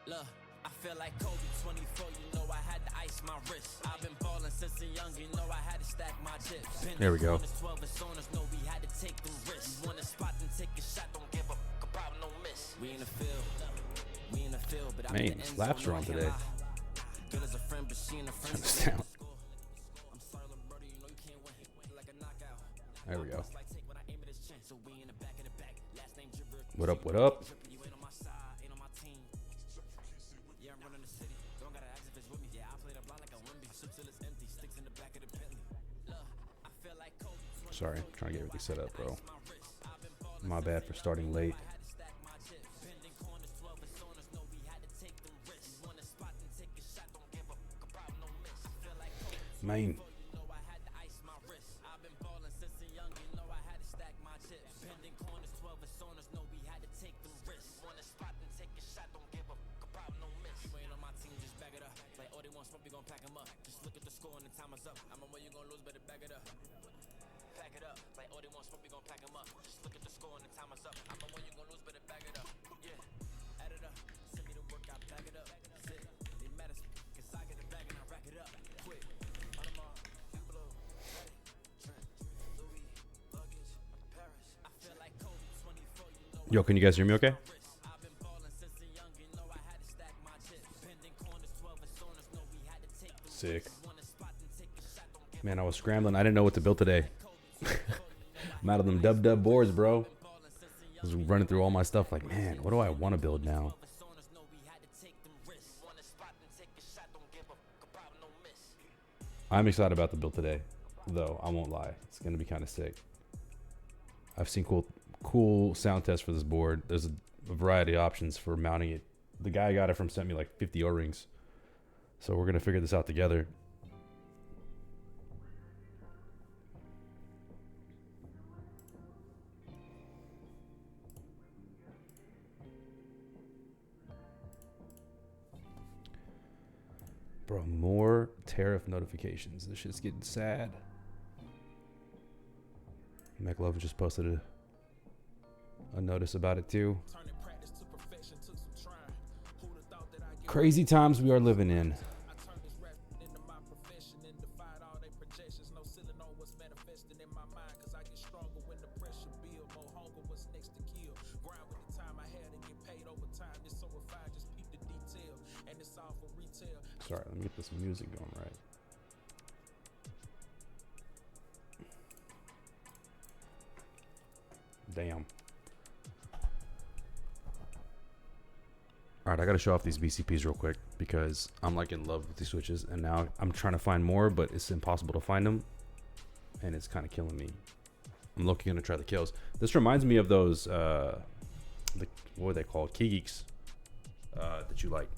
Look, I feel like Kobe 24, you know I had to ice my wrist. I've been balling since a young, you know I had to stack my chips. There we go. 12 personas, know we had to take them risks. You want a spot and take a shot, don't give a fuck about no miss. We in the field, but I'm Man, slaps are on today. Good as a friend, but she in a friend. There we go. What up, what up? Sorry, I'm trying to get everything set up, bro. My bad for starting late. Man. Yo, can you guys hear me okay? Sick. Man, I was scrambling. I didn't know what to build today. I'm out of them dub boards, bro. I was running through all my stuff like, man, what do I want to build now? I'm excited about the build today, though. I won't lie. It's going to be kind of sick. I've seen cool sound tests for this board. There's a variety of options for mounting it. The guy I got it from sent me like 50 O-rings. So we're going to figure this out together. Bro, more tariff notifications. This shit's getting sad. McLove just posted a notice about it too. Crazy times we are living in. Sorry, let me get this music going right. Damn. All right, I got to show off these BCPs real quick because I'm like in love with these switches, and now I'm trying to find more, but it's impossible to find them, and it's kind of killing me. I'm looking to try the kills. This reminds me of those, what are they called? Keycaps that you like.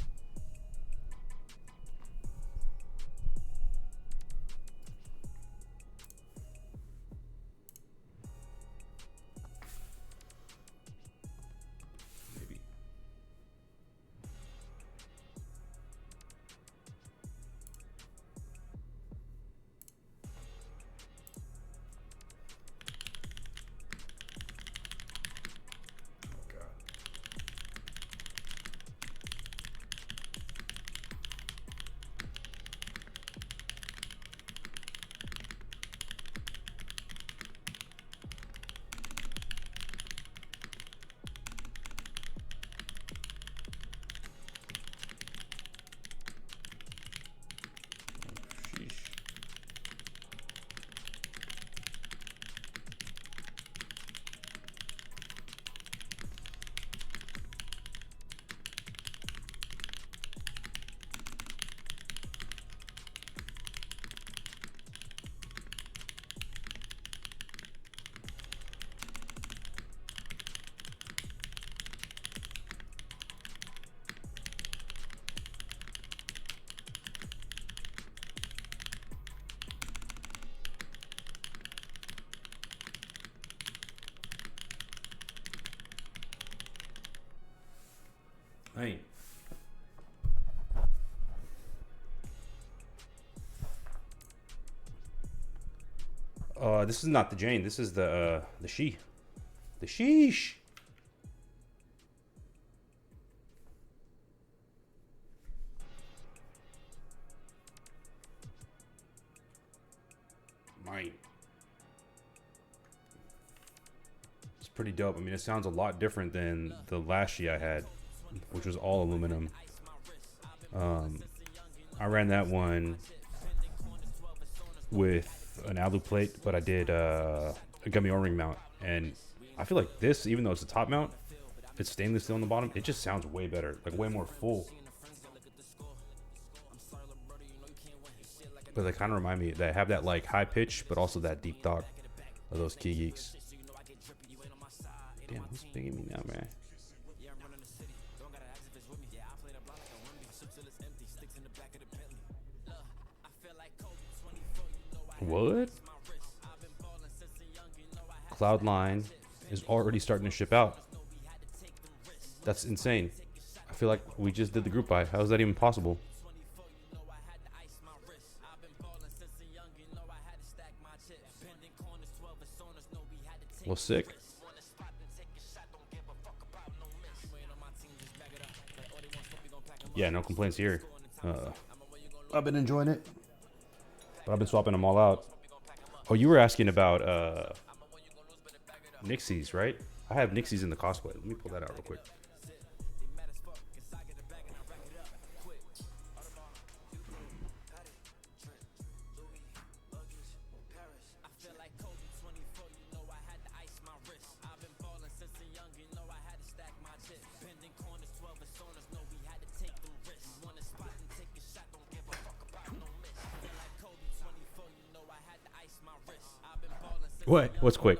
Hey. This is not the Jane. This is the she. The sheesh. pretty dope. I mean, it sounds a lot different than the last She I had, which was all aluminum. I ran that one with an alu plate, but I did a gummy O-ring mount, and I feel like this, even though it's a top mount, it's stainless steel on the bottom, it just sounds way better, like way more full. But they kind of remind me, they have that like high pitch, but also that deep talk of those Keycaps. Damn, who's pinging me now, man? What? Cloud9 is already starting to ship out. That's insane. I feel like we just did the group buy. How is that even possible? Well, sick. Yeah, no complaints here. I've been enjoying it, but I've been swapping them all out. Oh, you were asking about Nixies, right? I have Nixies in the cosplay. Let me pull that out real quick. What? What's quick?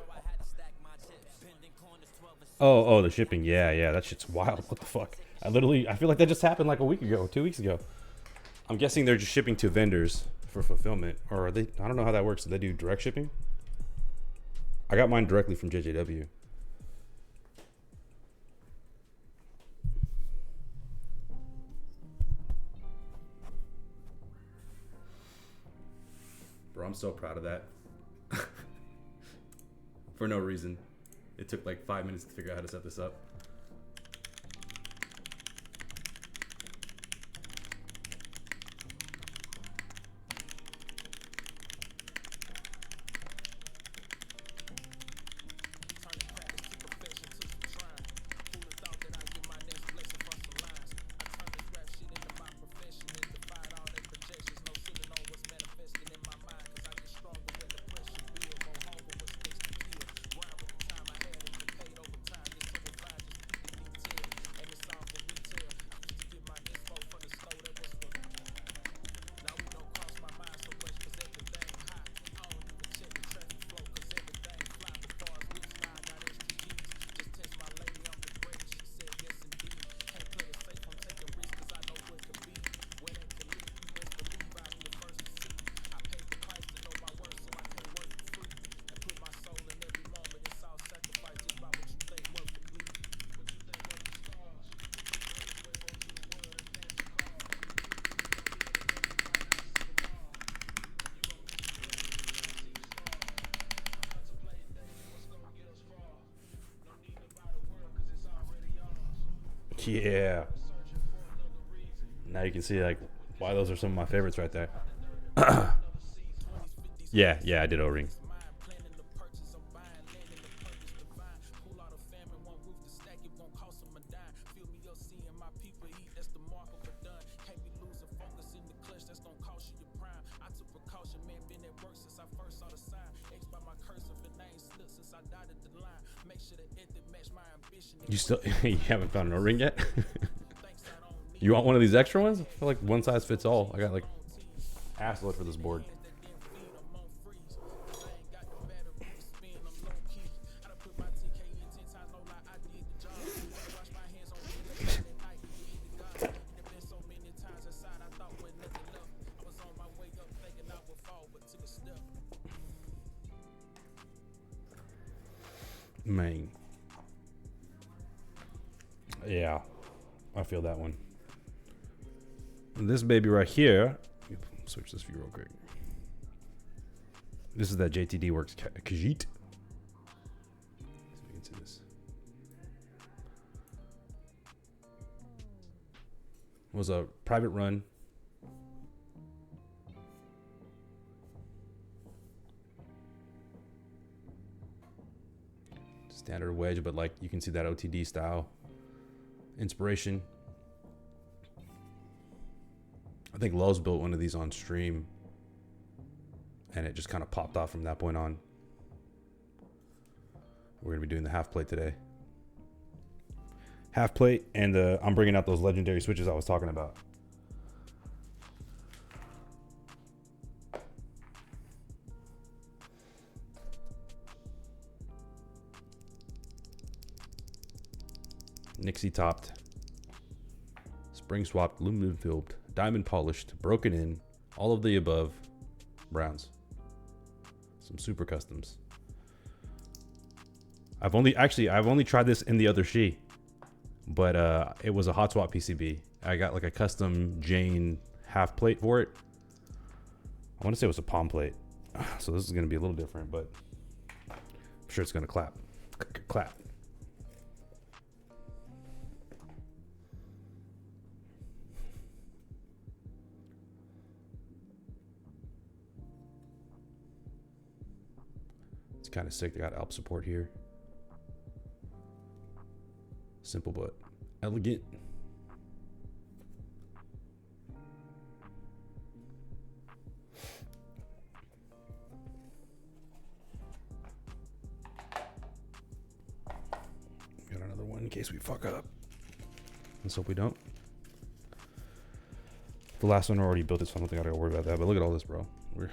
Oh, the shipping. Yeah, that shit's wild. What the fuck? I feel like that just happened like a week ago, 2 weeks ago. I'm guessing they're just shipping to vendors for fulfillment, or are they? I don't know how that works. Do they do direct shipping? I got mine directly from JJW. Bro, I'm so proud of that. For no reason. It took like 5 minutes to figure out how to set this up. Yeah. Now you can see like why those are some of my favorites right there. Yeah, I did O-ring. You still you haven't found an O-ring yet? You want one of these extra ones? I feel like one size fits all. I got like ass load for this board. Man. Yeah, I feel that one. This baby right here, let me switch this view real quick. This is that JTD Works Khajit. So you can see this. Was a private run. standard wedge, but like you can see that OTD style inspiration. I think Lowe's built one of these on stream, and it just kind of popped off from that point on. We're gonna be doing the half plate today. Half plate, and I'm bringing out those legendary switches I was talking about. Nixie-Topped, spring swapped, aluminum filled, diamond polished, broken in, all of the above, browns. Some super customs. I've only tried this in the other She, but it was a hot swap PCB. I got like a custom Jane half plate for it. I want to say it was a palm plate, so this is going to be a little different, but I'm sure it's going to clap. Clap. It's kind of sick. They got Alp support here. Simple but elegant. Got another one in case we fuck up. Let's hope we don't. The last one already built it, so I don't think I gotta worry about that. But look at all this, bro. We're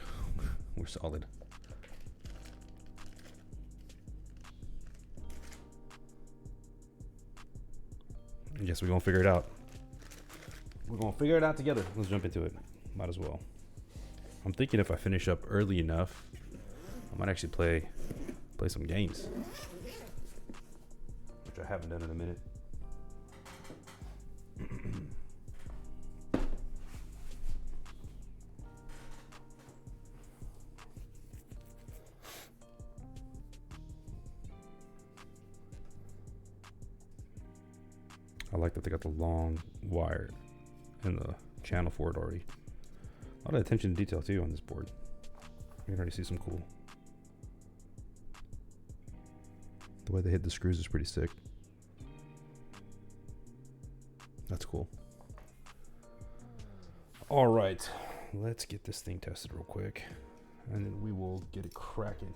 solid. I guess we're gonna figure it out. We're gonna figure it out together. Let's jump into it. Might as well. I'm thinking if I finish up early enough, I might actually play some games, which I haven't done in a minute. I like that they got the long wire and the channel for it already. A lot of attention to detail too on this board. You can already see some cool. The way they hit the screws is pretty sick. That's cool. All right, let's get this thing tested real quick, and then we will get it cracking.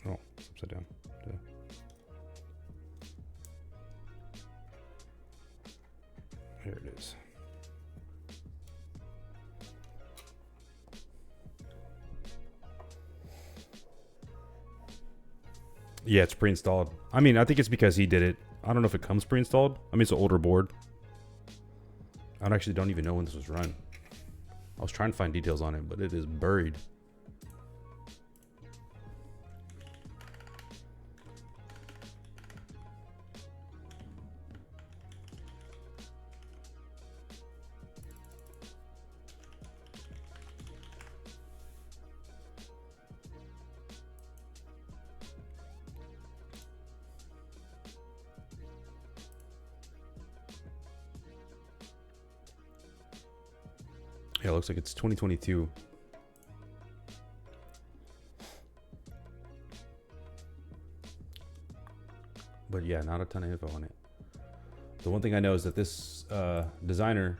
Oh, it's upside down. Duh. There it is. Yeah, it's pre-installed. I mean, I think it's because he did it. I don't know if it comes pre-installed. I mean, it's an older board. I actually don't even know when this was run. I was trying to find details on it, but it is buried. Yeah, it looks like it's 2022. But yeah, not a ton of info on it. The one thing I know is that this designer,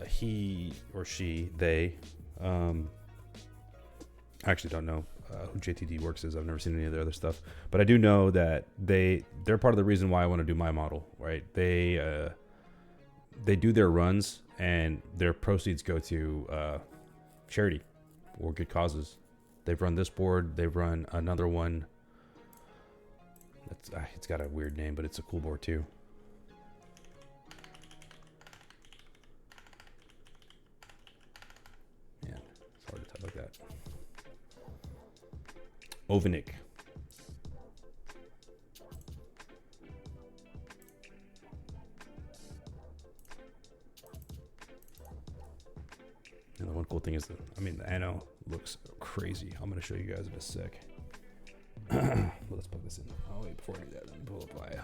he or she, they, I actually don't know who JTD Works is. I've never seen any of their other stuff, but I do know that they're part of the reason why I want to do my model, right? They do their runs and their proceeds go to charity or good causes. They've run this board. They've run another one. That's it's got a weird name, but it's a cool board too. Man, it's hard to type like that. Ovanik. And the one cool thing is that, I mean, the ano looks crazy. I'm going to show you guys in a sec. Well, let's plug this in. Oh, wait, before I do that, let me pull up Aya.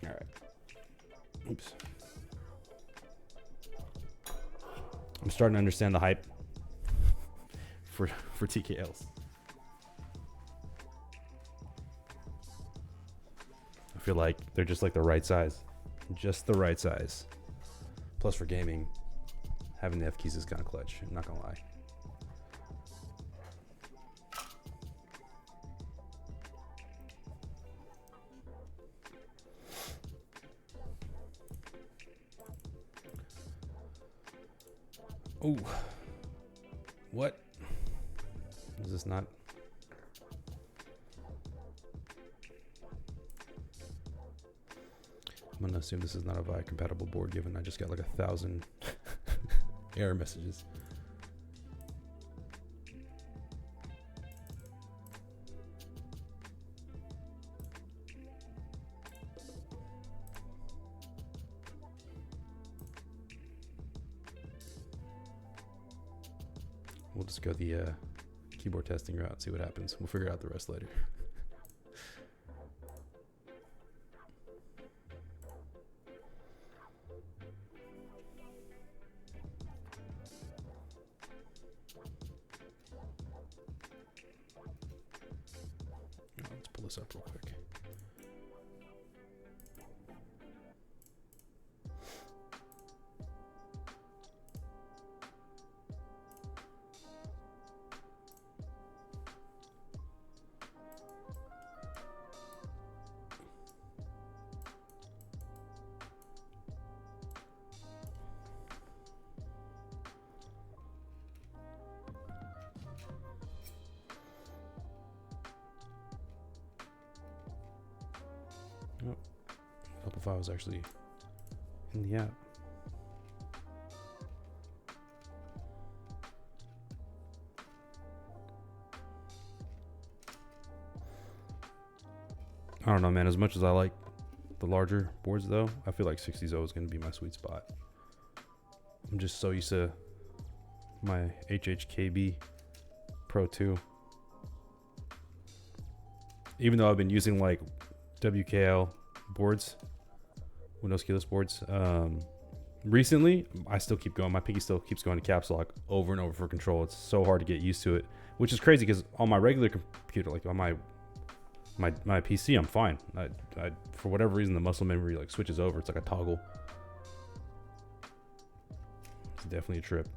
All right. Oops. I'm starting to understand the hype for TKLs. I feel like they're just like the right size. Just the right size. Plus for gaming, having the F keys is kind of clutch. I'm not gonna lie. Oh, what? Is this not? I'm gonna assume this is not a VI compatible board, given I just got like 1,000 error messages. We'll just go the keyboard testing route, see what happens. We'll figure out the rest later. Let's pull this up real quick. Oh, a couple files actually in the app. I don't know, man. As much as I like the larger boards, though, I feel like 60s is going to be my sweet spot. I'm just so used to my HHKB Pro 2. Even though I've been using like WKL boards, Windows keyless boards, recently, I still keep going. My pinky still keeps going to caps lock over and over for control. It's so hard to get used to it, which is crazy because on my regular computer, like on my PC, I'm fine. I for whatever reason, the muscle memory like switches over. It's like a toggle. It's definitely a trip.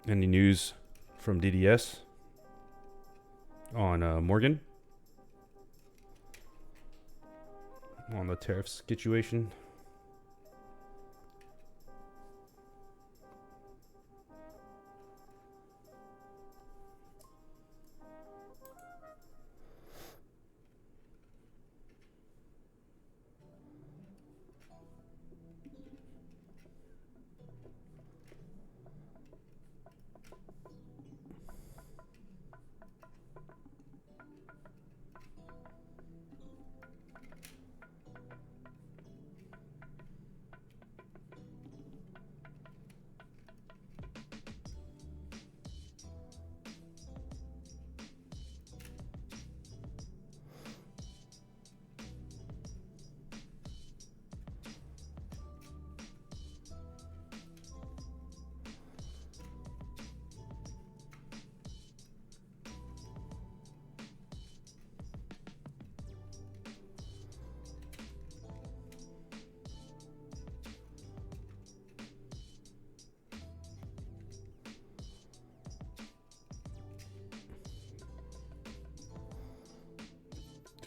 Any news from DDS on Morgan on the tariff situation?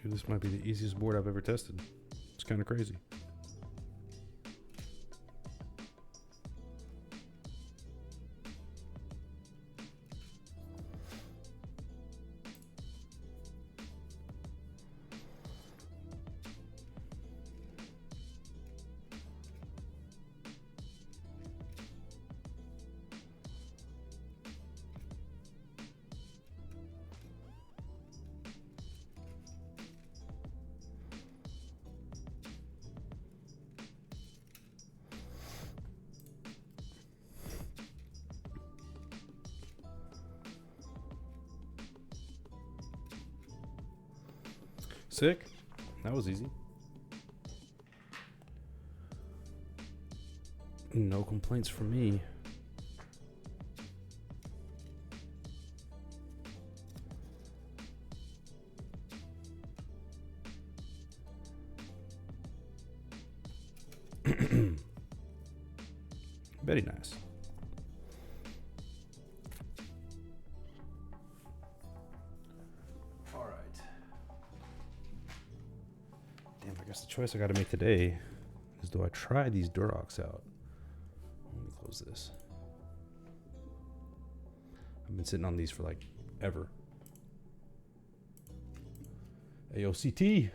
Dude, this might be the easiest board I've ever tested. It's kind of crazy. Sick. That was easy. No complaints from me. Very nice. All right. Damn, I guess the choice I got to make today is, do I try these Durox out? Let me close this. I've been sitting on these for like ever. AOCT.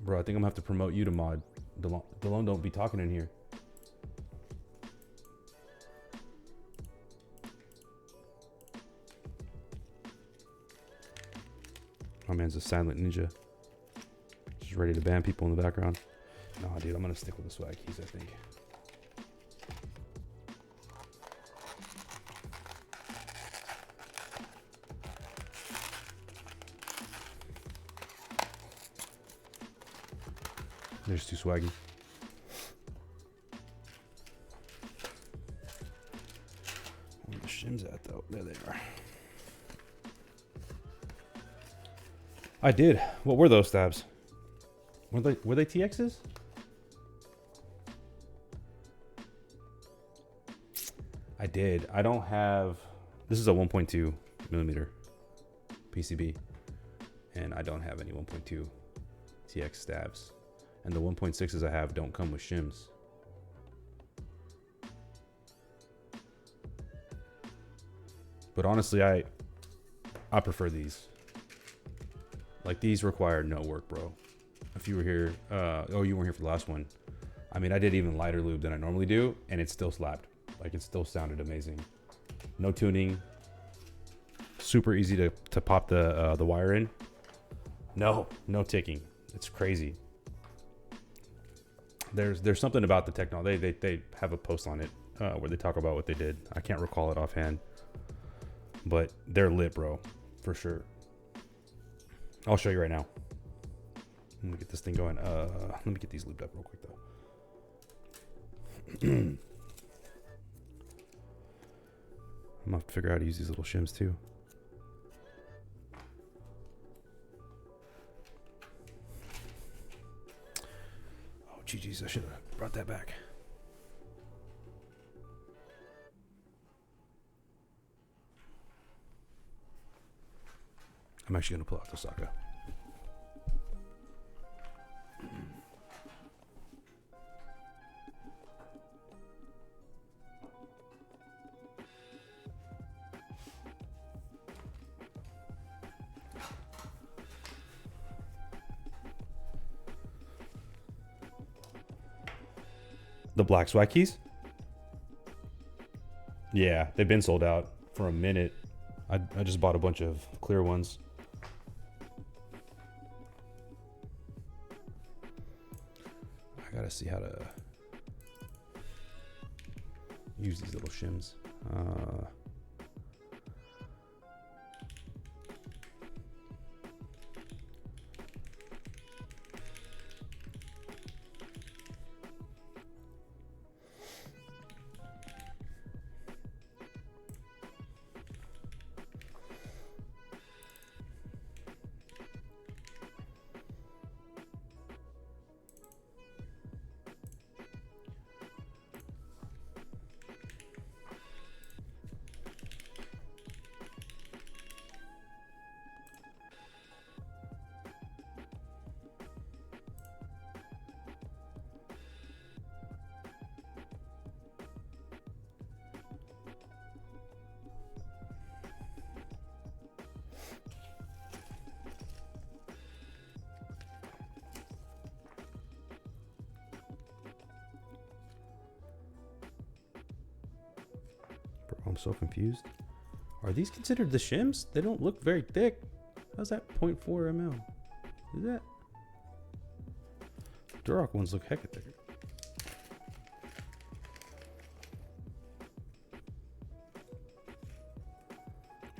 Bro, I think I'm gonna have to promote you to mod. DeLone don't be talking in here. My man's a silent ninja. Just ready to ban people in the background. Nah, dude, I'm gonna stick with the Swagkeys, I think. There's too swaggy. Where are the shims at though? There they are. I did. What were those stabs? Were they TXs? I did. I don't have. This is a 1.2 millimeter PCB, and I don't have any 1.2 TX stabs. And the 1.6s I have don't come with shims. But honestly, I prefer these. Like, these require no work, bro. If you were here, oh, you weren't here for the last one. I mean, I did even lighter lube than I normally do, and it still slapped. Like, it still sounded amazing. No tuning. Super easy to pop the wire in. No ticking. It's crazy. There's something about the technology. They have a post on it where they talk about what they did. I can't recall it offhand, but they're lit, bro, for sure. I'll show you right now. Let me get this thing going. Let me get these lubed up real quick though. I'm gonna have to figure out how to use these little shims too. GG's, I should have brought that back. I'm actually going to pull out the Saka. The black Swagkeys? Yeah, they've been sold out for a minute. I just bought a bunch of clear ones. I gotta see how to use these little shims. I'm so confused. Are these considered the shims? They don't look very thick. How's that 0.4 ml? Is that? Duroc ones look hecka thicker.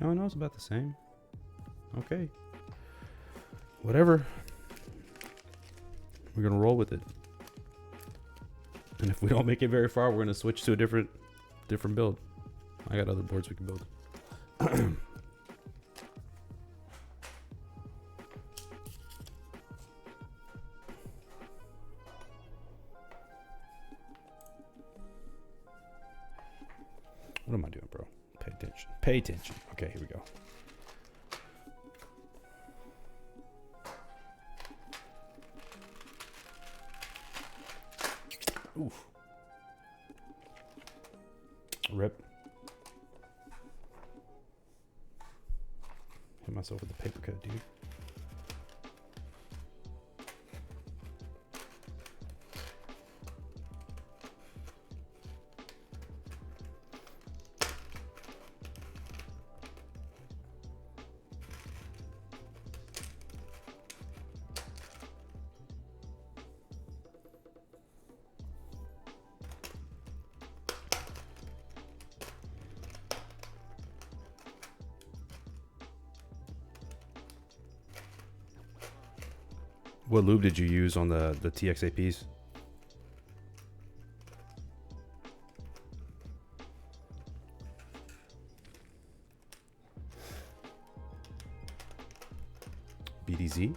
Oh, no, it's about the same. Okay. Whatever. We're gonna roll with it. And if we don't make it very far, we're gonna switch to a different build. I got other boards we can build. What am I doing, bro? Pay attention. Pay attention. Okay, here we go. Oof. Rip. Hit myself with the paper cut, dude. What lube did you use on the TXAPs? BDZ?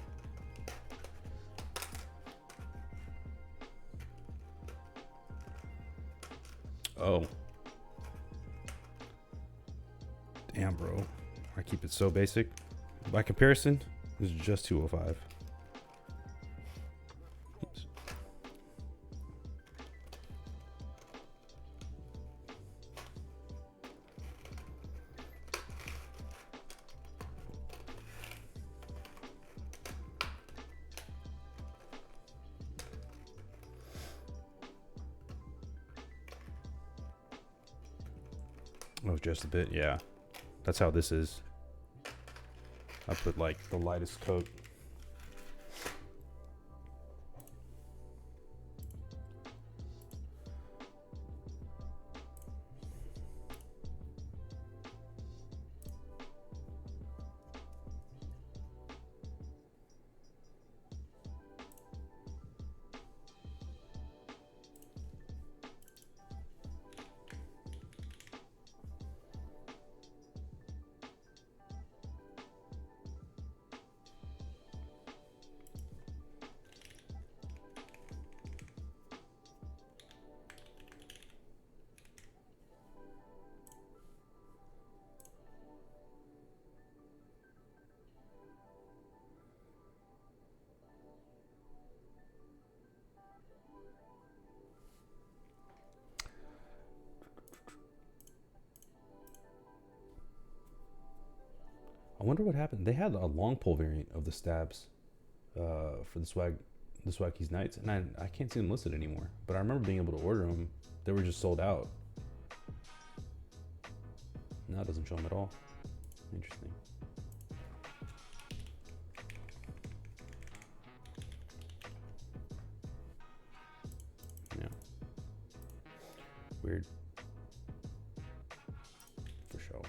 Oh. Damn, bro. I keep it so basic. By comparison, this is just 205. Oh, just a bit, yeah. That's how this is. I put like the lightest coat. I wonder what happened. They had a long pole variant of the stabs for the Swagkeys Nights, and I can't see them listed anymore. But I remember being able to order them. They were just sold out. Now it doesn't show them at all. Interesting. Yeah. Weird. For sure.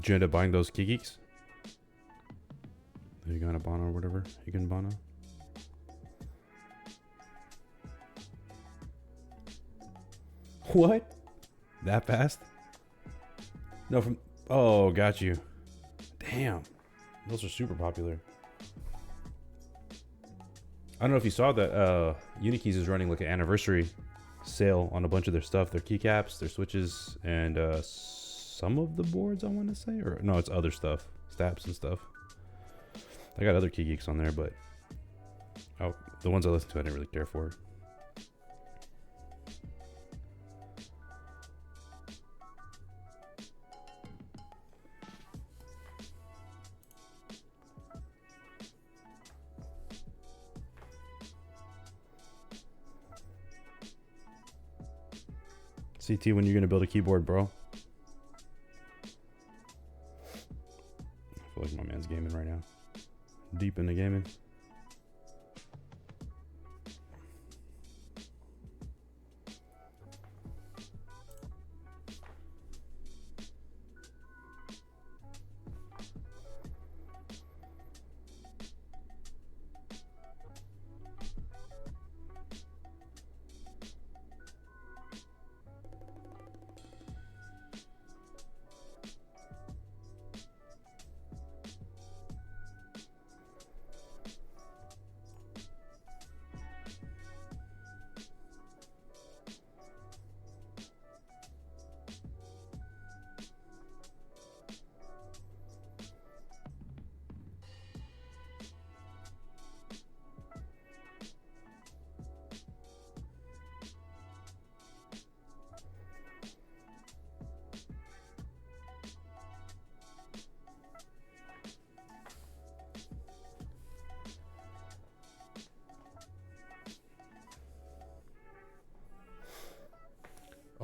Did you end up buying those Keycaps? You got a Bono or whatever? You can Bono? What? That fast? No, from... Oh, got you. Damn. Those are super popular. I don't know if you saw that Unikeys is running like an anniversary sale on a bunch of their stuff. Their keycaps, their switches, and some of the boards, I want to say. Or no, it's other stuff. Stabs and stuff. I got other Key Geeks on there, but the ones I listened to I didn't really care for. CT, when you're gonna build a keyboard, bro? I feel like my man's gaming right now. Deep into gaming.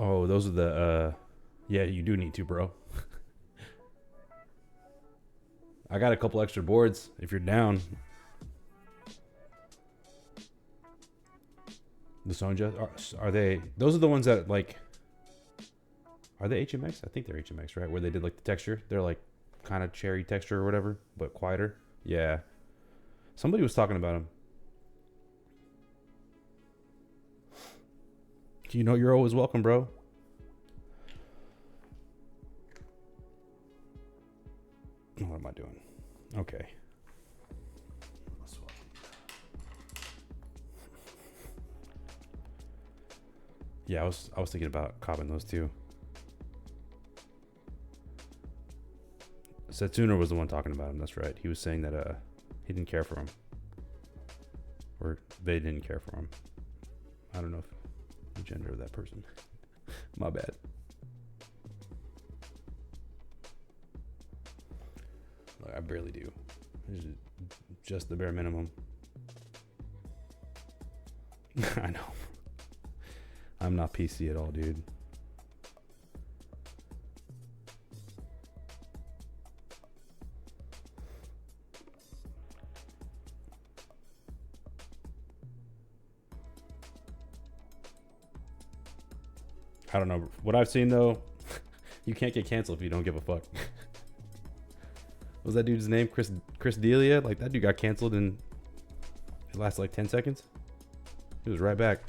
Oh, those are the, yeah, you do need to, bro. I got a couple extra boards if you're down. The Sonja, are they, those are the ones that like, are they HMX? I think they're HMX, right? Where they did like the texture. They're like kind of cherry texture or whatever, but quieter. Yeah. Somebody was talking about them. You know you're always welcome, bro. What am I doing? Okay. Yeah, I was thinking about copping those too. Setsuner was the one talking about him. That's right. He was saying that he didn't care for him, or they didn't care for him. I don't know if the gender of that person. My bad. Look, I barely do. It's just the bare minimum. I know. I'm not PC at all, dude. I don't know. What I've seen though, you can't get canceled if you don't give a fuck. What was that dude's name? Chris Delia? Like that dude got canceled and it lasted like 10 seconds. He was right back.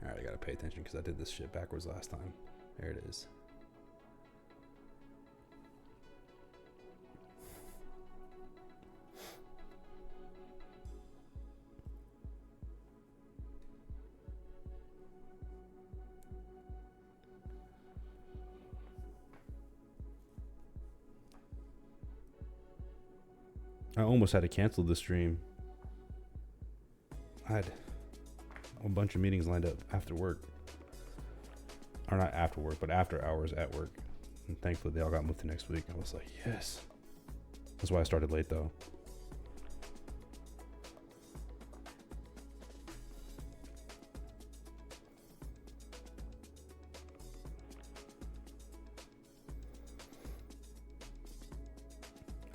Alright, I gotta pay attention because I did this shit backwards last time. There it is. I almost had to cancel the stream. I had a bunch of meetings lined up after work. Or not after work, but after hours at work. And thankfully they all got moved to next week. I was like, yes. That's why I started late though.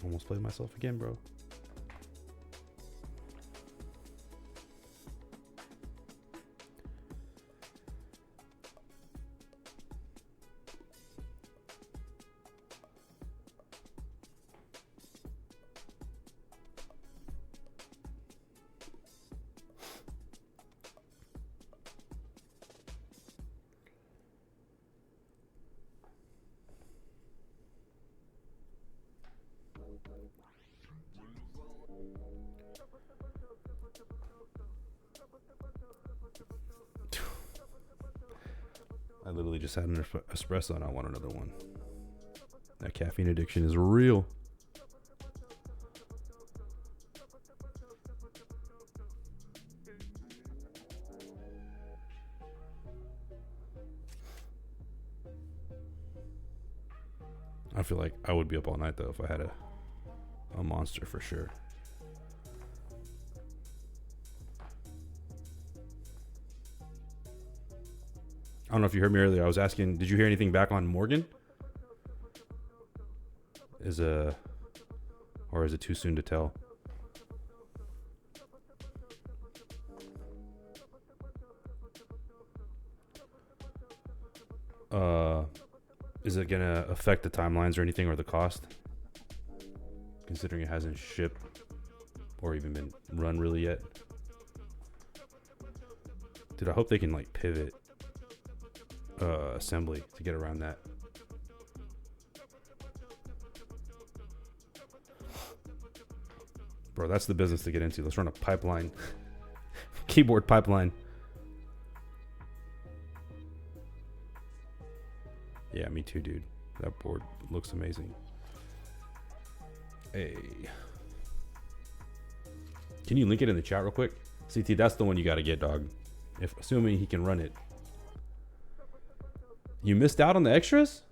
Almost played myself again, bro. I literally just had an espresso and I want another one. That caffeine addiction is real. I feel like I would be up all night though if I had a monster for sure. I don't know if you heard me earlier. I was asking, did you hear anything back on Morgan? Or is it too soon to tell? Is it gonna affect the timelines or anything or the cost? Considering it hasn't shipped or even been run really yet. Dude, I hope they can like pivot assembly to get around that. Bro, that's the business to get into. Let's run a pipeline. Keyboard pipeline. Yeah, me too, dude. That board looks amazing. Hey. Can you link it in the chat real quick? CT, that's the one you got to get, dog. If assuming he can run it. You missed out on the extras?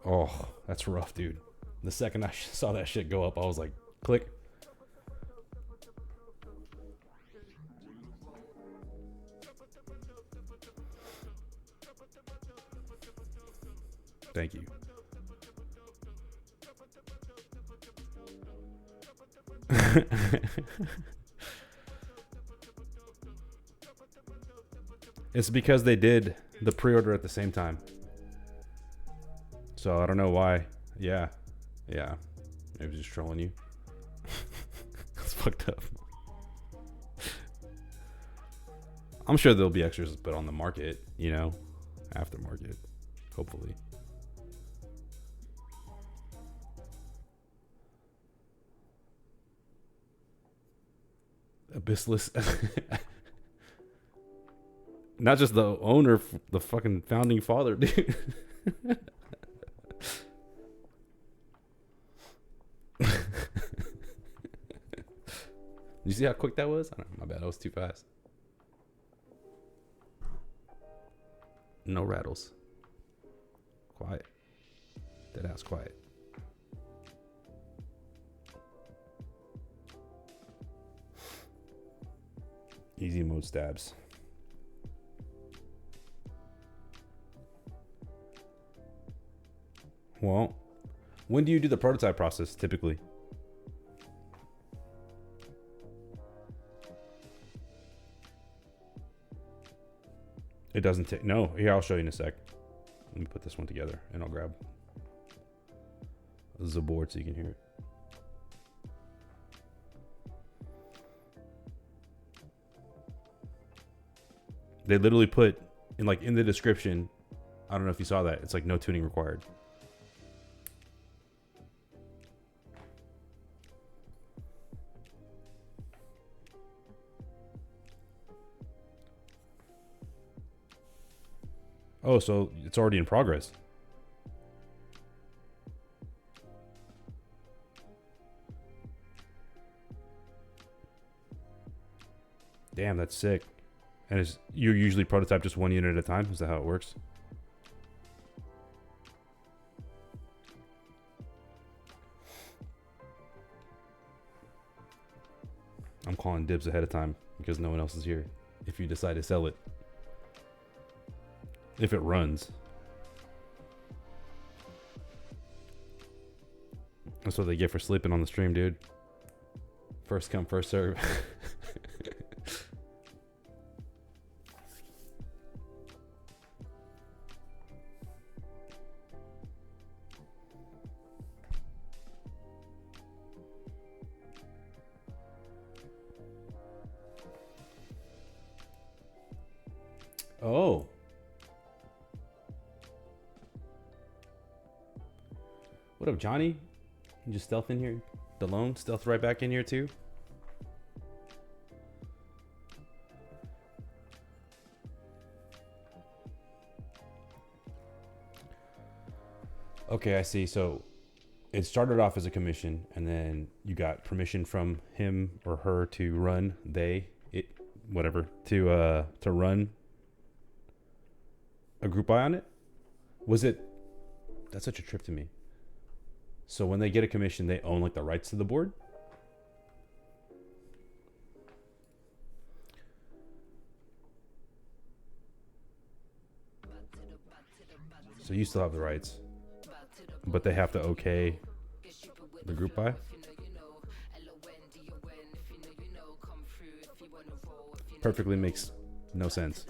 Oh, that's rough, dude. The second I saw that shit go up, I was like, click. Thank you. It's because they did the pre-order at the same time. So I don't know why. Yeah. Maybe just trolling you. It's fucked up. I'm sure there'll be extras put on the market, you know, aftermarket, hopefully. Abyssless. Not just the owner, the fucking founding father, dude. You see how quick that was? My bad, that was too fast. No rattles. Quiet. Dead ass quiet. Easy mode stabs. Well, when do you do the prototype process typically? It doesn't take, no, here, I'll show you in a sec. Let me put this one together and I'll grab the board so you can hear it. They literally put in the description, I don't know if you saw that, it's like no tuning required. Oh, so it's already in progress. Damn, that's sick. And you usually prototype just one unit at a time? Is that how it works? I'm calling dibs ahead of time because no one else is here. If you decide to sell it. If it runs. That's what they get for sleeping on the stream, dude. First come, first serve. Oh. What up, Johnny? You just stealth in here? DeLone, stealth right back in here too? Okay, I see. So it started off as a commission, and then you got permission from him or her to run whatever to run a group buy on it. Was it? That's such a trip to me. So when they get a commission, they own like the rights to the board. So you still have the rights, but they have to okay the group buy. Perfectly makes no sense.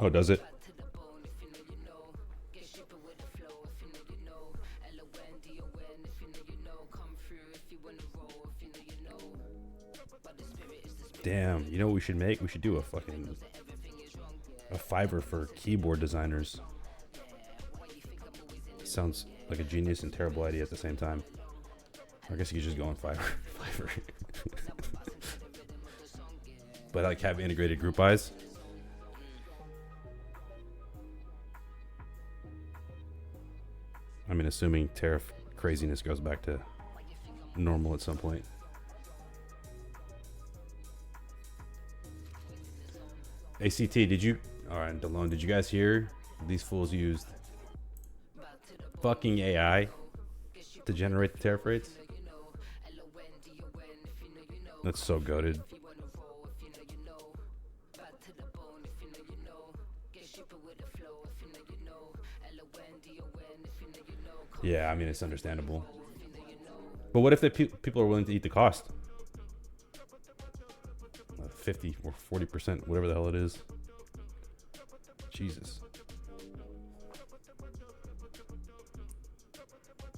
Oh, does it? Damn, you know what we should make? We should do a Fiverr for keyboard designers. Sounds like a genius and terrible idea at the same time. I guess you could just go on Fiverr. But like have integrated group buys. I mean, assuming tariff craziness goes back to normal at some point. ACT, alright, DeLone, did you guys hear these fools used fucking AI to generate the tariff rates? That's so goated. Yeah, I mean, it's understandable. But what if the people are willing to eat the cost? 50 or 40%, whatever the hell it is. Jesus.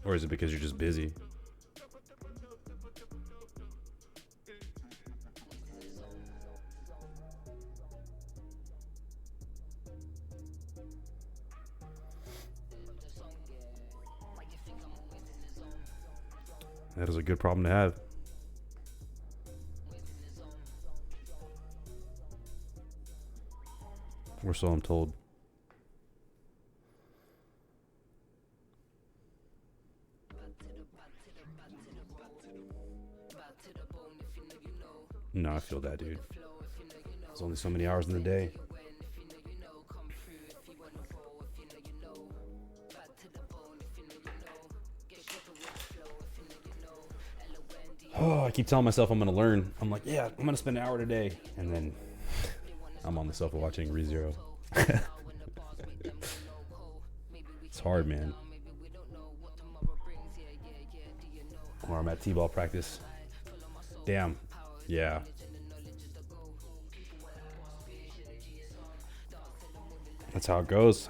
Or is it because you're just busy? That is a good problem to have. Or so I'm told. No, I feel that, dude. There's only so many hours in the day. Oh, I keep telling myself I'm gonna learn. I'm like, yeah, I'm gonna spend an hour today, and then I'm on the sofa watching ReZero. It's hard, man. Or I'm at T-ball practice. Damn. Yeah. That's how it goes.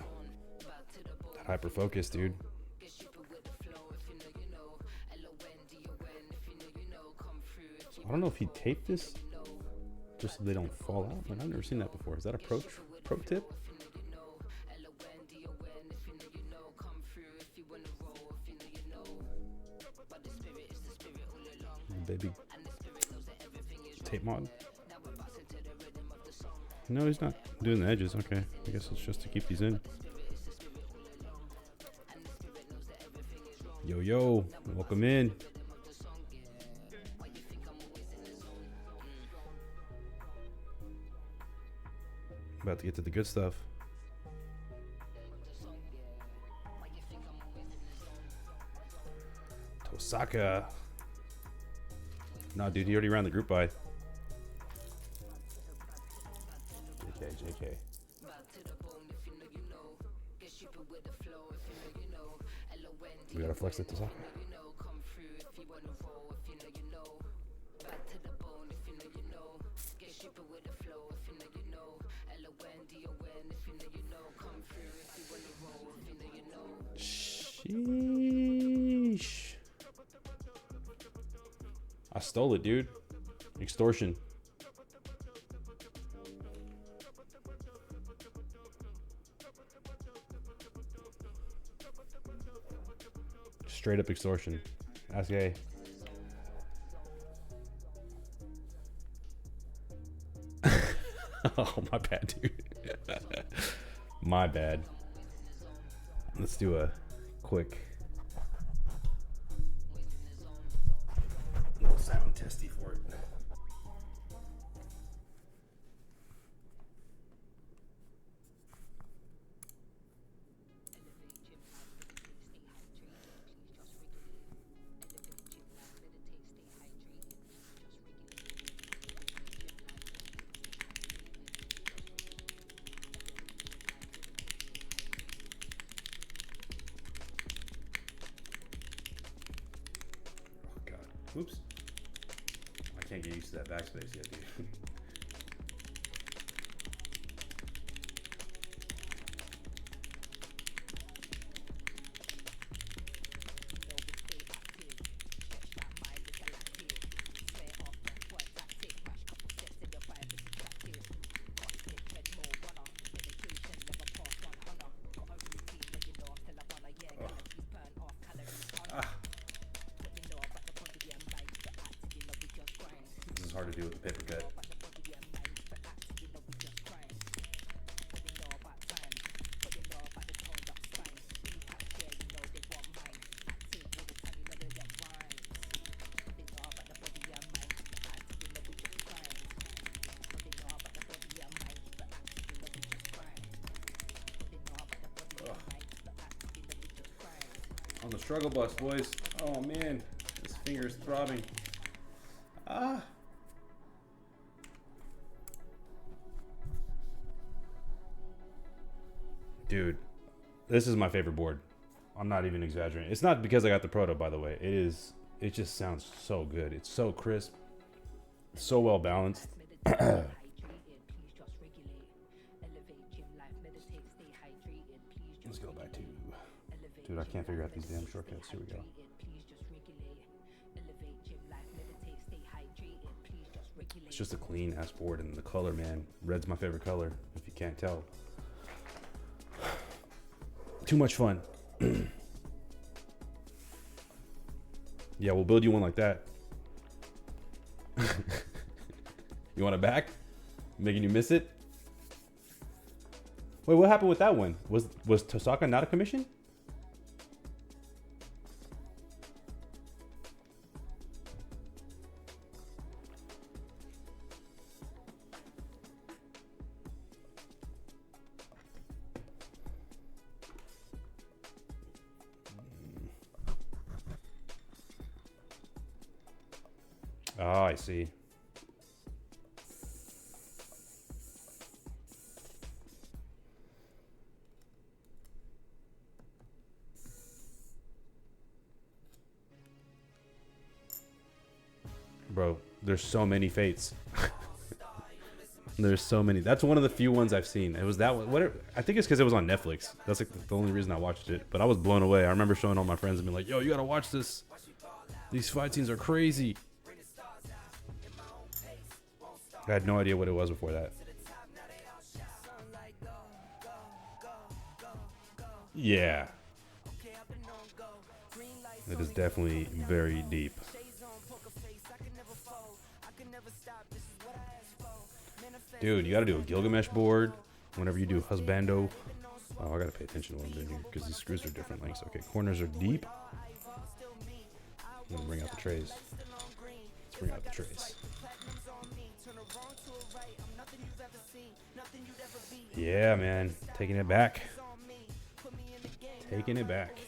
That hyper focus, dude. I don't know if he taped this just so they don't fall out, but I've never seen that before. Is that a pro tip? Baby tape mod. No, he's not doing the edges. Okay, I guess it's just to keep these in. Yo, welcome in. About to get to the good stuff. Tosaka. No, dude, he already ran the group by. JK. We gotta flex it to Tosaka. Sheesh. I stole it, dude. Extortion. Straight up extortion. That's gay. Oh, my bad, dude. My bad. Let's do a quick little sound testy for it. Oops. I can't get used to that backspace yet, dude. Hard to do with a paper cut. Ugh. On the struggle bus, boys. Oh man, this finger is throbbing. Ah. Dude, this is my favorite board. I'm not even exaggerating. It's not because I got the proto, by the way. It is. It just sounds so good. It's so crisp, so well balanced. Let's go back to. Dude, I can't figure out these damn shortcuts. Here we go. It's just a clean ass board, and the color, man. Red's my favorite color. If you can't tell. Too much fun. Yeah, we'll build you one like that. You want it back? Making you miss it? Wait, what happened with that one? Was Tosaka not a commission? Oh, I see. Bro, there's so many fates. There's so many. That's one of the few ones I've seen. It was that one. What? I think it's because it was on Netflix. That's like the only reason I watched it. But I was blown away. I remember showing all my friends and being like, "Yo, you gotta watch this. These fight scenes are crazy." I had no idea what it was before that. Yeah. It is definitely very deep. Dude, you gotta do a Gilgamesh board whenever you do husbando. Oh, I gotta pay attention to what I'm doing here because these screws are different lengths. Okay, corners are deep. I'm gonna bring out the trays. Let's bring out the trays. Yeah, man. Taking it back. Taking it back.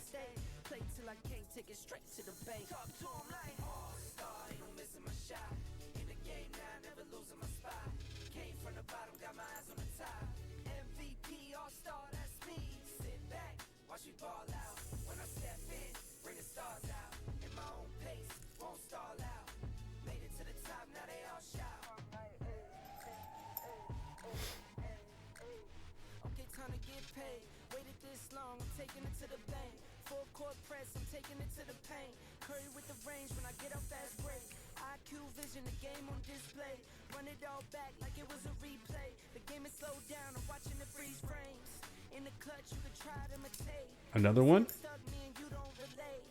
time to get paid. Waited this long, I'm taking it to the bank. Full court press, I'm taking it to the paint. Curry with the range when I get up fast break. IQ vision, the game on display. Run it all back like it was a replay. The game is slowed down, I'm watching it freeze frames. In the clutch, you could try to imitate. Another one?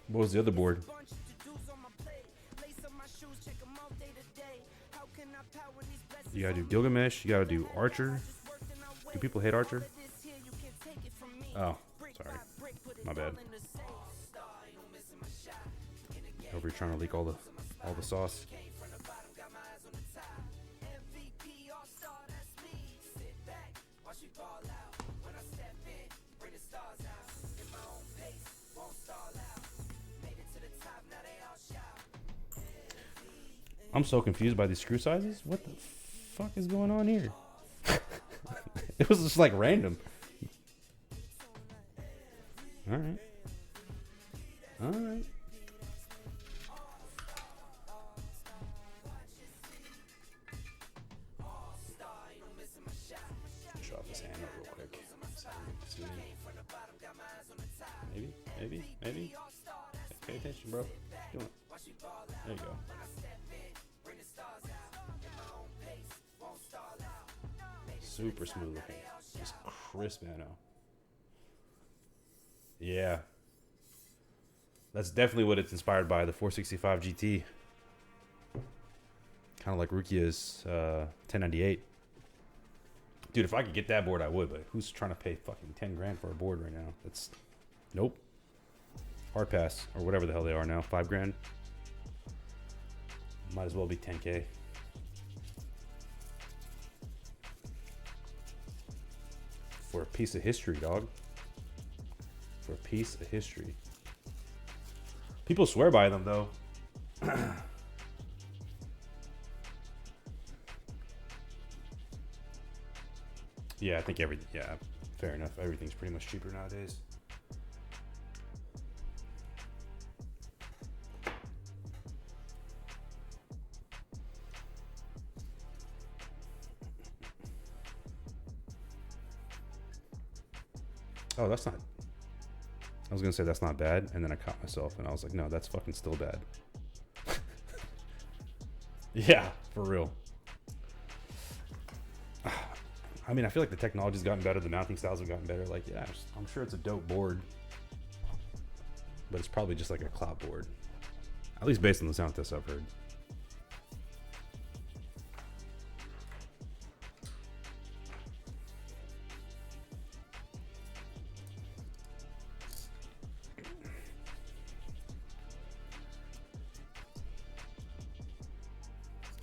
What was the other board? You gotta do Gilgamesh, you gotta do Archer. Do people hate Archer? Oh, sorry. My bad. Over here trying to leak all the sauce. I'm so confused by these screw sizes. What the fuck is going on here? It was just like random. All right. All right. Show off this hammer real quick. Maybe. Pay attention, bro. Do it. There you go. Super smooth looking. Just crisp nano. Yeah. That's definitely what it's inspired by, the 465 GT. Kind of like Rukia's 1098. Dude, if I could get that board, I would, but who's trying to pay fucking 10 grand for a board right now? That's... Nope. Hard pass, or whatever the hell they are now. 5 grand. Might as well be 10K. For a piece of history, dog. For a piece of history. People swear by them, though. Yeah, I think everything. Yeah, fair enough. Everything's pretty much cheaper nowadays. Oh, that's not... I was going to say that's not bad, and then I caught myself, and I was like, no, that's fucking still bad. Yeah, for real. I mean, I feel like the technology's gotten better, the mounting styles have gotten better. Like, yeah, I'm sure it's a dope board, but it's probably just like a clout board. At least based on the sound tests I've heard.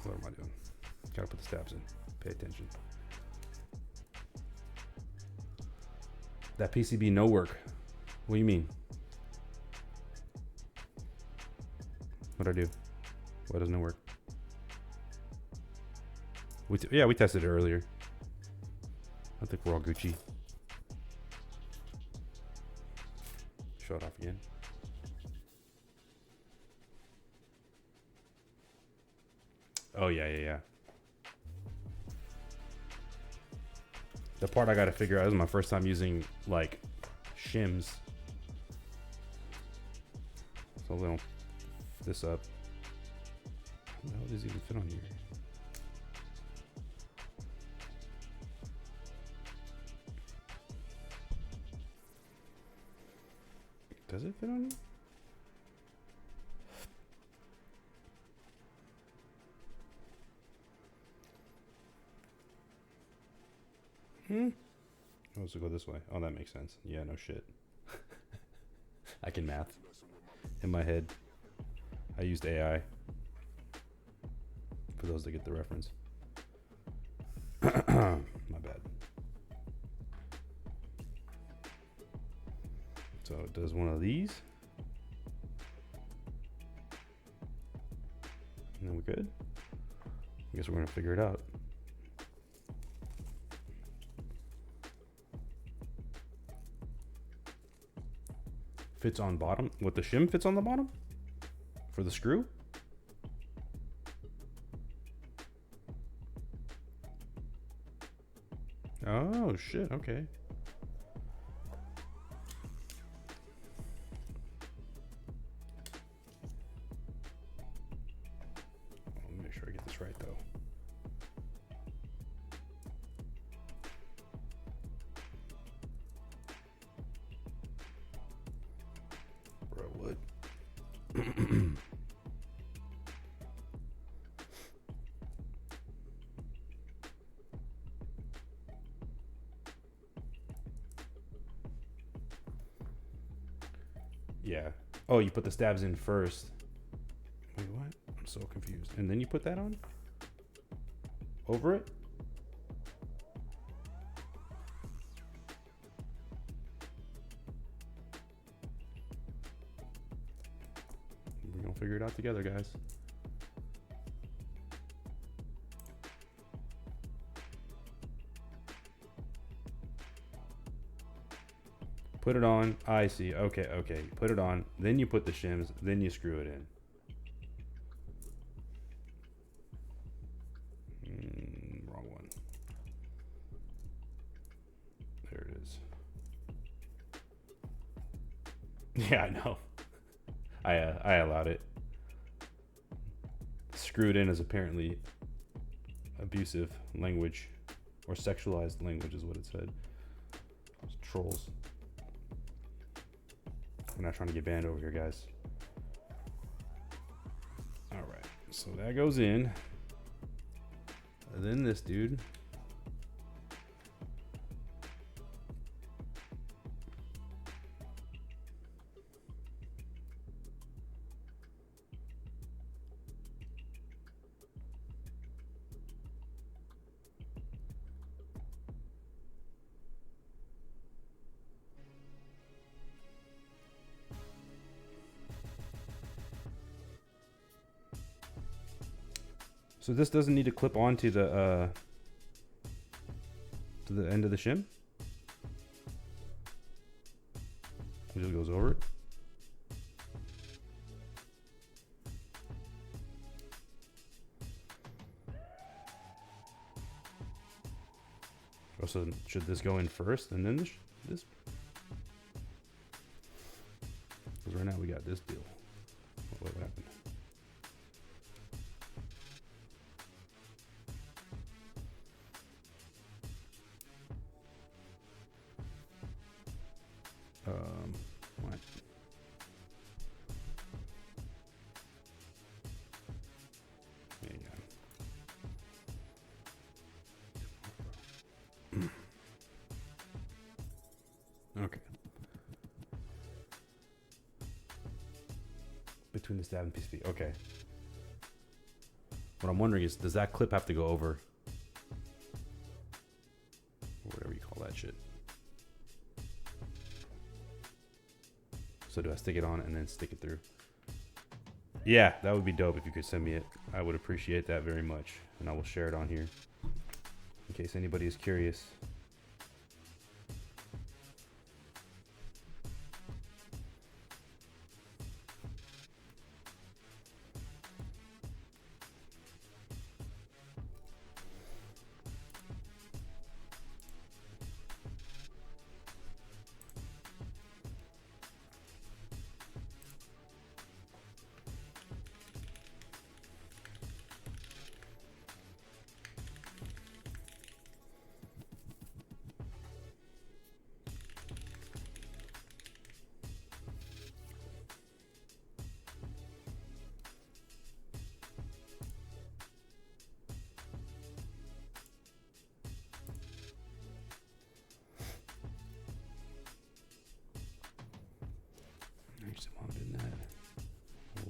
What am I doing? Gotta put the stabs in. Pay attention. That PCB no work. What do you mean? What'd I do? Why doesn't it work? Yeah, we tested it earlier. I think we're all Gucci. Show it off again. Oh, yeah. The part I gotta figure out, this is my first time using, like, shims. So we don't this up. How the hell does it even fit on here? Does it fit on here? Oh, so go this way. Oh, that makes sense. Yeah, no shit. I can math in my head. I used AI. For those that get the reference. My bad. So it does one of these. And then we're good. I guess we're gonna figure it out. Fits on bottom. What, the shim fits on the bottom? For the screw? Oh shit, okay. this right though. Bro, what? Yeah. Oh, you put the stabs in first. Wait, what? I'm so confused. And then you put that on? Over it? We're gonna figure it out together, guys. Put it on. I see. Okay, okay. Put it on. Then you put the shims. Then you screw it in. Wrong one. There it is. Yeah, I know. I allowed it. Screwed in is apparently abusive language, or sexualized language is what it said. It's trolls. We're not trying to get banned over here, guys. All right, so that goes in. And then this dude. So this doesn't need to clip onto the to the end of the shim. It just goes over it. Oh, so should this go in first and then this? Because right now we got this deal. What happened? What? There you go. Okay. Between the stab and PCB. Okay. What I'm wondering is, does that clip have to go over? Or whatever you call that shit. So do I stick it on and then stick it through? Yeah, that would be dope if you could send me it. I would appreciate that very much. And I will share it on here in case anybody is curious.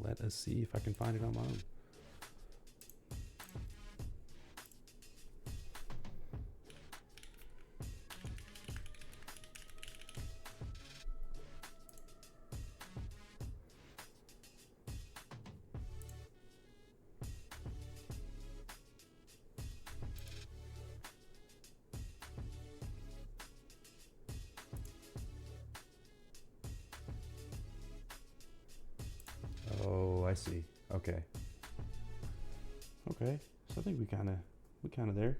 Let us see if I can find it on my own. Oh, I see. Okay. Okay. So I think we kind of there.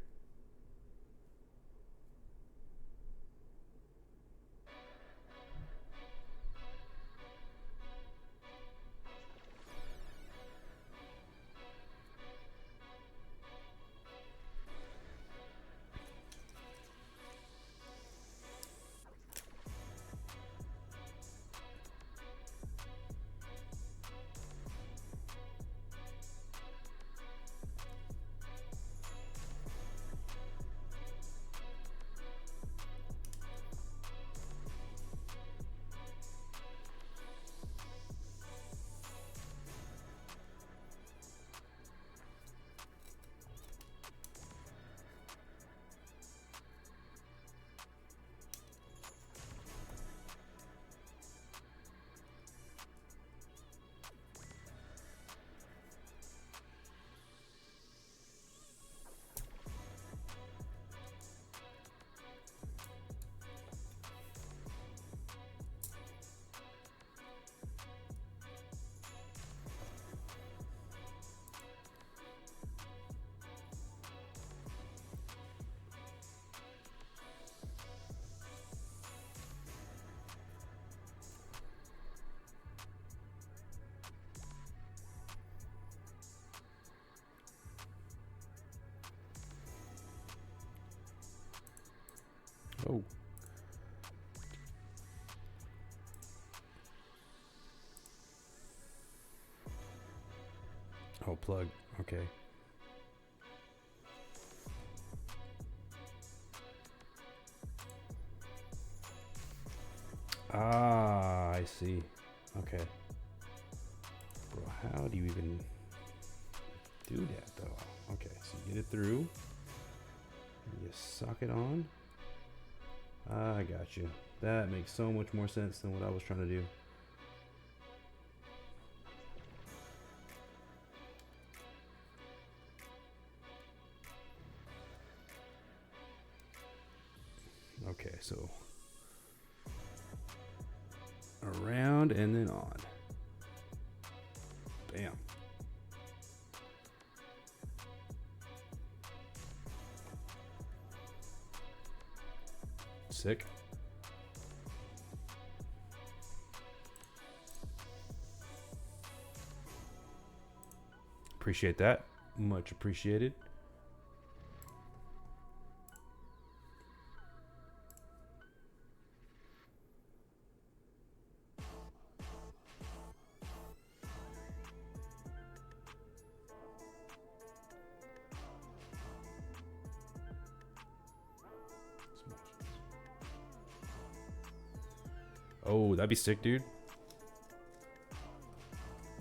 Oh, plug. Okay. Ah, I see. Okay. Bro, how do you even do that though? Okay, so you get it through. And you suck it on. I got you. That makes so much more sense than what I was trying to do. Okay, so around and then on. Bam. Sick. Appreciate that. Much appreciated. Oh, that'd be sick, dude.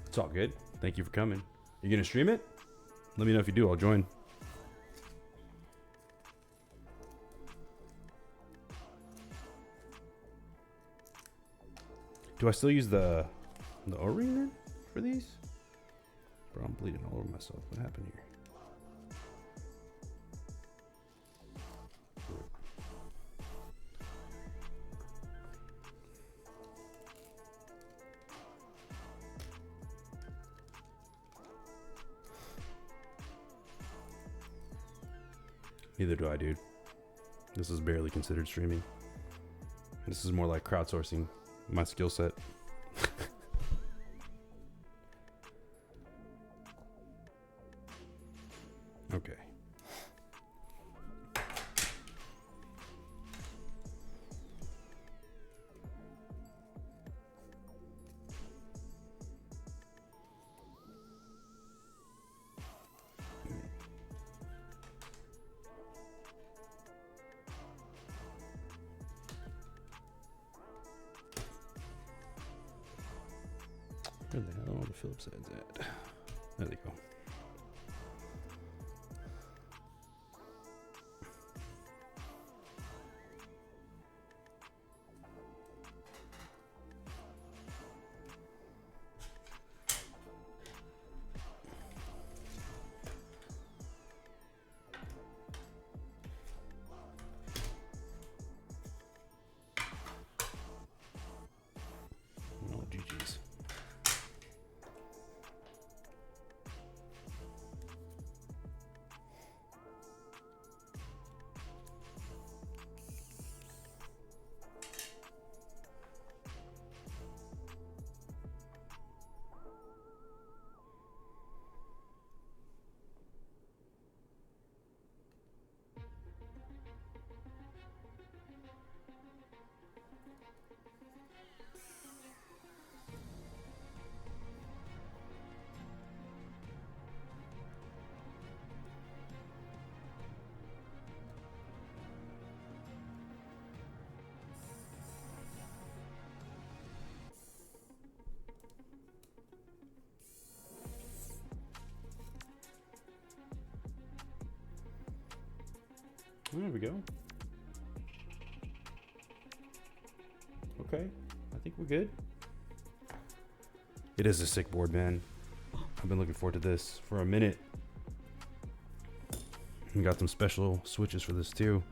It's all good. Thank you for coming. You gonna stream it? Let me know if you do. I'll join. Do I still use the O-ring then for these? Bro, I'm bleeding all over myself. What happened here? Neither do I, dude. This is barely considered streaming. This is more like crowdsourcing my skill set. Okay. Where the hell are the Phillips heads at? There they go. Oh, GG's. There we go. Okay, I think we're good. It is a sick board, man. I've been looking forward to this for a minute. We got some special switches for this too.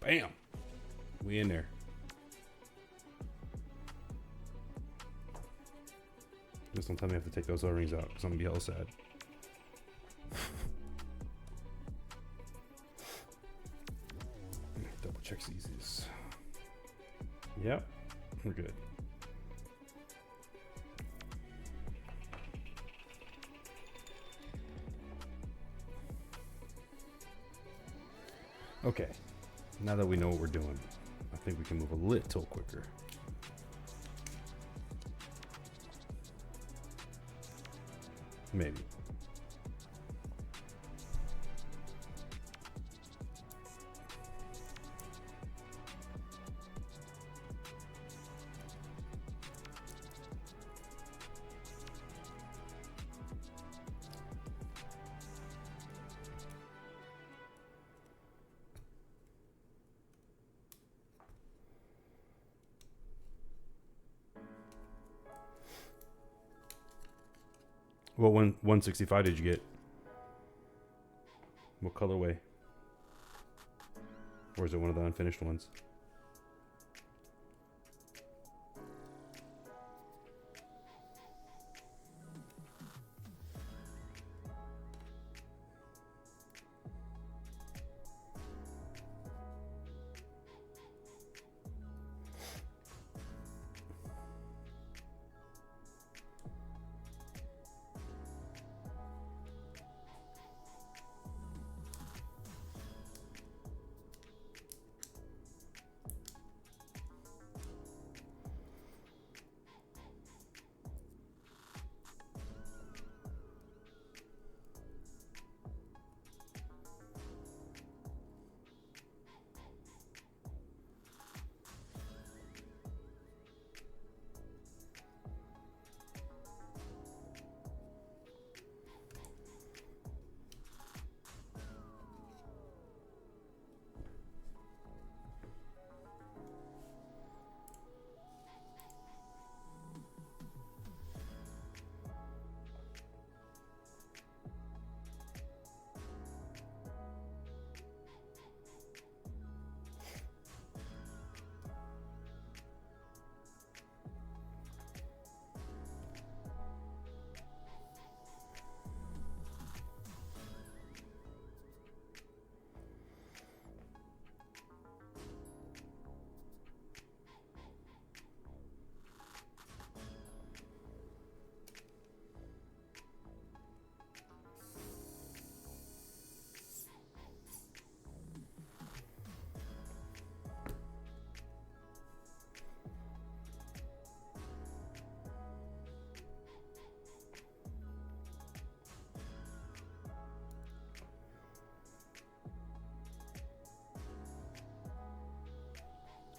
Bam. We in there. Just don't tell me I have to take those O-rings out because I'm gonna be hella sad. Double check these. Yep, we're good. Okay, now that we know what we're doing, I think we can move a little quicker. Maybe. What 165 did you get? What colorway? Or is it one of the unfinished ones?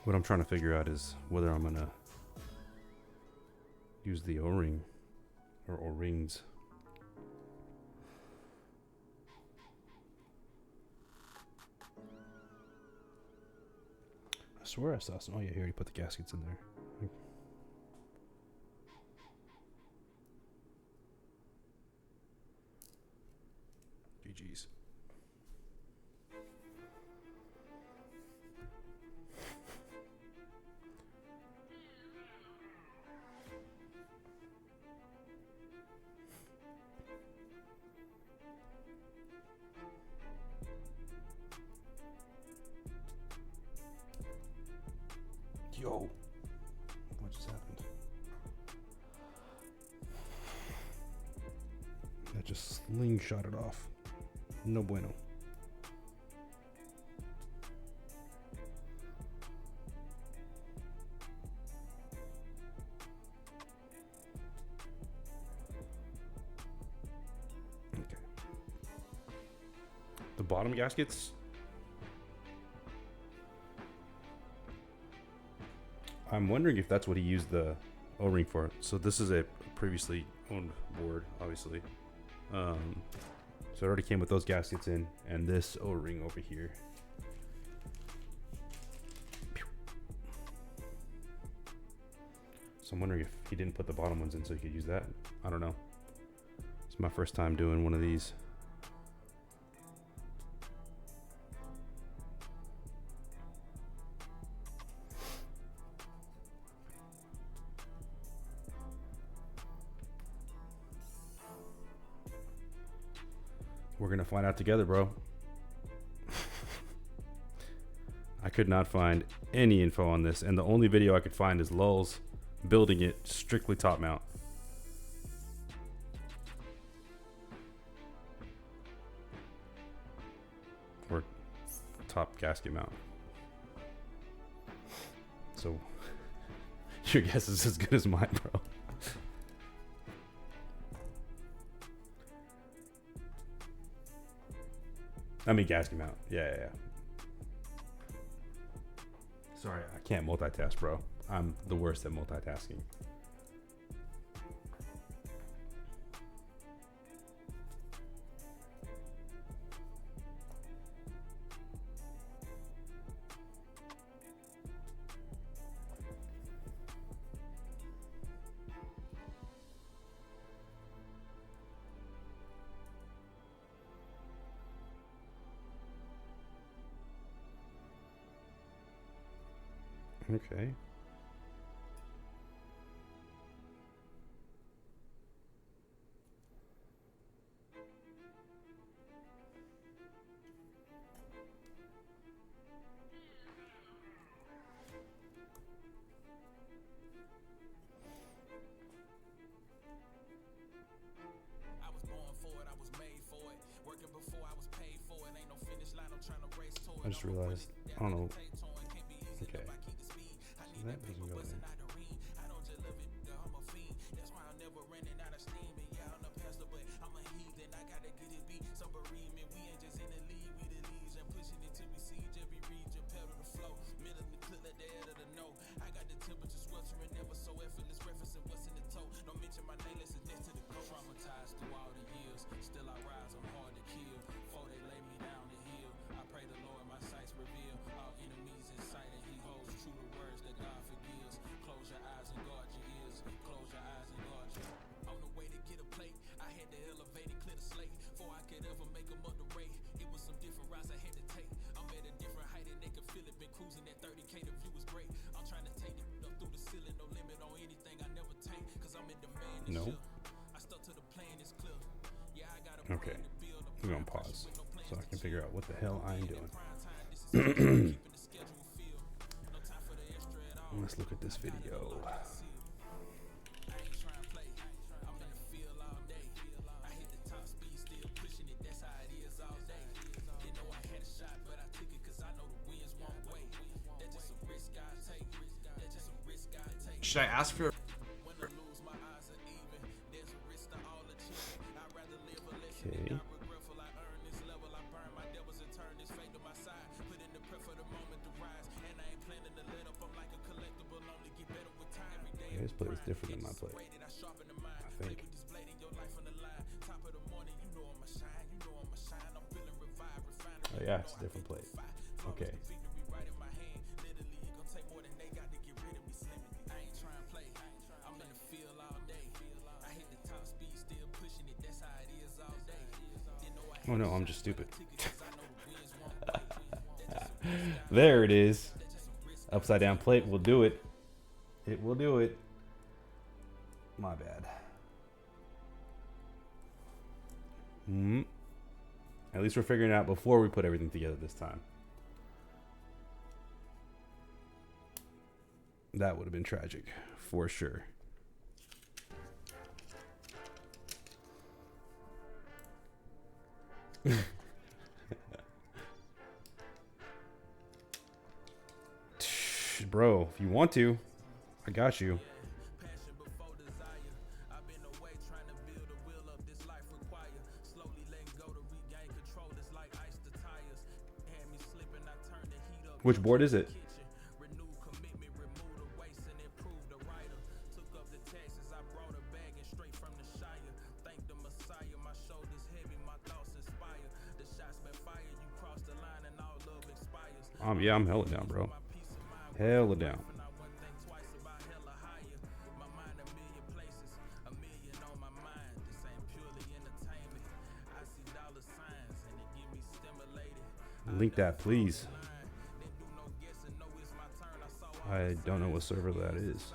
What I'm trying to figure out is whether I'm gonna use the O-ring or O-rings. I swear I saw some. Oh yeah, he already put the gaskets in there. GG's. Yo, what just happened? That just slingshotted off. No bueno. Okay. The bottom gaskets, I'm wondering if that's what he used the O-ring for. So this is a previously owned board, obviously. So it already came with those gaskets in, and this O-ring over here. So I'm wondering if he didn't put the bottom ones in so he could use that. I don't know. It's my first time doing one of these. We're gonna find out together, bro. I could not find any info on this, and the only video I could find is Lulz building it strictly top mount. Or top gasket mount. So your guess is as good as mine, bro. I mean gasket mount. Yeah. Sorry, I can't multitask, bro. I'm the worst at multitasking. Okay. I just realized, I don't know. Okay. So that doesn't go in. No. Okay. I'm gonna pause so I can figure out what the hell I'm doing. Let's look at this video. Should I ask for? Okay. His plate is different than my plate, I think. Oh yeah, it's a different plate. Okay. Oh no, I'm just stupid. There it is. Upside down plate will do it. It will do it. My bad. At least we're figuring it out before we put everything together this time. That would have been tragic, for sure. Bro, if you want to, I got you. Which board is it? Yeah, I'm hella down, bro. Hella down. Link that, please. I don't know what server that is.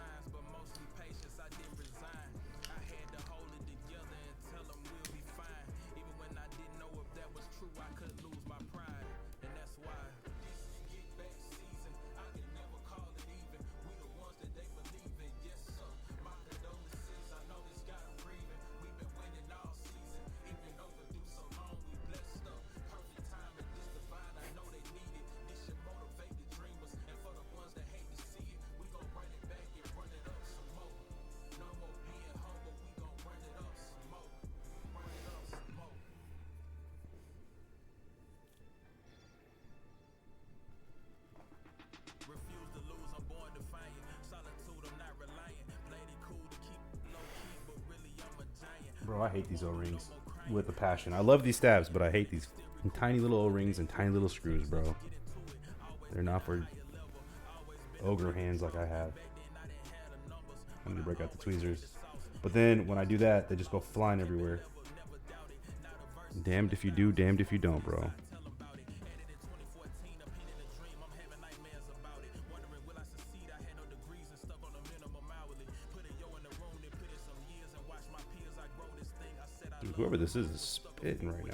I hate these O-rings with a passion. I love these stabs, but I hate these tiny little O-rings and tiny little screws, bro. They're not for ogre hands like I have. I need to break out the tweezers. But then when I do that, they just go flying everywhere. Damned if you do, damned if you don't, bro. Dude, whoever this is spitting right now.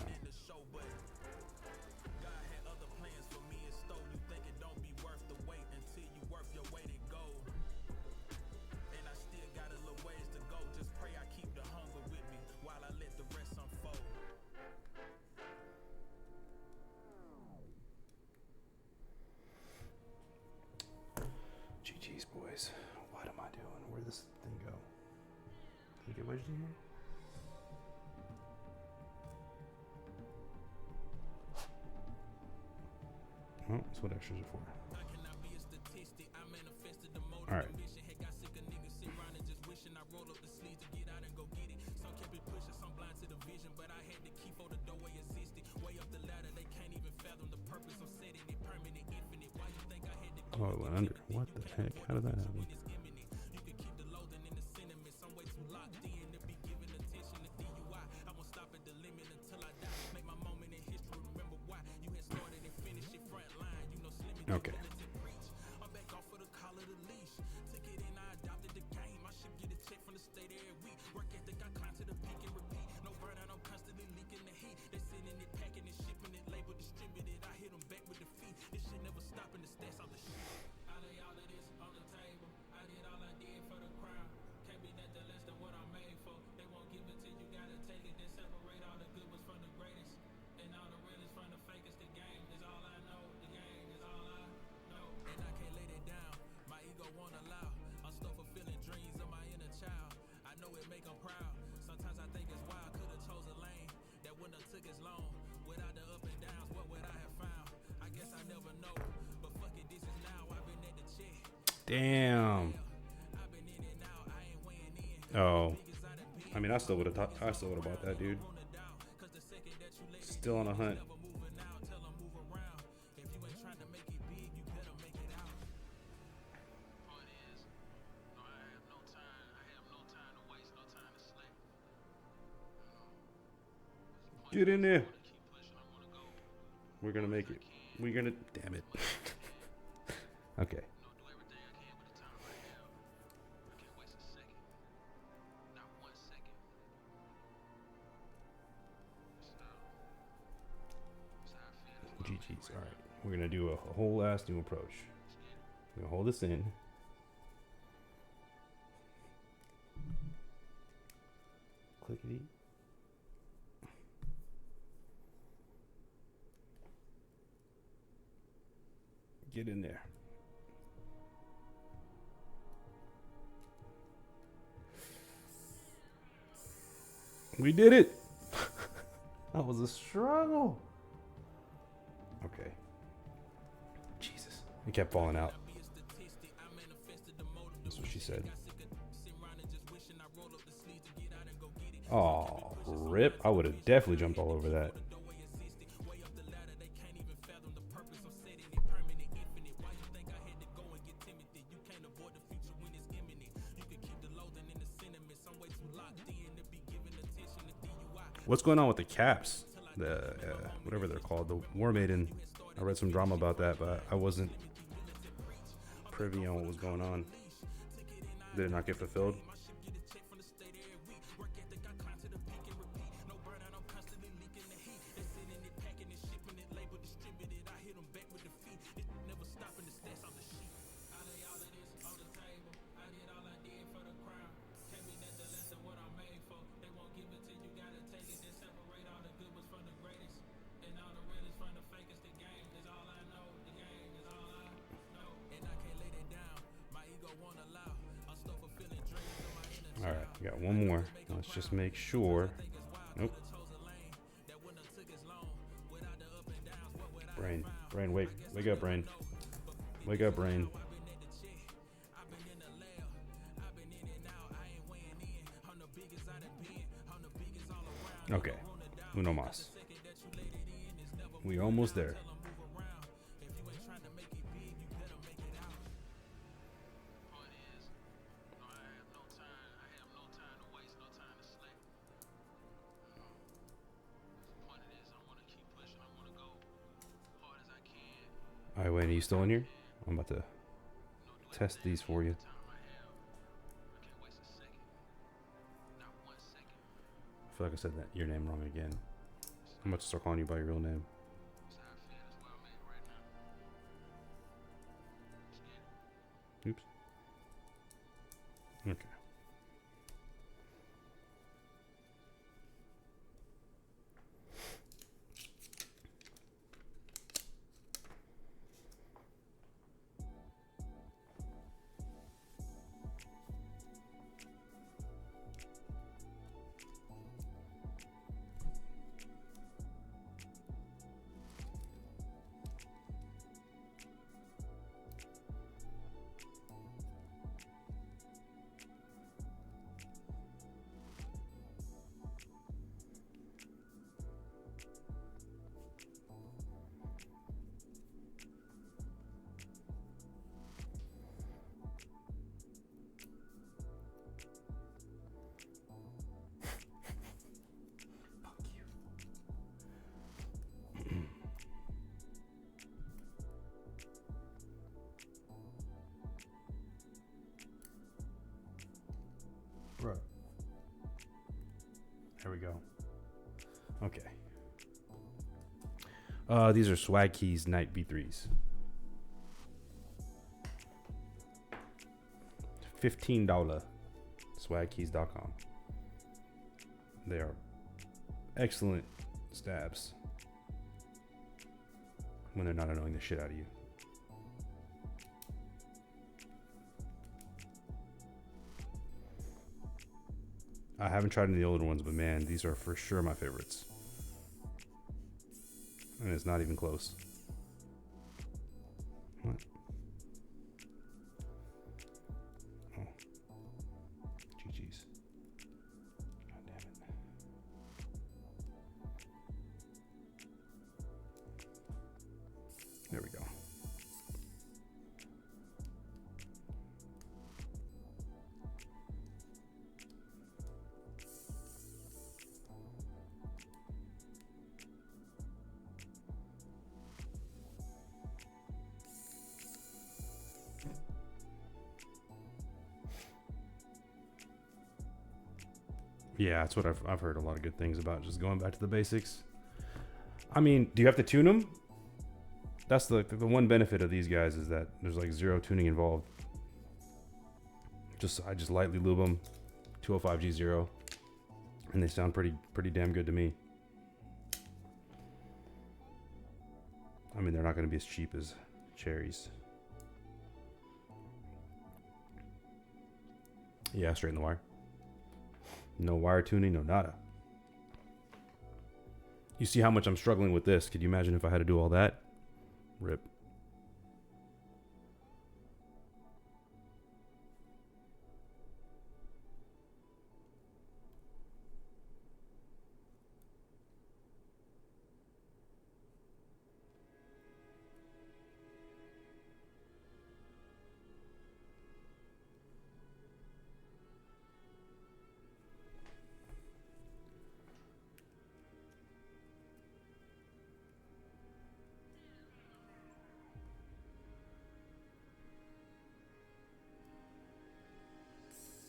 GG's, boys. What am I doing? Where'd this thing go? Did it get wedged in here? Oh, that's what extras are for. Alright. Oh, it went under. What the heck? How did that happen? Okay. Damn. Oh. I mean, I still would have bought that, dude. Still on a hunt. Get in there. We're gonna make it. We're gonna. Damn it. Okay. GG's. All right. We're gonna do a whole ass new approach. We're gonna hold this in. Clickety. Get in there. We did it. That was a struggle. Okay. Jesus. It kept falling out. That's what she said. Oh, rip. I would have definitely jumped all over that. What's going on with the caps? The whatever they're called, the War Maiden. I read some drama about that, but I wasn't privy on what was going on. Did it not get fulfilled? All right, we got one more. Let's just make sure. Nope. Brain, wake up, brain. Wake up, brain. Okay. Uno más. We almost there. Alright, Wayne, are you still in here? I'm about to test these for you. I feel like I said that your name wrong again. I'm about to start calling you by your real name. Oops. Okay. Right. There we go. Okay. These are Swagkeys Night B3s. $15. Swagkeys.com. They are excellent stabs when they're not annoying the shit out of you. I haven't tried any of the older ones, but man, these are for sure my favorites. And it's not even close. What? Oh. GG's. God damn it. There we go. Yeah, that's what I've heard a lot of good things about, just going back to the basics. I mean, do you have to tune them? That's the one benefit of these guys is that there's like zero tuning involved. I just lightly lube them, 205G0, and they sound pretty damn good to me. I mean, they're not going to be as cheap as cherries. Yeah, straight in the wire. No wire tuning, no nada. You see how much I'm struggling with this. Could you imagine if I had to do all that? Rip.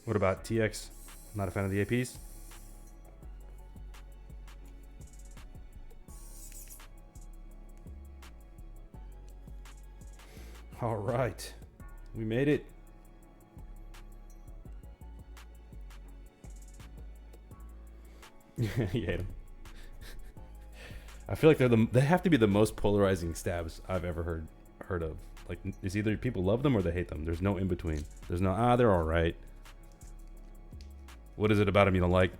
What about TX? Not a fan of the APs? All right. We made it. You hate them. I feel like they have to be the most polarizing stabs I've ever heard of. Like, it's either people love them or they hate them. There's no in between. There's no, they're all right. What is it about them you don't like?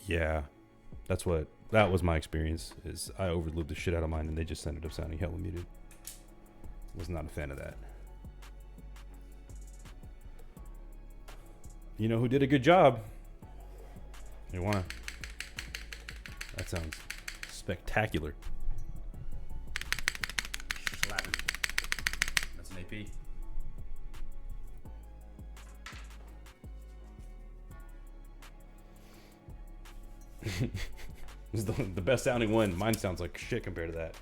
Yeah, that was my experience. Is I overlooped the shit out of mine, and they just ended up sounding hella muted. Was not a fan of that. You know who did a good job? You wanna? That sounds spectacular. Slapping. That's an AP. This is the best sounding one. Mine sounds like shit compared to that.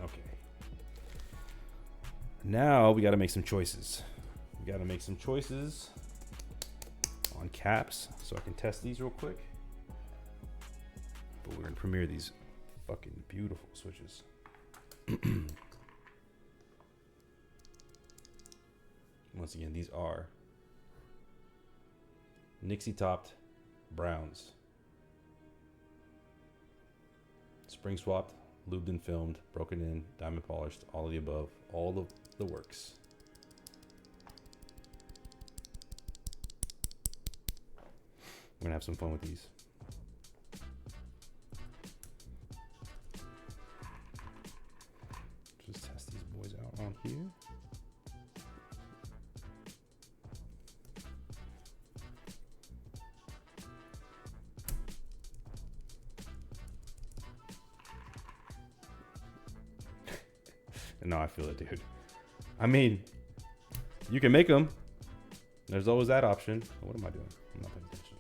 Okay. Now we got to make some choices. We got to make some choices on caps so I can test these real quick. But we're going to premiere these fucking beautiful switches. Once again, these are Nixie-Topped browns. Spring swapped, lubed and filmed, broken in, diamond polished, all of the above, all of the works. We're gonna have some fun with these. Just test these boys out on here. No, I feel it, dude. I mean, you can make them. There's always that option. What am I doing? I'm not paying attention.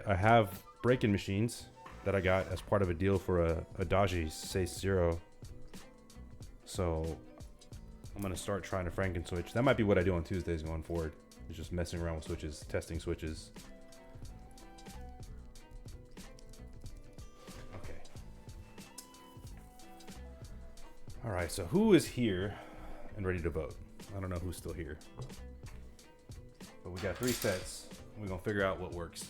I have break-in machines that I got as part of a deal for a Daji Sace Zero. So I'm gonna start trying to Frankenswitch. That might be what I do on Tuesdays going forward. It's just messing around with switches, testing switches. Okay. All right, so who is here and ready to vote? I don't know who's still here. But we got 3 sets. We're gonna figure out what works.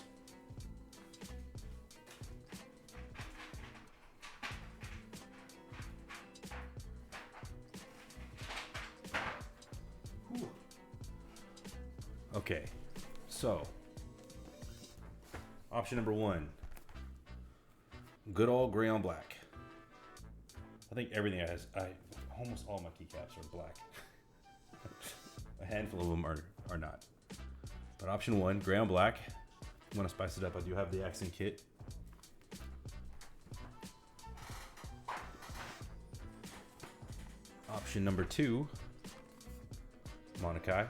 Okay, so option number 1, good old gray on black. I think everything almost all my keycaps are black. A handful of them are not. But option 1, gray on black. I'm gonna spice it up. I do have the accent kit. Option number 2, Monakai.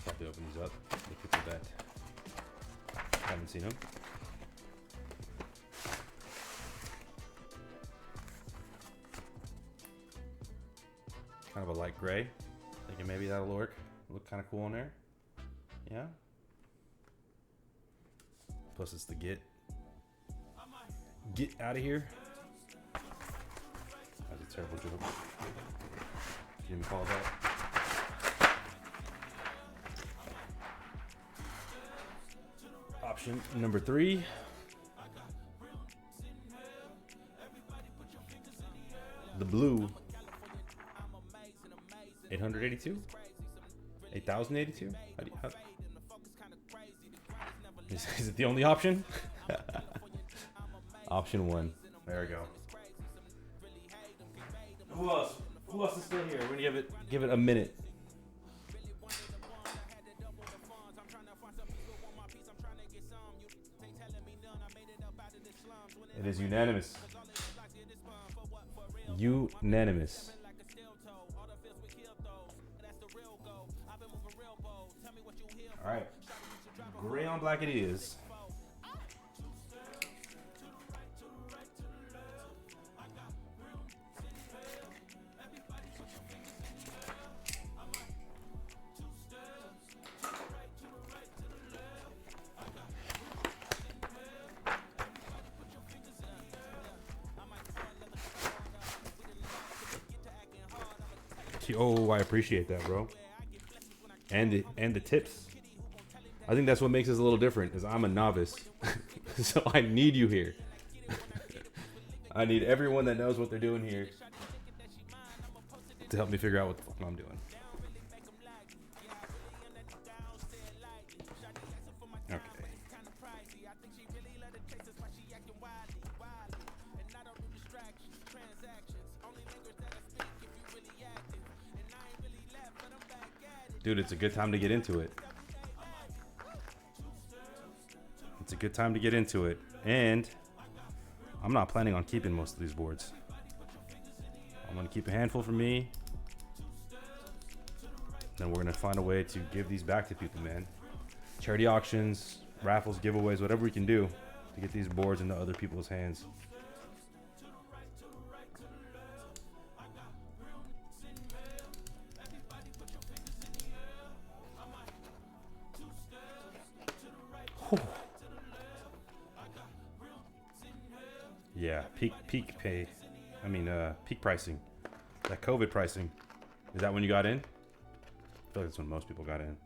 Probably open these up. The people that haven't seen them. Kind of a light gray. Thinking maybe that'll work. Look kind of cool in there. Yeah. Plus it's the get out of here. That's a terrible joke. Can you call that? Option number 3, the blue 882, 8082. Is it the only option? Option 1. There we go. Who else? Who else is still here? We're gonna give it a minute. It is unanimous. Unanimous. All right. Gray on black it is. Oh, I appreciate that, bro. And the tips. I think that's what makes us a little different, is I'm a novice. So I need you here. I need everyone that knows what they're doing here to help me figure out what the fuck I'm doing. Okay. Dude, it's a good time to get into it. It's a good time to get into it. And I'm not planning on keeping most of these boards. I'm going to keep a handful for me. Then we're going to find a way to give these back to people, man. Charity auctions, raffles, giveaways, whatever we can do to get these boards into other people's hands. Yeah, peak pay. I mean, peak pricing. That COVID pricing. Is that when you got in? I feel like that's when most people got in.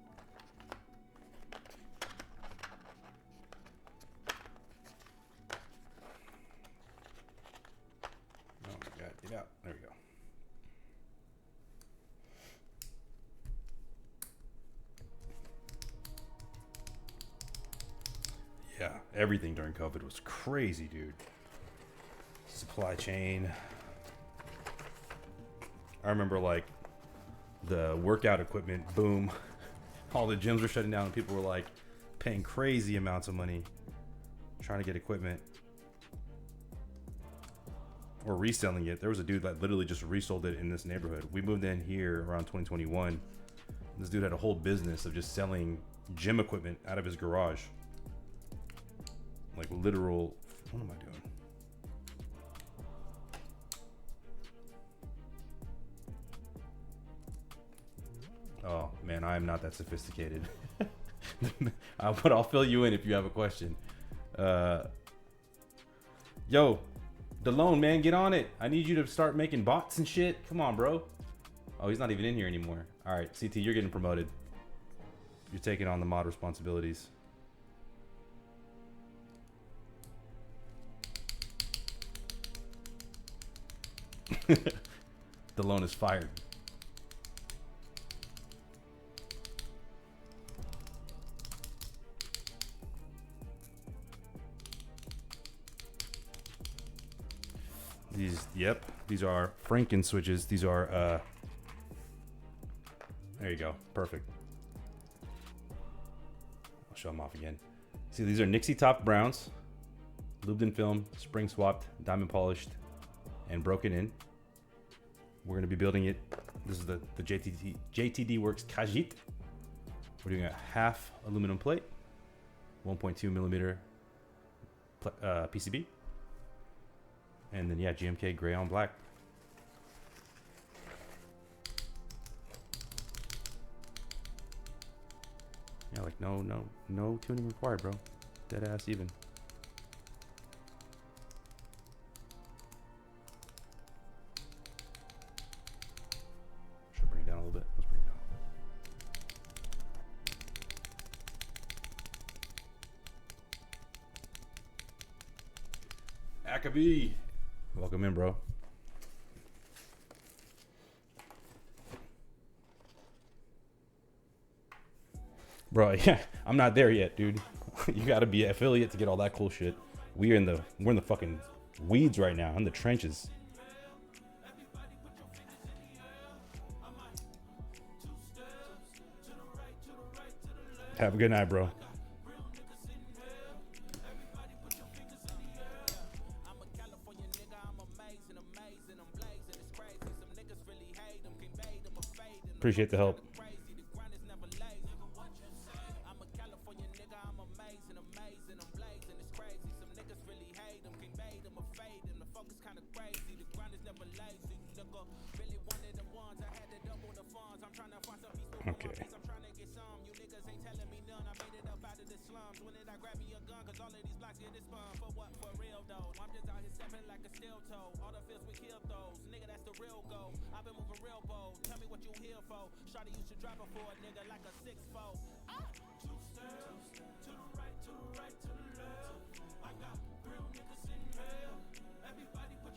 Oh my God, get out. There we go. Yeah, everything during COVID was crazy, dude. Supply chain. I remember like the workout equipment boom. All the gyms were shutting down and people were like paying crazy amounts of money trying to get equipment or reselling it. There was a dude that literally just resold it in this neighborhood. We moved in here around 2021. This dude had a whole business of just selling gym equipment out of his garage. Like literal, what am I doing? Oh man, I am not that sophisticated. But I'll fill you in if you have a question. Yo, DeLone, man, get on it. I need you to start making bots and shit. Come on, bro. Oh, he's not even in here anymore. All right, CT, you're getting promoted. You're taking on the mod responsibilities. DeLone is fired. These are Frankenswitches. These are there you go, perfect. I'll show them off again. See, these are Nixie-Topped browns, lubed in film, spring swapped, diamond polished, and broken in. We're gonna be building it. This is the JTD Works Khajit. We're doing a half aluminum plate, 1.2 millimeter PCB. And then yeah, GMK gray on black. Yeah, like no tuning required, bro. Dead ass even. Should I bring it down a little bit? Let's bring it down. Akabi. Welcome in, bro. Bro, yeah, I'm not there yet, dude. You gotta be an affiliate to get all that cool shit. We're in the fucking weeds right now, in the trenches. Have a good night, bro. Appreciate the help. Okay. Shawty used to drive her for a nigga like a 6'4". Two steps to the right, to the right, to the left. I got real niggas in hell. Everybody put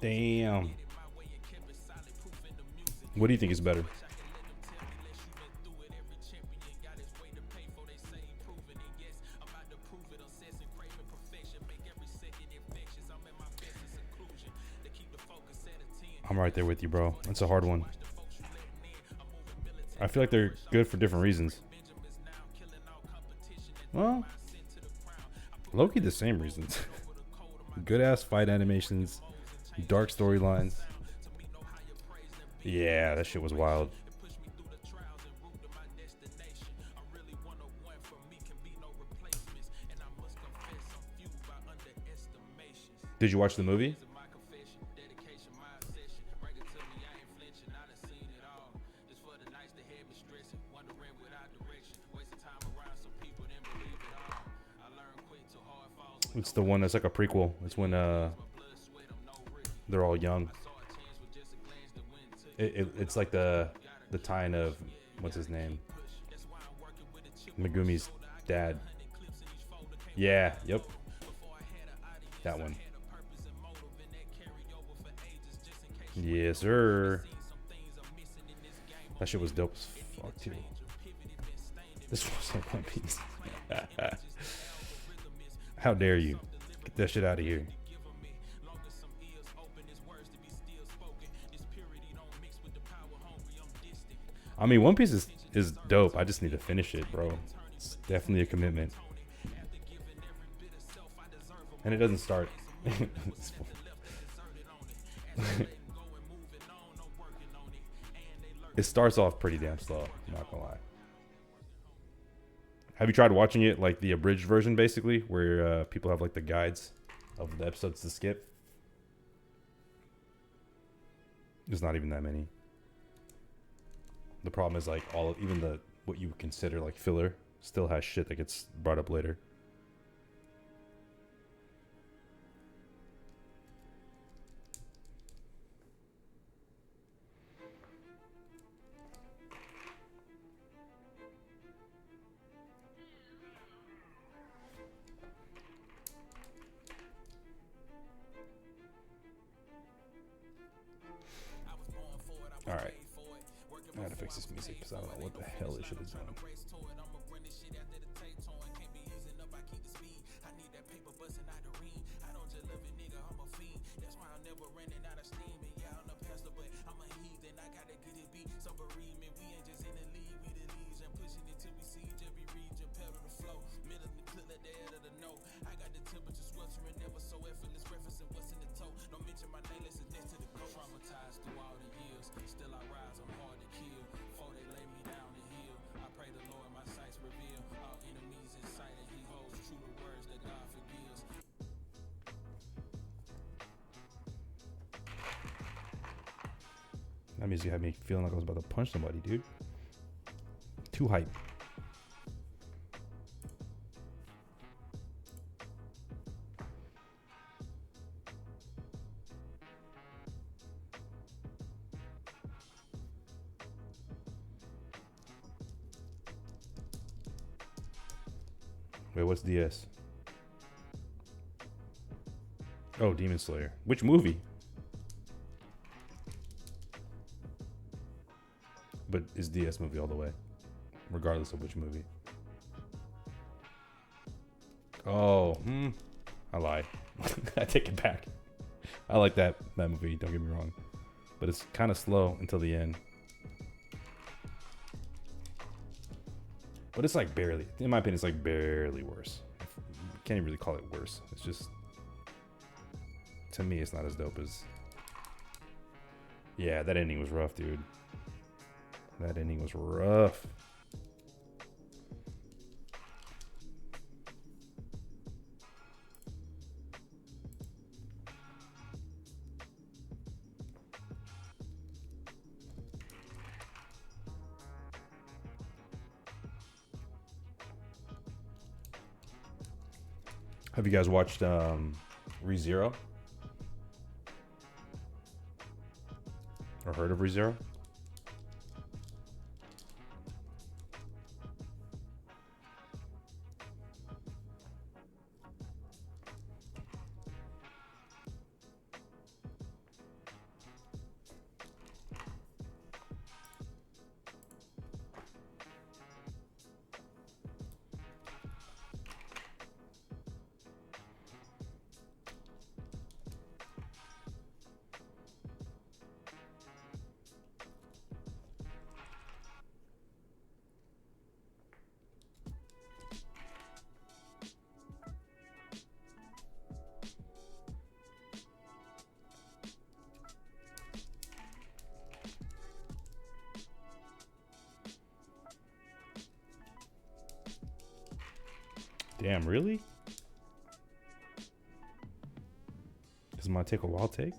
Damn. What do you think is better? I'm right there with you, bro. That's a hard one. I feel like they're good for different reasons. Well, low-key the same reasons. Good ass fight animations, dark storylines. Yeah, that shit was wild. Did you watch the movie? It's the one that's like a prequel. It's when they're all young. It's like the tie-in of what's his name? Megumi's dad. Yeah, yep. That one. Yes, sir. That shit was dope as fuck too. This was like One Piece. How dare you? Get that shit out of here. I mean, One Piece is dope. I just need to finish it, bro. It's definitely a commitment. And it doesn't start. It starts off pretty damn slow. I'm not gonna lie. Have you tried watching it like the abridged version, basically, where people have like the guides of the episodes to skip? There's not even that many. The problem is like even the what you would consider like filler still has shit that gets brought up later. Alright. I gotta fix this music because I don't know what the hell this shit is doing. That music had me feeling like I was about to punch somebody, dude. Too hype. Wait, what's DS? Oh, Demon Slayer. Which movie? But it's DS movie all the way, regardless of which movie. Oh, I lied. I take it back. I like that movie, don't get me wrong. But it's kind of slow until the end. But it's like barely, in my opinion, it's like barely worse. Can't even really call it worse. It's just, to me, it's not as dope as... Yeah, that ending was rough, dude. That ending was rough. Have you guys watched ReZero? Or heard of ReZero? Damn, really? This might take a while to take.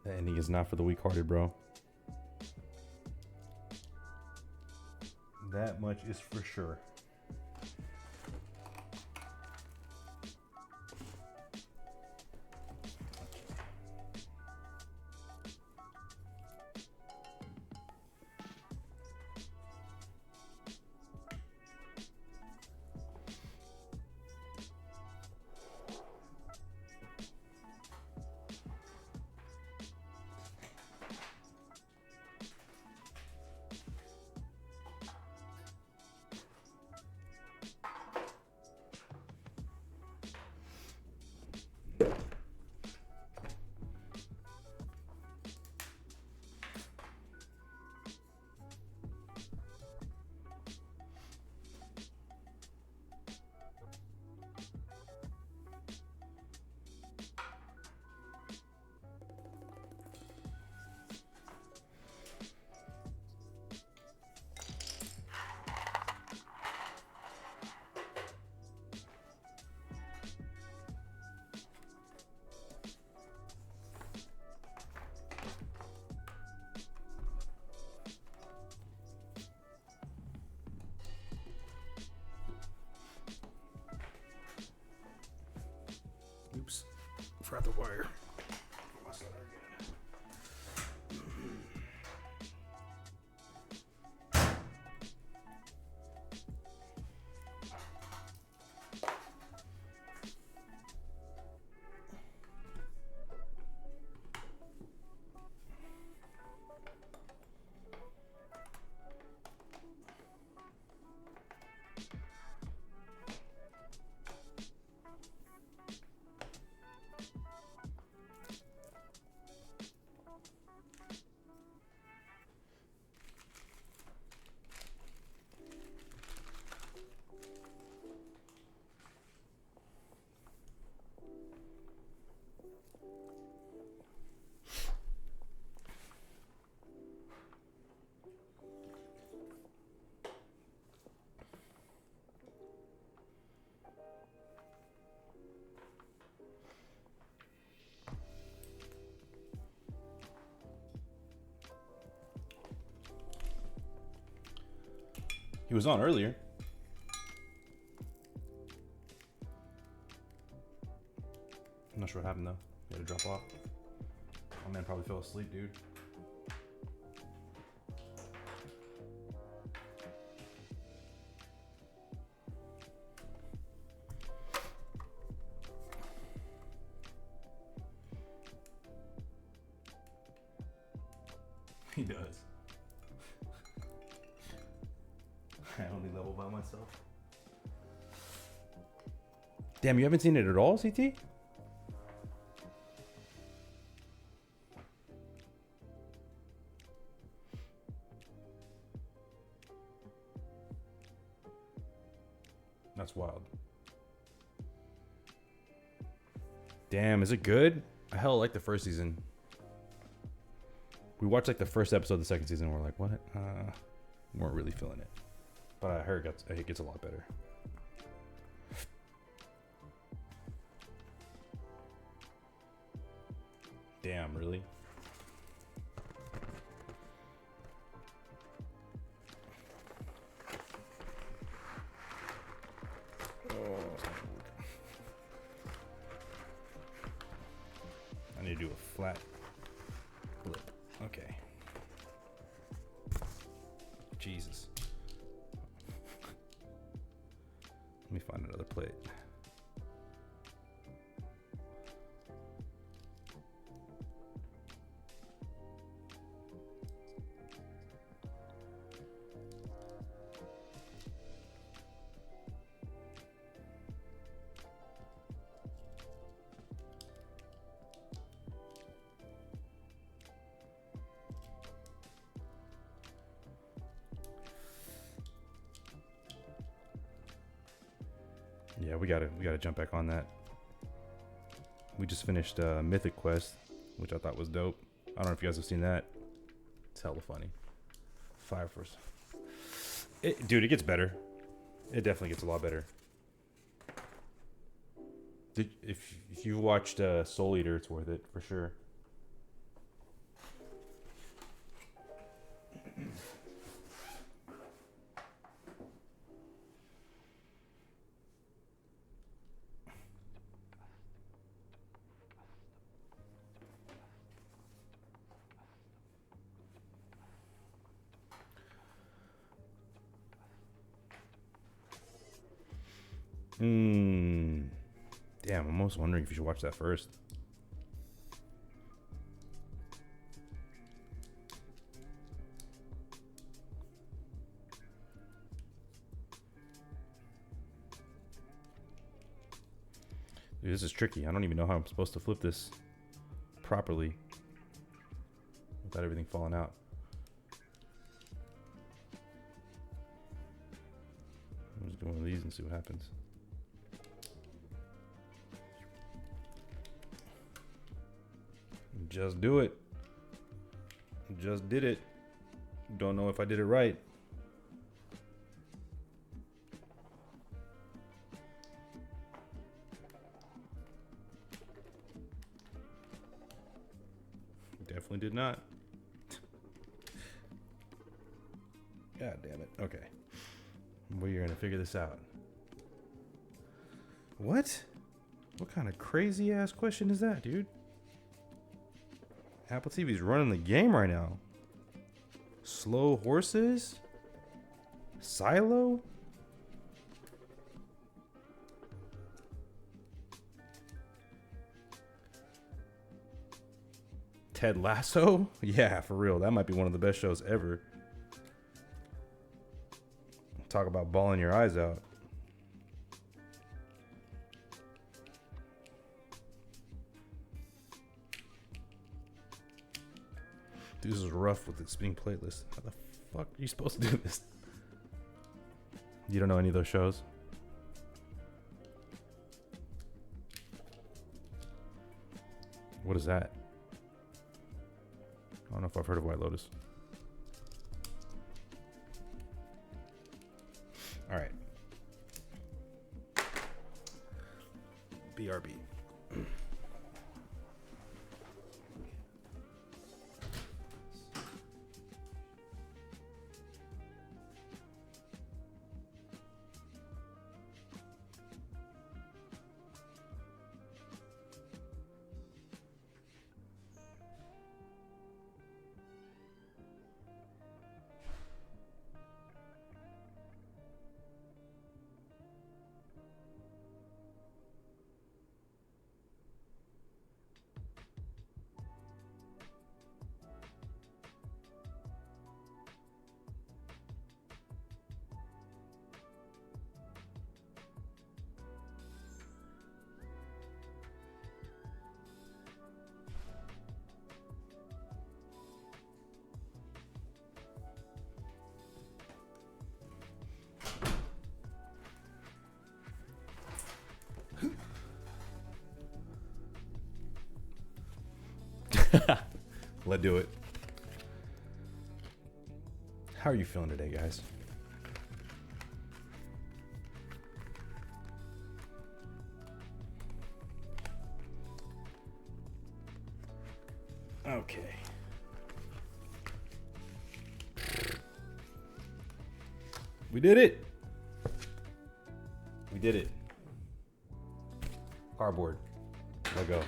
That ending is not for the weak-hearted, bro. That much is for sure. Oops, forgot the wire. He was on earlier. I'm not sure what happened though. He had to drop off. My man probably fell asleep, dude. He does. I only level by myself. Damn, you haven't seen it at all, CT? That's wild. Damn, is it good? I hella like the first season. We watched like the first episode of the second season and we're like, what? Weren't really feeling it. But I heard it gets a lot better. Damn, really? I need to do a flat flip. Okay. Jesus. Let me find another plate. Yeah, we gotta jump back on that. We just finished Mythic Quest, which I thought was dope. I don't know if you guys have seen that. It's hella funny. Fire Force. Dude, it gets better. It definitely gets a lot better. If you watched Soul Eater, it's worth it for sure. Damn, I'm almost wondering if you should watch that first. Dude, this is tricky. I don't even know how I'm supposed to flip this properly without everything falling out. I'm just do one of these and see what happens. Just do it. Just did it. Don't know if I did it right. Definitely did not. God damn it. Okay. We're gonna figure this out. What? What kind of crazy ass question is that, dude? Apple TV's running the game right now. Slow horses? Silo? Ted Lasso? Yeah, for real. That might be one of the best shows ever. Talk about bawling your eyes out. Dude, this is rough with this being playlist. How the fuck are you supposed to do this? You don't know any of those shows? What is that? I don't know if I've heard of White Lotus. All right. BRB. Let's do it. How are you feeling today, guys? Okay. We did it. We did it. Cardboard. Let go.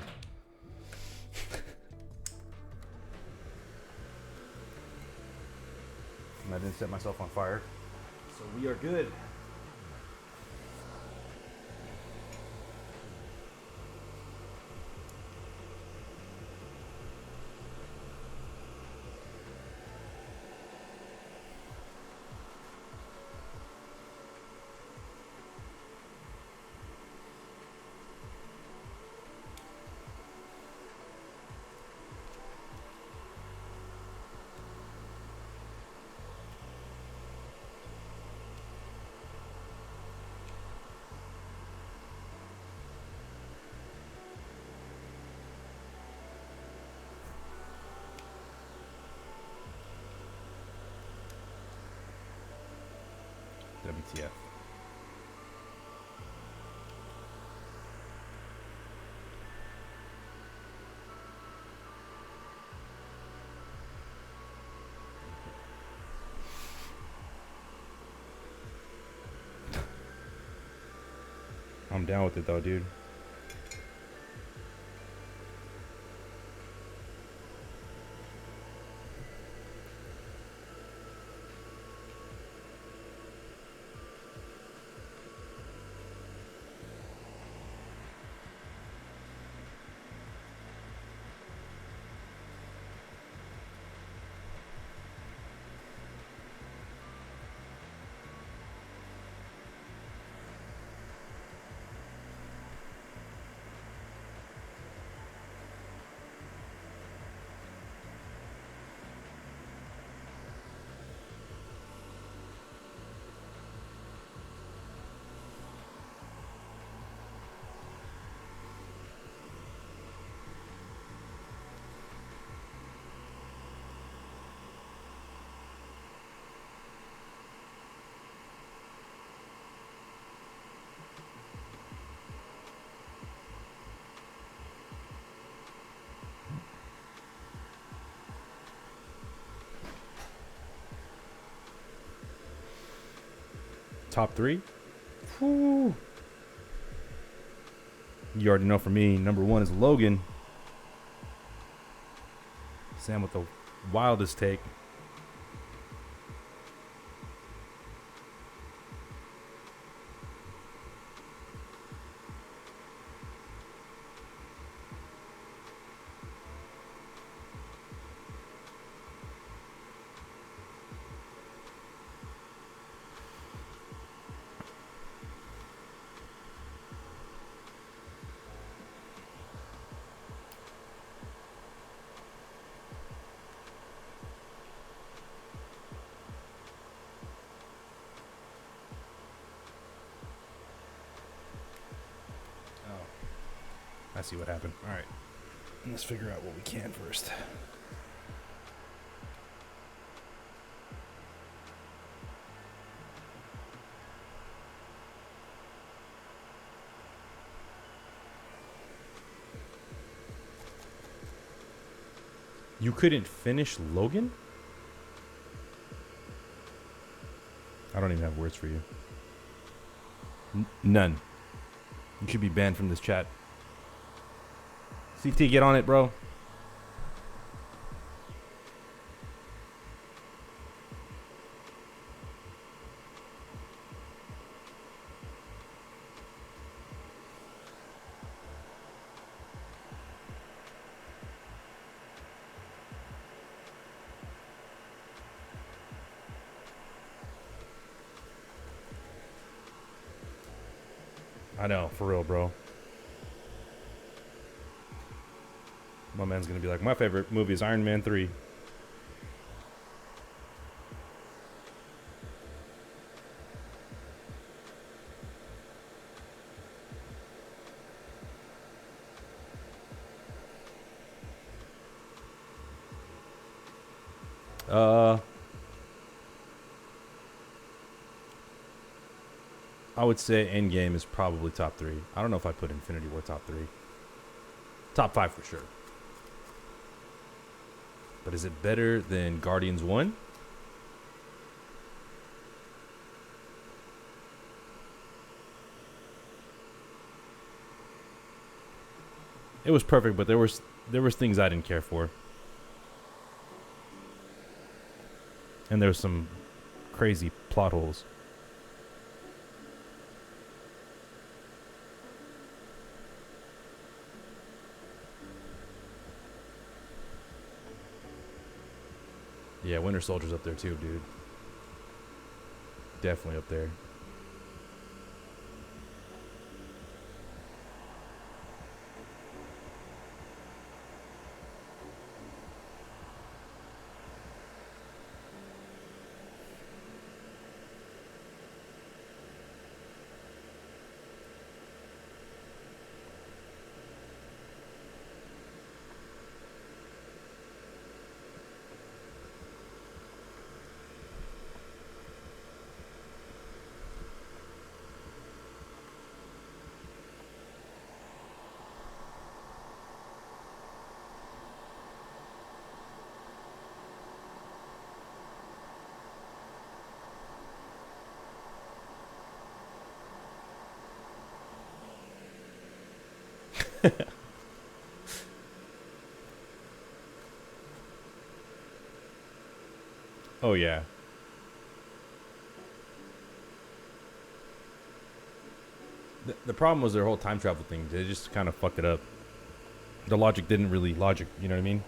And I didn't set myself on fire. So we are good. WTF. I'm down with it though, dude. Top 3. Whew. You already know for me, number 1 is Logan. Sam with the wildest take. I see what happened. All right. Let's figure out what we can first. You couldn't finish Logan? I don't even have words for you. None. You should be banned from this chat. CT, get on it, bro. I know, for real, bro. My man's gonna be like, my favorite movie is Iron Man 3. I would say Endgame is probably top 3. I don't know if I put Infinity War top 3. Top 5 for sure. But is it better than Guardians 1? It was perfect, but there was things I didn't care for. And there was some crazy plot holes. Yeah, Winter Soldier's up there too, dude. Definitely up there. Oh yeah. The problem was their whole time travel thing. They just kind of fucked it up. The logic didn't really logic, you know what I mean?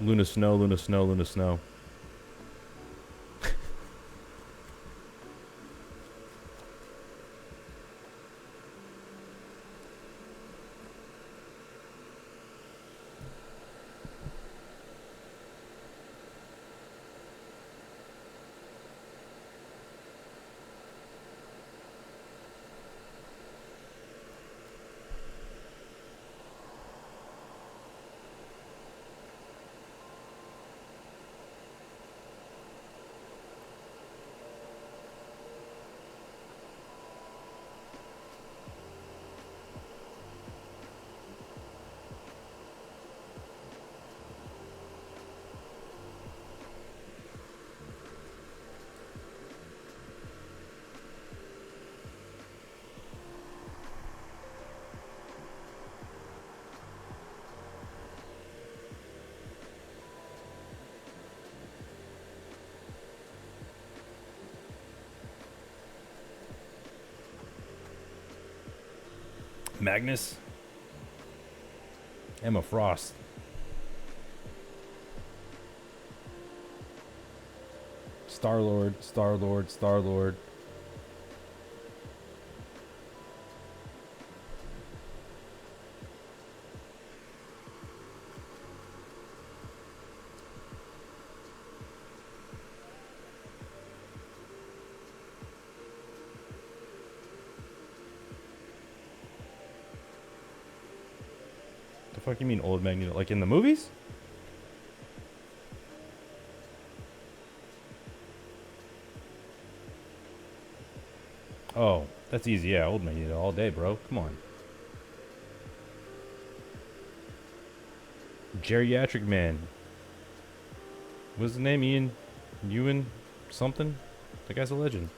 Luna Snow, Luna Snow, Luna Snow. Magnus. Emma Frost. Star-Lord, Star-Lord, Star-Lord. The fuck you mean old Magneto? Like in the movies? Oh, that's easy. Yeah, old Magneto all day, bro. Come on. Geriatric man. What's his name? Ian Ewan something? That guy's a legend.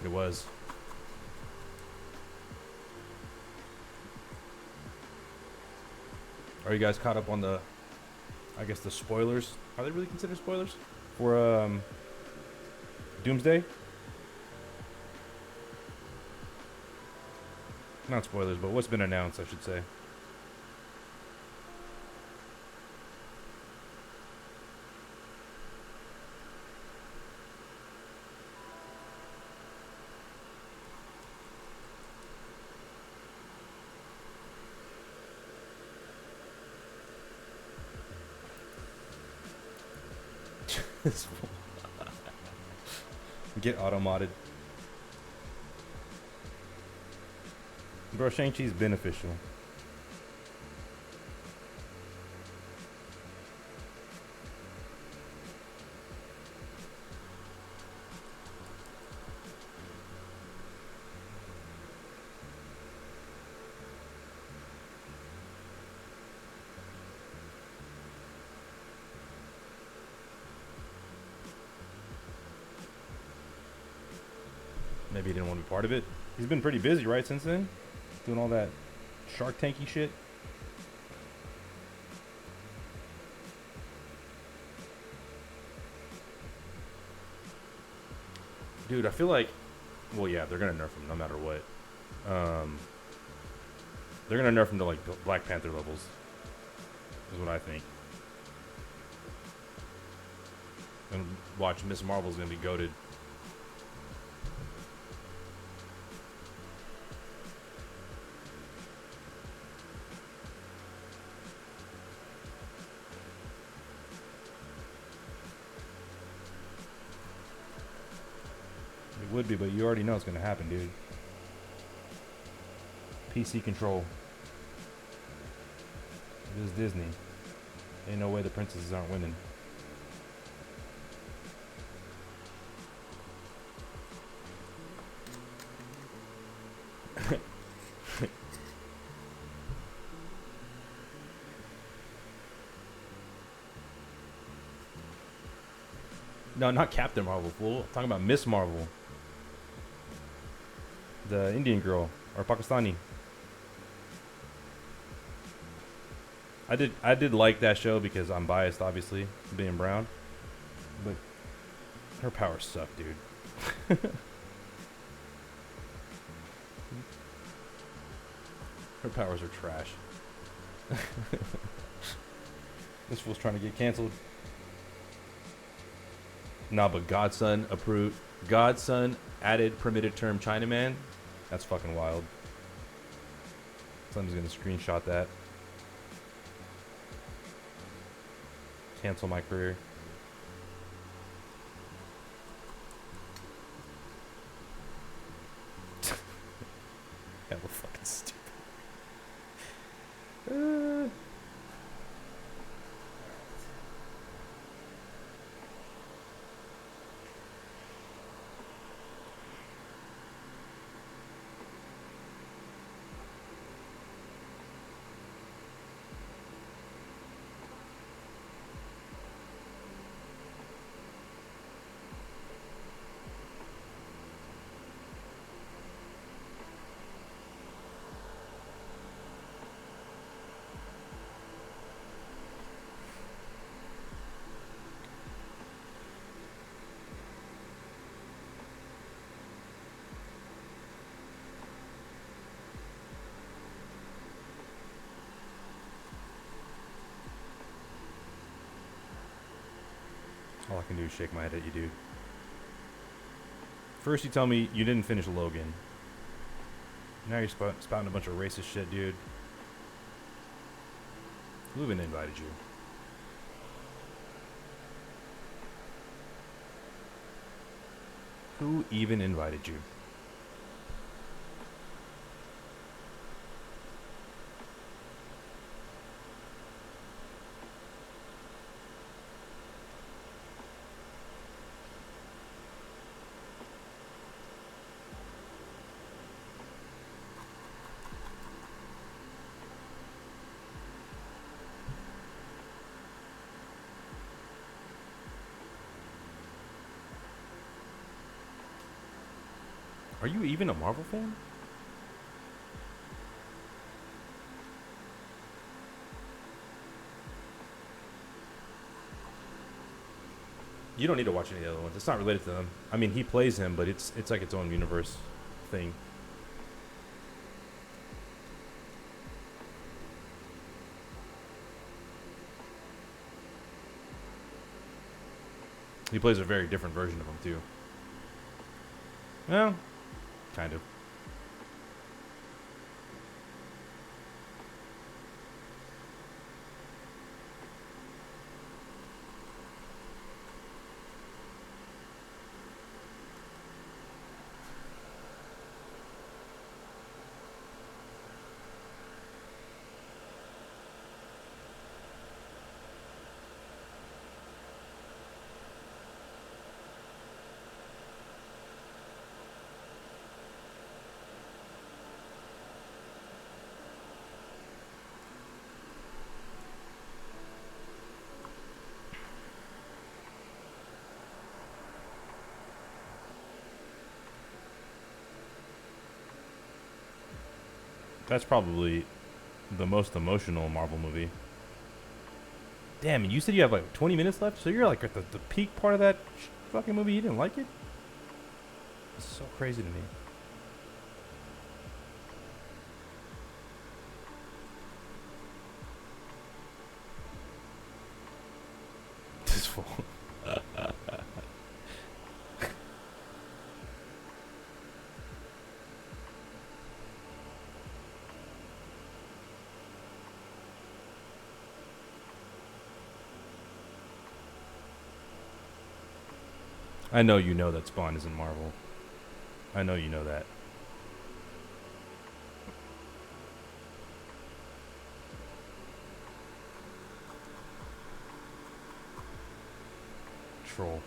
It was. Are you guys caught up on the, I guess, the spoilers? Are they really considered spoilers? For Doomsday? Not spoilers, but what's been announced, I should say. Get auto-modded. Bro, Shang-Chi's beneficial. Maybe he didn't want to be part of it. He's been pretty busy, right, since then? Doing all that Shark Tanky shit. Dude, I feel like, well, yeah, they're gonna nerf him no matter what. They're gonna nerf him to like Black Panther levels, is what I think. And watch, Miss Marvel's gonna be goated. Would be, but you already know it's gonna happen, dude. PC control. It is Disney. Ain't no way the princesses aren't winning. No, not Captain Marvel, fool. I'm talking about Miss Marvel. The Indian girl, or Pakistani. I did like that show because I'm biased, obviously, being brown. But her powers suck, dude. Her powers are trash. This fool's trying to get canceled. Nah, but Godson approved. Godson added permitted term Chinaman. That's fucking wild. Someone's gonna screenshot that. Cancel my career. Hella fucking stupid. All I can do is shake my head at you, dude. First you tell me you didn't finish Logan. Now you're spouting a bunch of racist shit, dude. Lubed invited you. Who even invited you? Are you even a Marvel fan? You don't need to watch any of the other ones. It's not related to them. I mean, he plays him, but it's like its own universe thing. He plays a very different version of him, too. Well, kind of. That's probably the most emotional Marvel movie. Damn, and you said you have like 20 minutes left? So you're like at the peak part of that fucking movie? You didn't like it? It's so crazy to me. This fool. I know you know that Spawn isn't Marvel. I know you know that. Troll.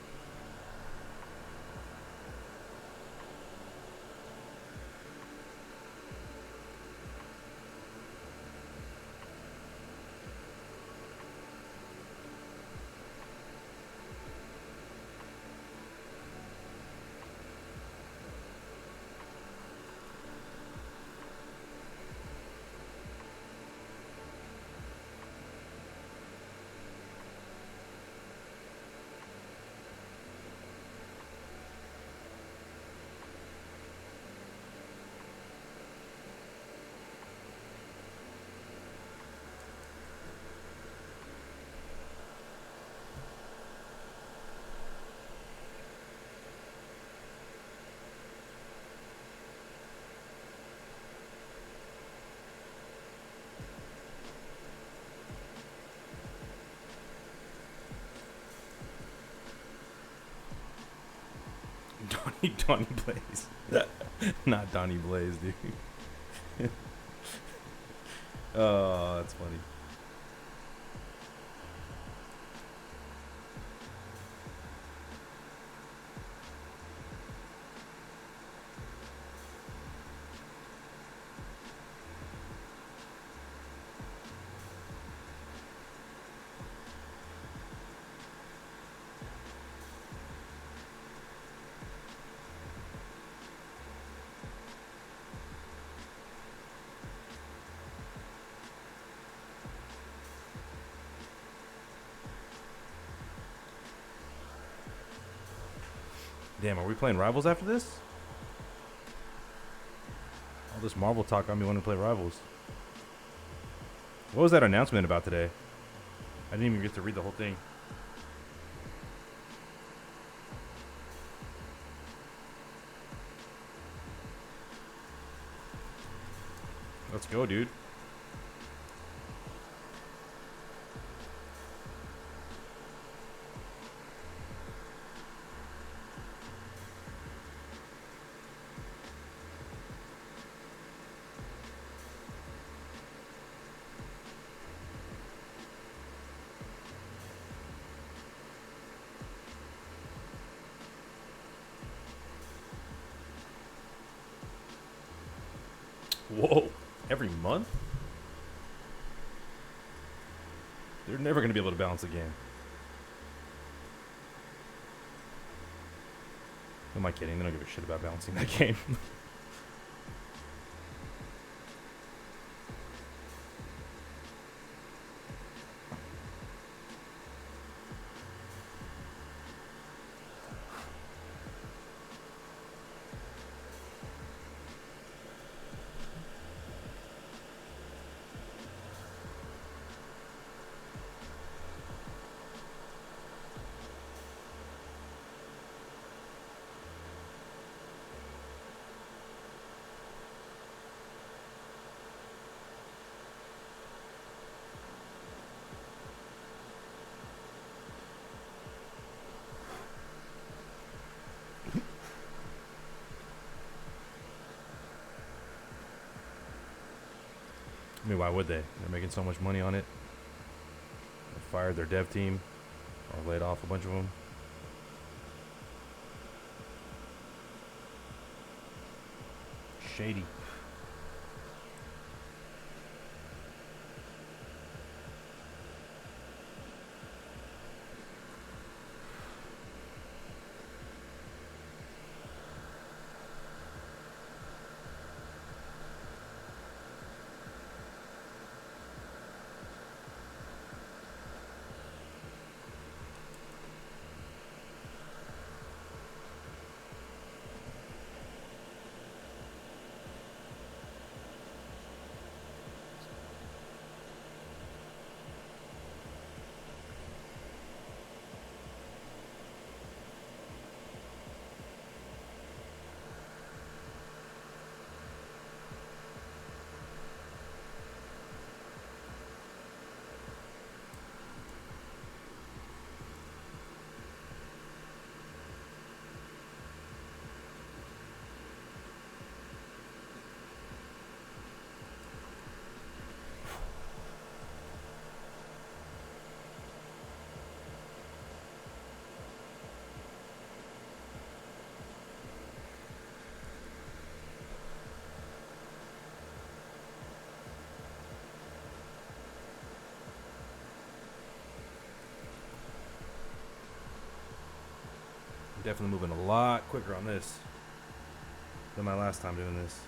Donnie Blaze. Not Donnie Blaze, dude. Oh, that's funny. Damn, are we playing Rivals after this? All this Marvel talk got me wanting to play Rivals. What was that announcement about today? I didn't even get to read the whole thing. Let's go, dude. Whoa, every month? They're never going to be able to balance the game. Am I kidding? They don't give a shit about balancing that game. I mean, why would they? They're making so much money on it. They fired their dev team or laid off a bunch of them. Shady. Definitely moving a lot quicker on this than my last time doing this.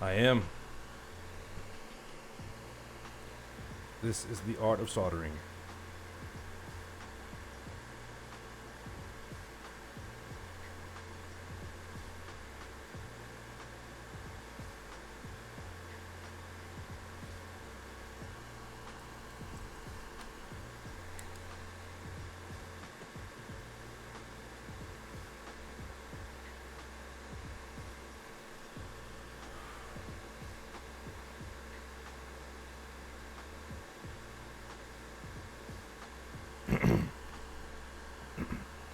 I am. This is the art of soldering.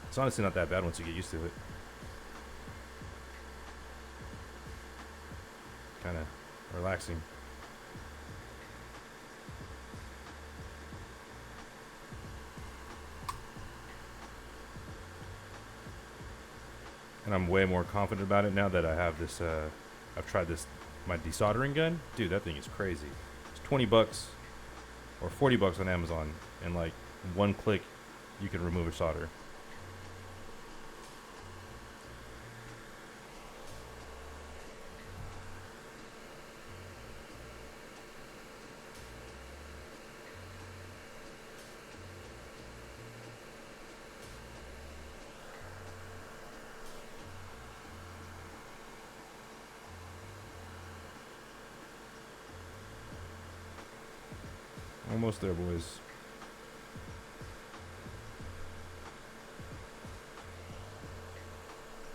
It's honestly not that bad once you get used to it. Kind of relaxing. And I'm way more confident about it now that I have this, I've tried this, my desoldering gun. Dude, that thing is crazy. It's 20 bucks or 40 bucks on Amazon, and like one click you can remove a solder. Almost there, boys.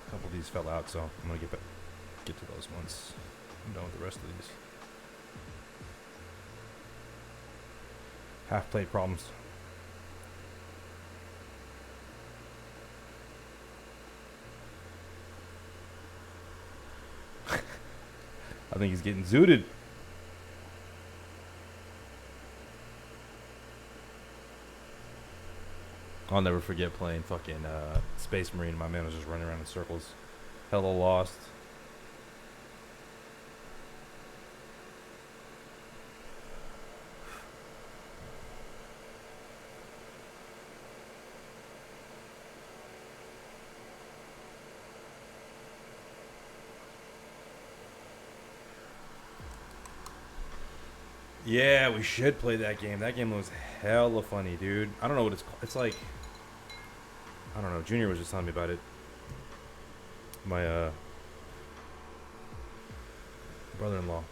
A couple of these fell out, so I'm gonna get to those once I'm done with the rest of these. Half plate problems. I think he's getting zooted. I'll never forget playing fucking Space Marine. My man was just running around in circles. Hella lost. Yeah, we should play that game. That game was hella funny, dude. I don't know what it's called. It's like, I don't know. Junior was just telling me about it. My brother-in-law.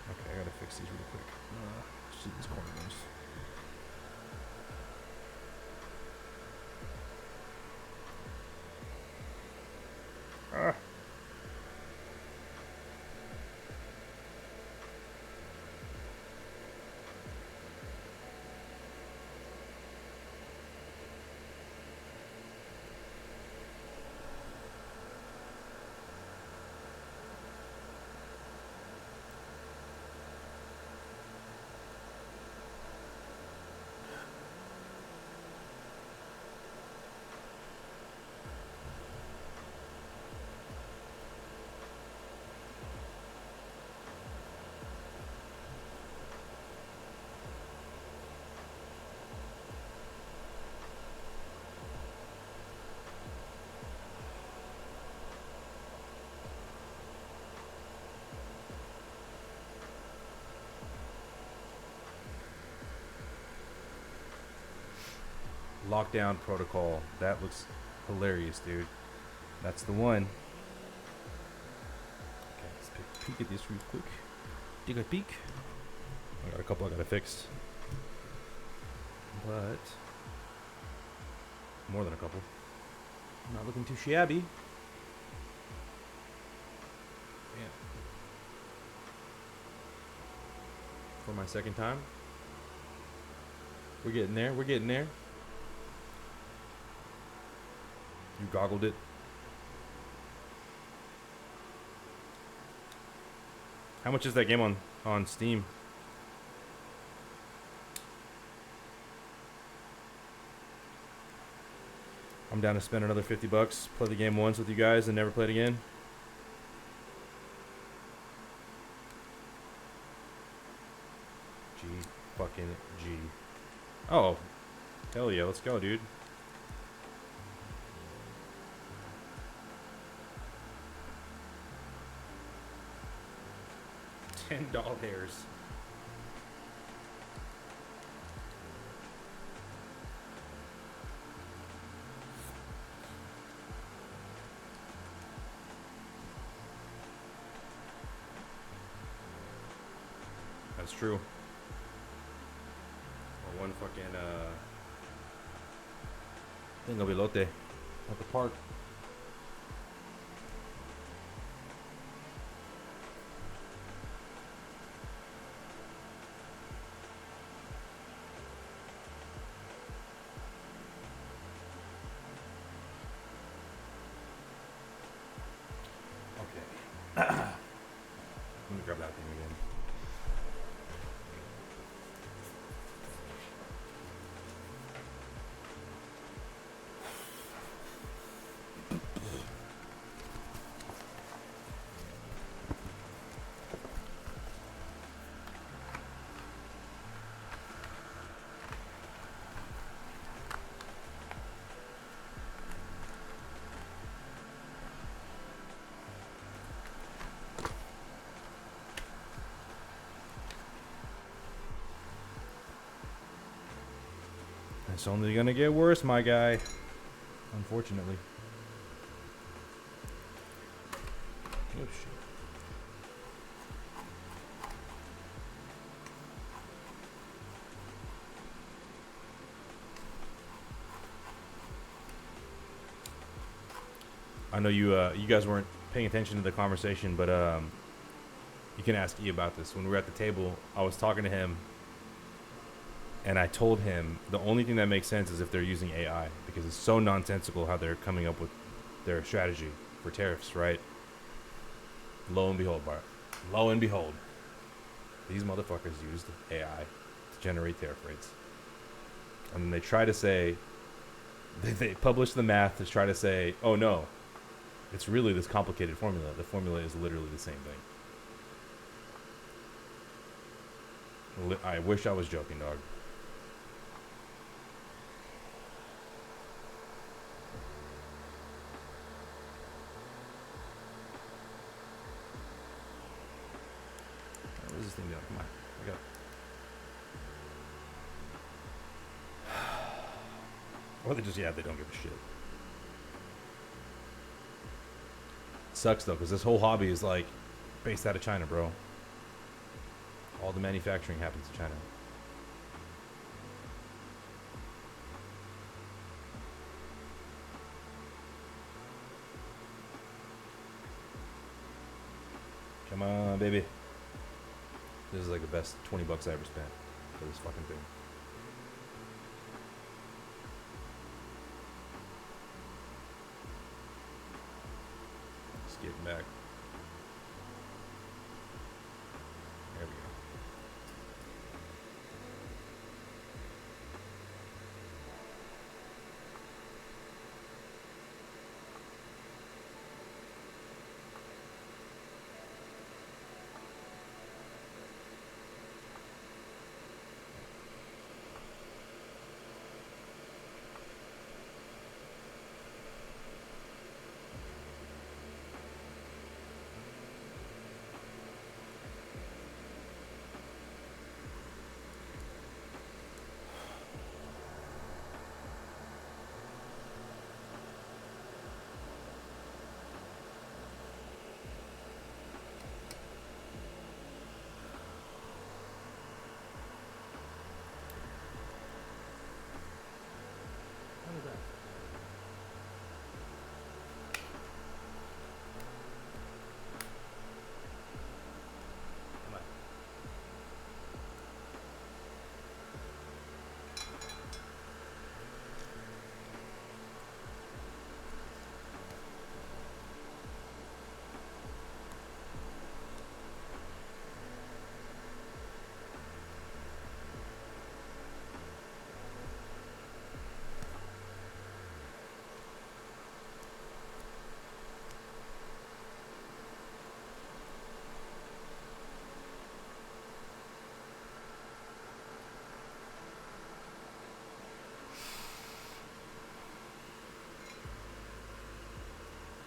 Okay, I gotta fix these real quick. See these corners. Ah. Lockdown protocol. That looks hilarious, dude. That's the one. Okay, let's take a peek at this real quick. Take a peek. I got a couple I gotta fix. But more than a couple. Not looking too shabby. Yeah. For my second time. We're getting there. We're getting there. You goggled it. How much is that game on Steam? I'm down to spend another $50. Play the game once with you guys and never play it again. G fucking G. Oh, hell yeah! Let's go, dude. $10. That's true. Or one fucking thing of elote at the park. Let me grab that thing again. It's only gonna get worse, my guy. Unfortunately. Oh shit. I know you guys weren't paying attention to the conversation, but you can ask E about this. When we were at the table, I was talking to him, and I told him the only thing that makes sense is if they're using AI, because it's so nonsensical how they're coming up with their strategy for tariffs, right? Lo and behold, Bart. Lo and behold, these motherfuckers used AI to generate tariff rates. And then they try to say, they publish the math to try to say, oh no, it's really this complicated formula. The formula is literally the same thing. I wish I was joking, dog. What is this thing doing? Come on, wake up. Or they just, they don't give a shit. Sucks though, because this whole hobby is like based out of China, bro. All the manufacturing happens in China. Come on, baby. This is like the best 20 bucks I ever spent for this fucking thing. Just getting back. There we go.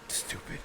Stupid.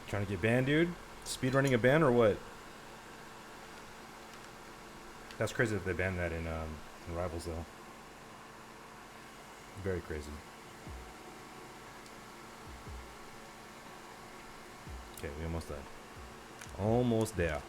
Trying to get banned, dude? Speed running a ban or what? That's crazy that they banned that in Rivals, though. Very crazy. Okay, we almost died. Almost there.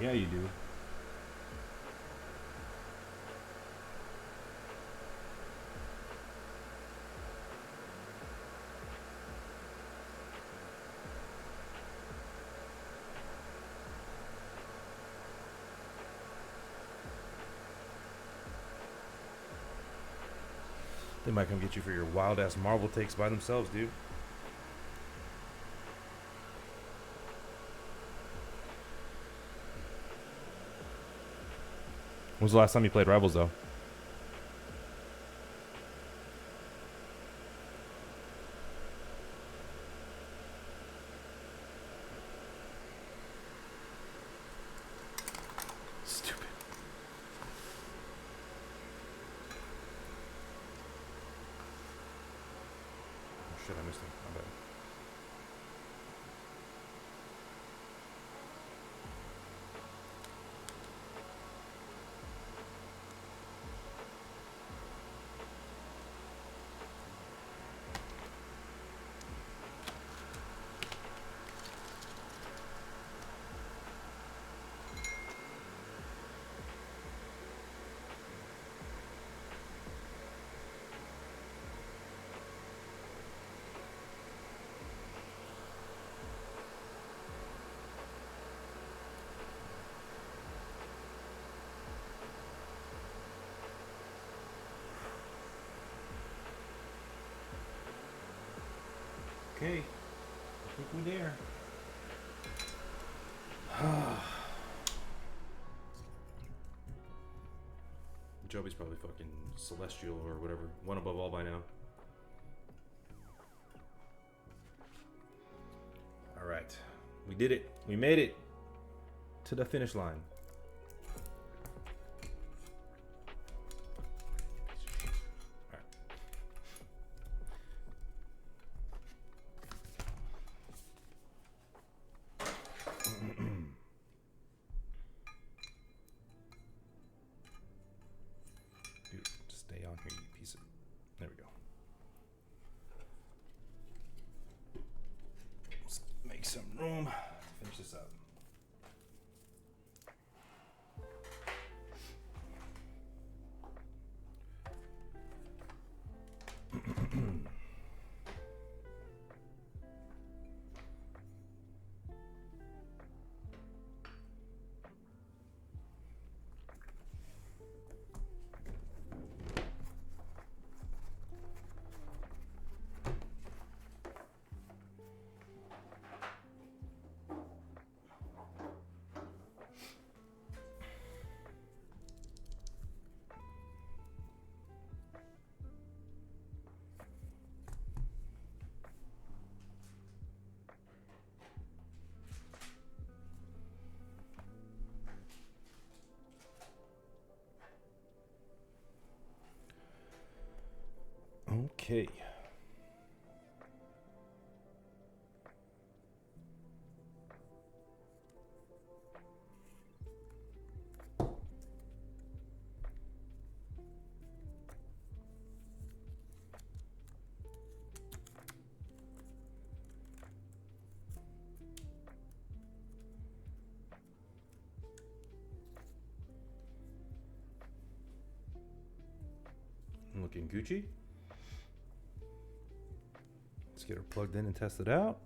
Yeah, you do. They might come get you for your wild ass Marvel takes by themselves, dude. When was the last time you played Rivals, though? Stupid. Oh shit, I missed him. My bad. Okay, I think we're there. Joby's probably fucking celestial or whatever, one above all by now. All right, we did it. We made it to the finish line. finish this up. Okay. Looking Gucci. Let's get her plugged in and test it out.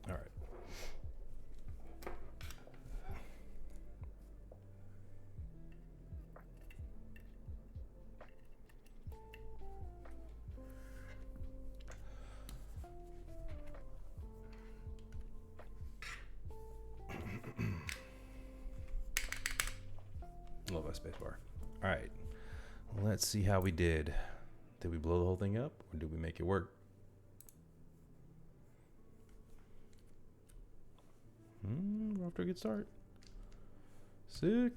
All right. Love that space bar. All right. Let's see how we did. Did we blow the whole thing up or did we make it work? We're off to a good start. Sick.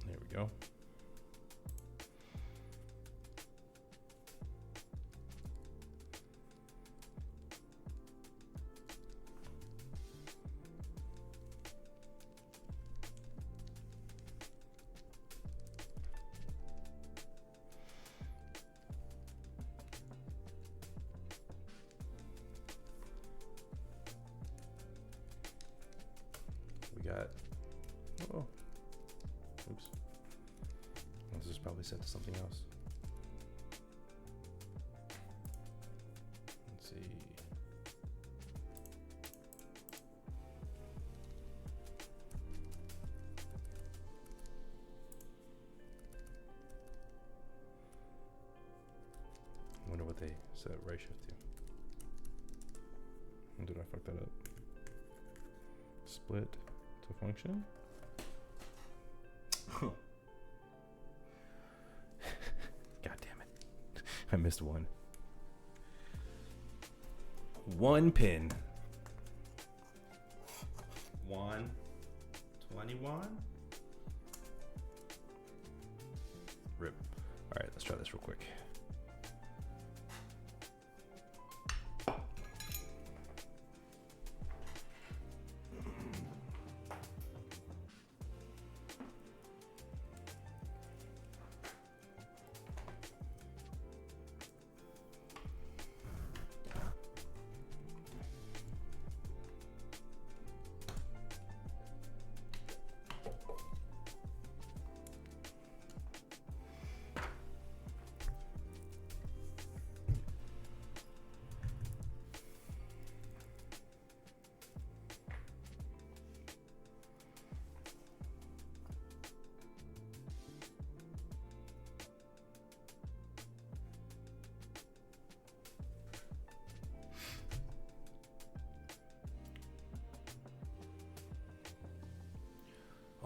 There we go. We got, oh, oops. This is probably set to something else. Let's see. I wonder what they set ratio to. Did I fuck that up? Split to function. God damn it. I missed one. One pin. 121. Rip. All right, let's try this real quick.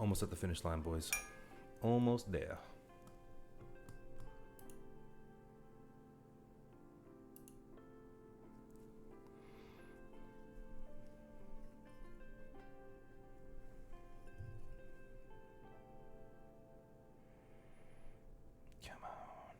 Almost at the finish line, boys. Almost there. Come on.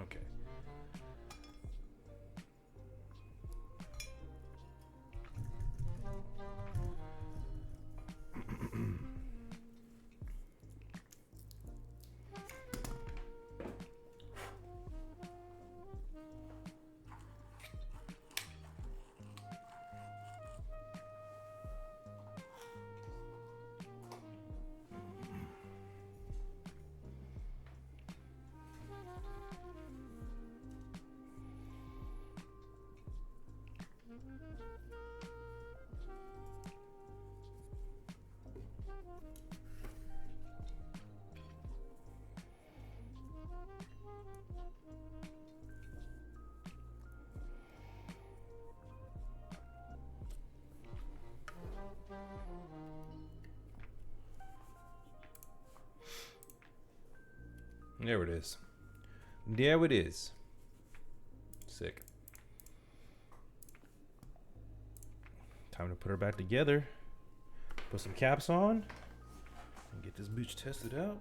Okay. There it is. There it is. Sick. Time to put her back together. Put some caps on. And get this bitch tested out.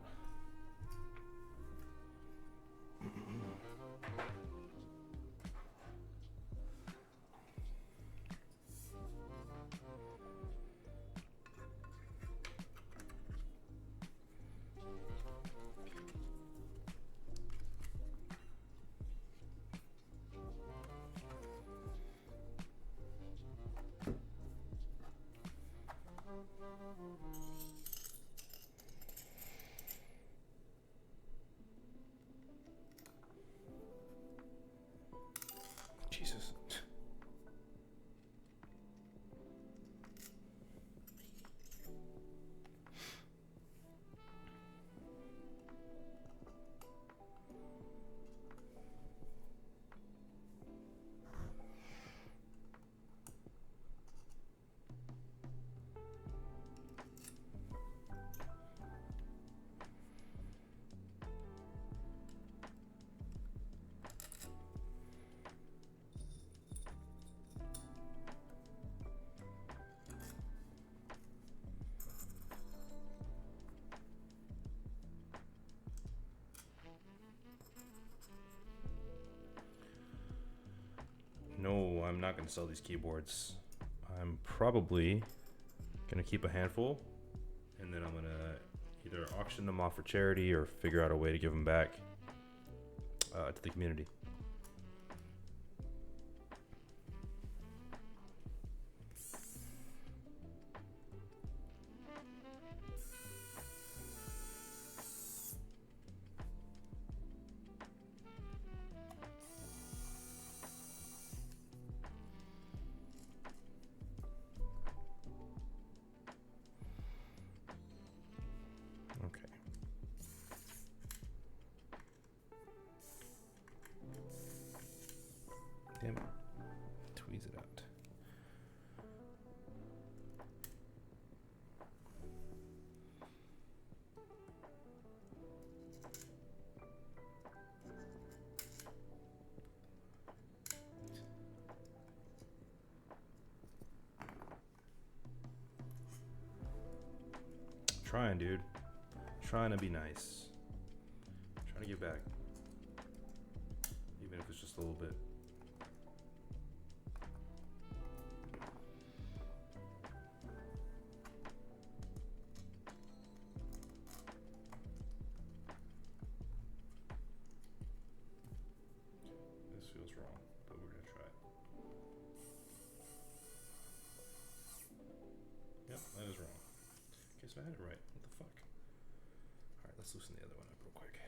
Jesus. No, I'm not going to sell these keyboards. I'm probably going to keep a handful, and then I'm going to either auction them off for charity or figure out a way to give them back to the community. Damn it. Tweeze it out. Trying, dude. Trying to be nice. Trying to get back. little bit. This feels wrong, but we're gonna try it. Yep, that is wrong. Okay, so I had it right. What the fuck? All right, let's loosen the other one up real quick.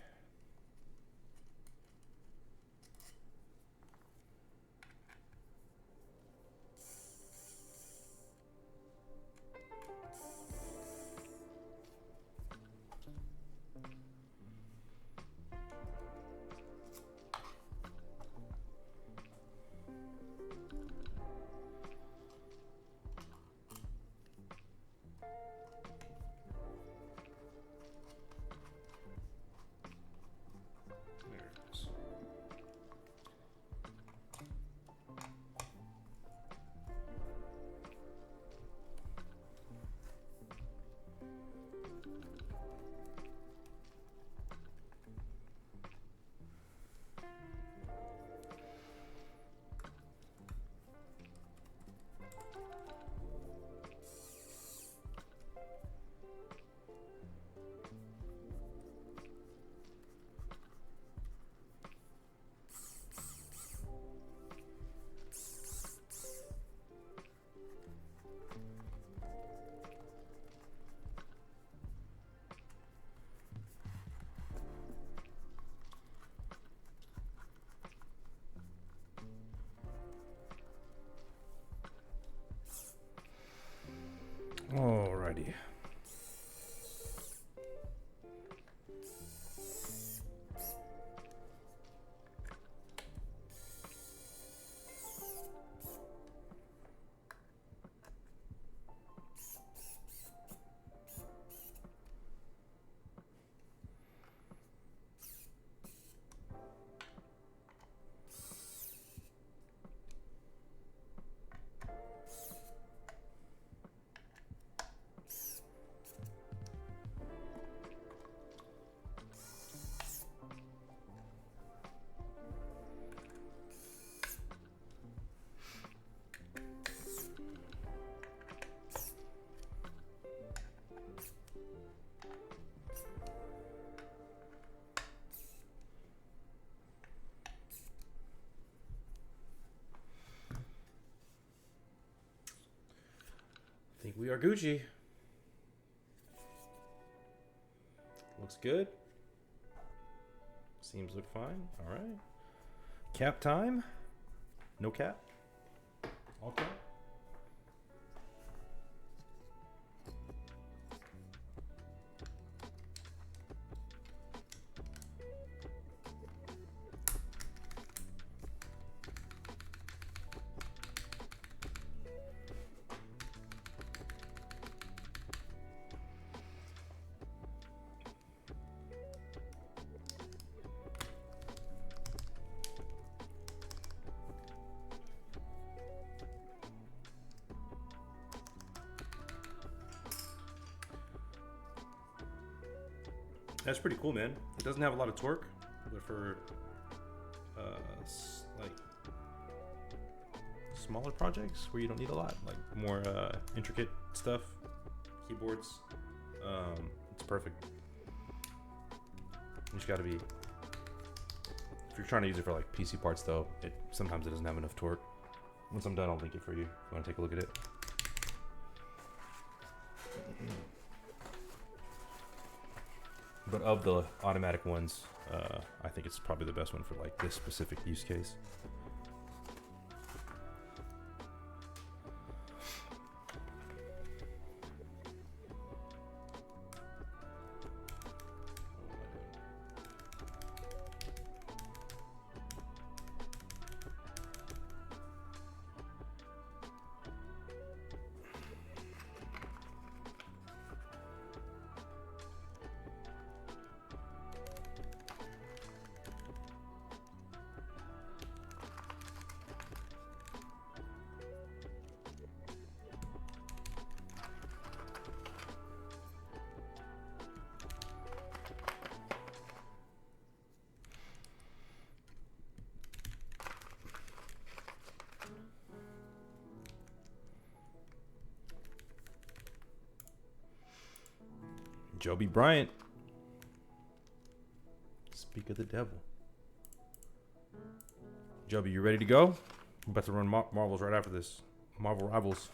There it is. Alrighty. I think we are Gucci. Looks good. Seems look fine. All right. Cap time. No cap. All cap. That's pretty cool, man. It doesn't have a lot of torque, but for like smaller projects where you don't need a lot, like more intricate stuff, keyboards, it's perfect. You just gotta be, if you're trying to use it for like PC parts though, sometimes it doesn't have enough torque. Once I'm done, I'll link it for you if you wanna take a look at it. But of the automatic ones, I think it's probably the best one for like this specific use case. Joby Bryant. Speak of the devil. Joby, you ready to go? I'm about to run Marvels right after this. Marvel Rivals.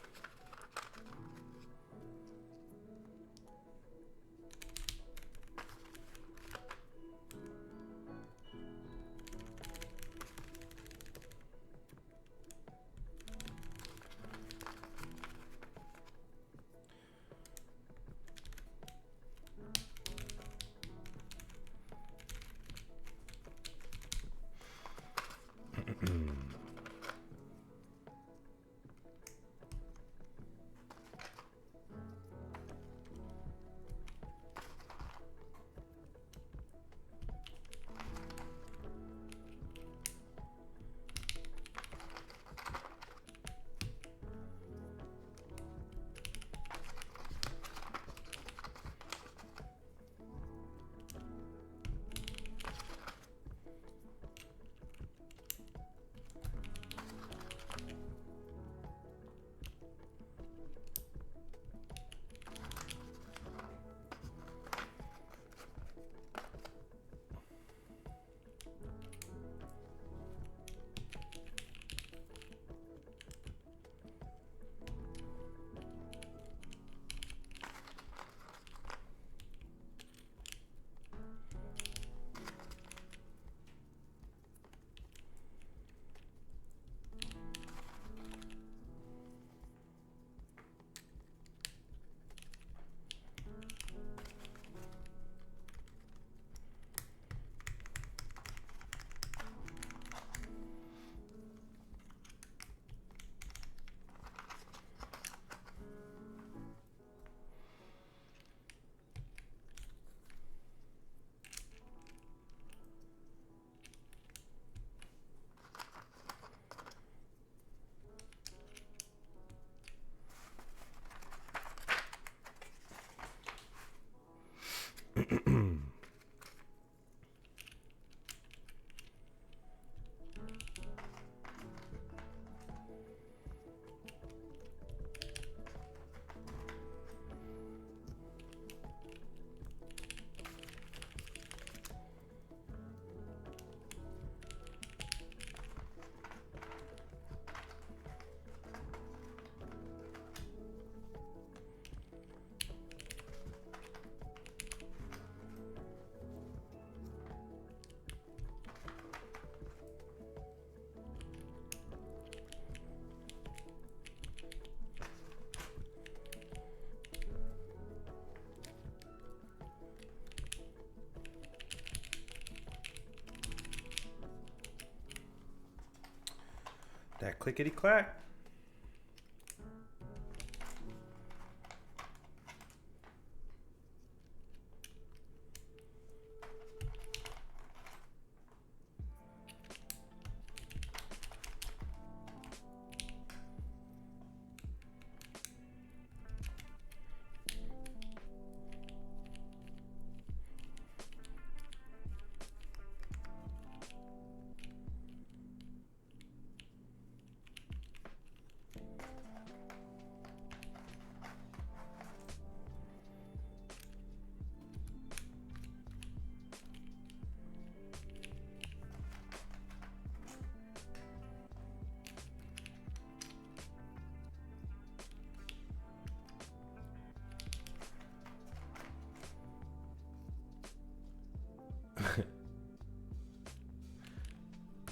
That clickety clack.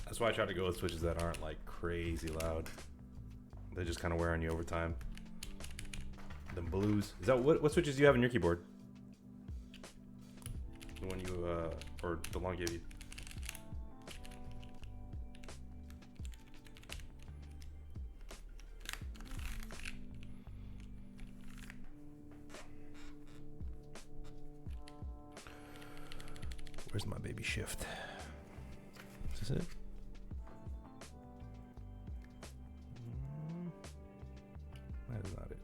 That's why I try to go with switches that aren't like crazy loud. They just kind of wear on you over time. Them blues. Is that what switches do you have in your keyboard? The one you or the long gave you? Where's my baby shift? Is this it? That is not it.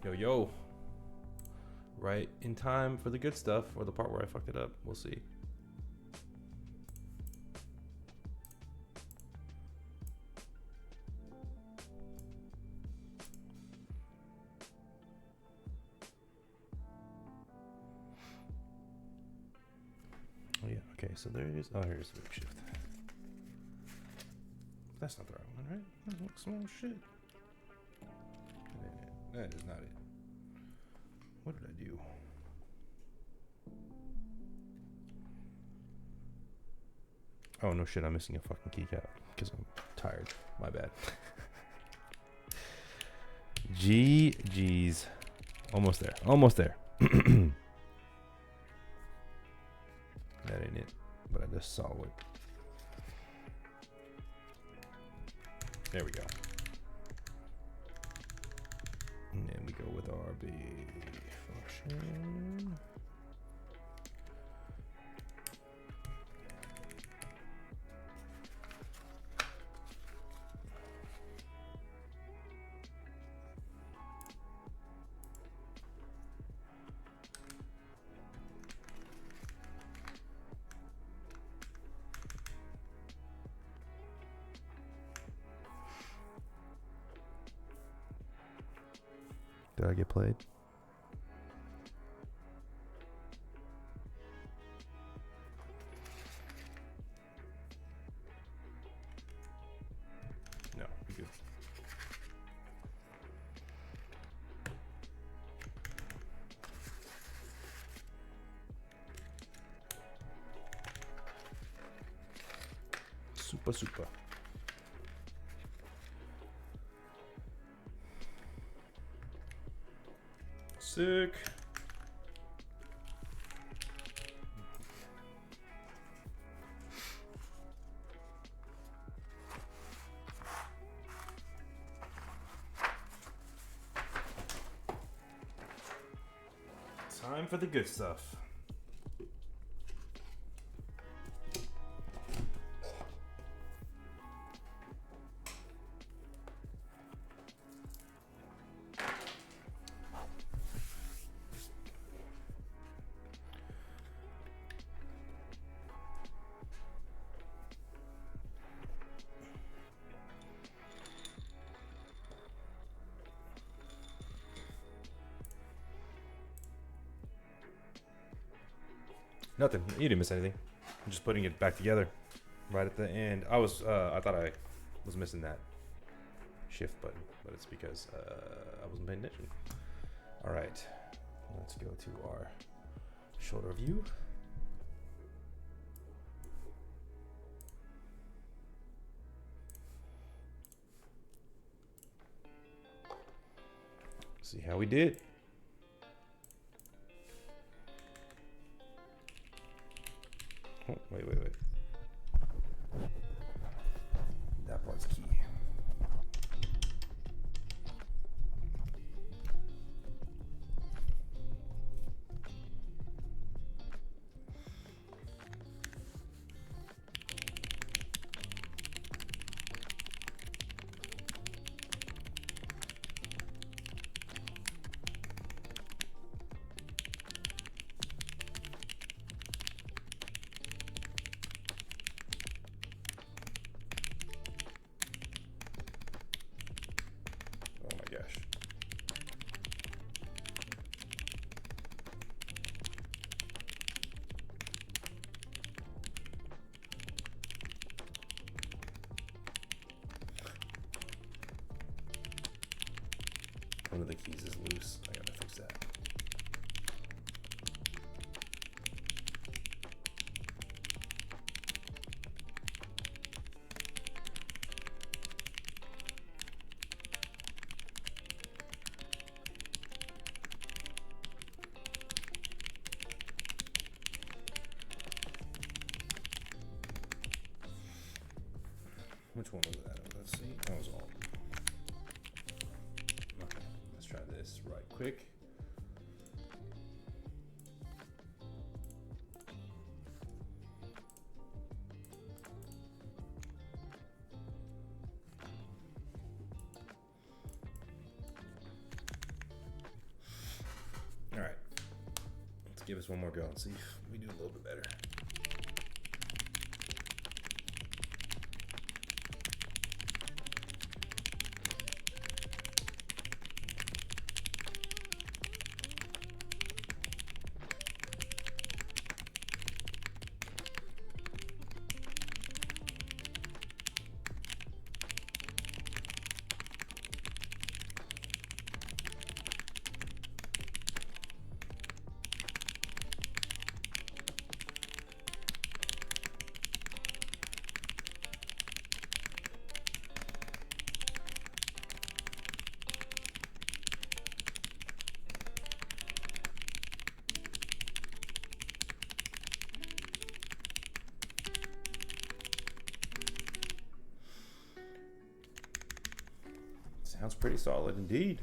Yo. Right in time for the good stuff, or the part where I fucked it up. We'll see. Oh yeah, okay, so there it is. Oh, here's the loop shift. That's not the right one, right? That looks small shit. That is not it. What did I do? Oh no shit, I'm missing a fucking keycap because I'm tired. My bad. GG's. Almost there. Almost there. That ain't it. But I just saw it. There we go. And then we go with our big function. Did I get played? No, we good. Super. Sick. Time for the good stuff. Nothing. You didn't miss anything. I'm just putting it back together right at the end. I thought I was missing that shift button, but it's because I wasn't paying attention. All right, let's go to our shoulder view. See how we did. Oh, wait. That part's key. One of the keys is loose. I gotta fix that. Which one was that? Let's see. That was all. Okay, let's try this right quick. give us one more go and see if we do a little bit better. Sounds pretty solid indeed.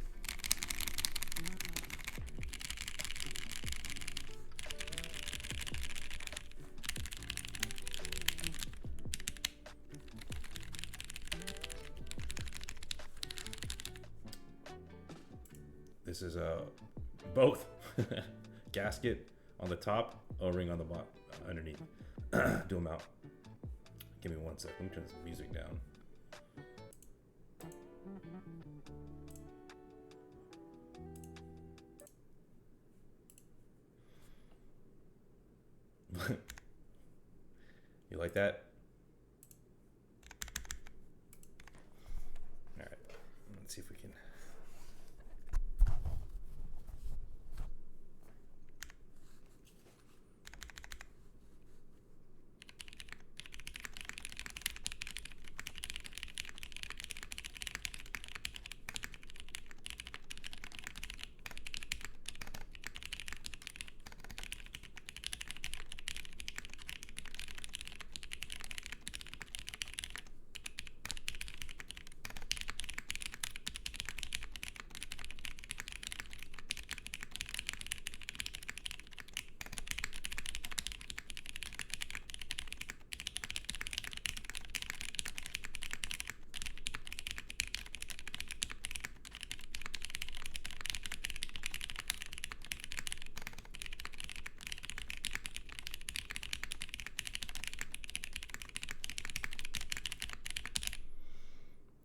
This is both gasket on the top, O-ring on the bottom, underneath. Do them out. Give me 1 sec. Let me turn this music down. You like that? All right, let's see if we can.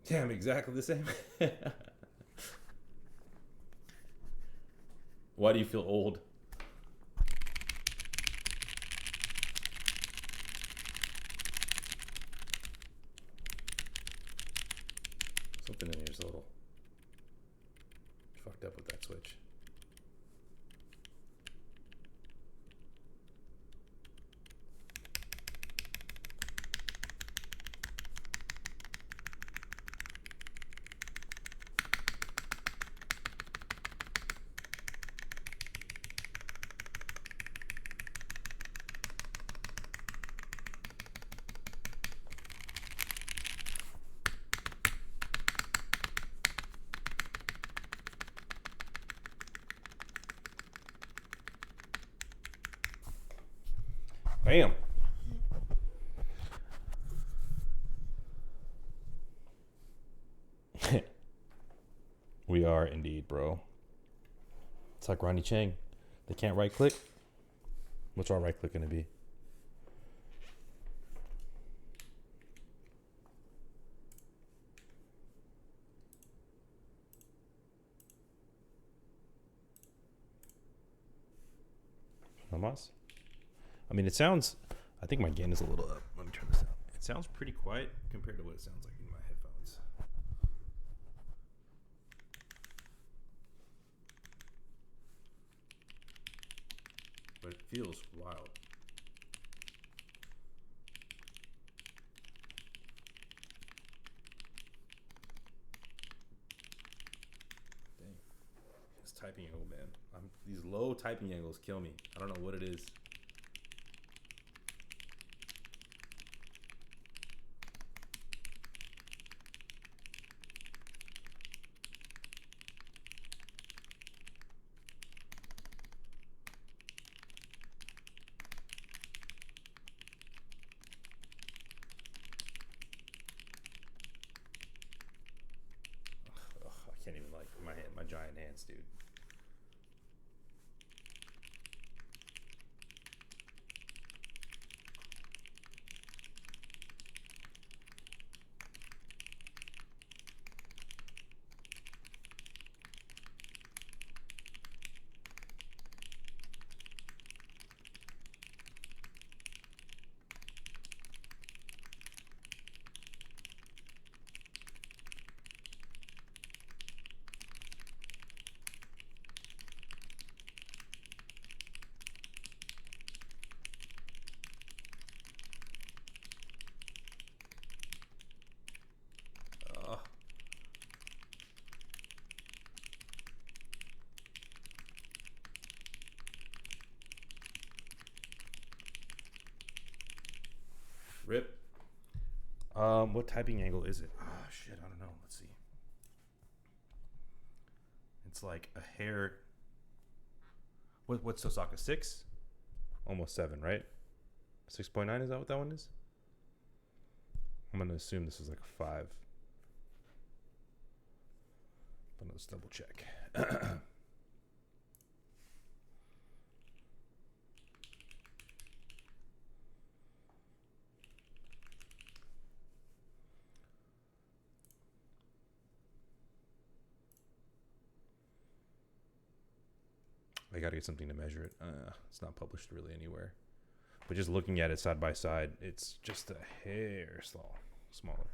Damn, exactly the same. Why do you feel old? Something in here's a little fucked up with that switch. Bam. We are indeed, bro. It's like Ronnie Chang. They can't right click. What's our right click gonna be? Namas? I mean, it sounds, I think my gain is a little up. Let me turn this down. It sounds pretty quiet compared to what it sounds like in my headphones. But it feels wild. Dang. This typing angle, man. These low typing angles kill me. I don't know what it is. I can't even, like, my giant hands, dude. Rip. What typing angle is it? Oh shit, I don't know. Let's see. It's like a hair. What's Tosaka? 6? Almost 7, right? 6.9, is that what that one is? I'm gonna assume this is like a 5. But let's double check. I gotta get something to measure it. It's not published really anywhere. But just looking at it side by side, it's just a hair smaller.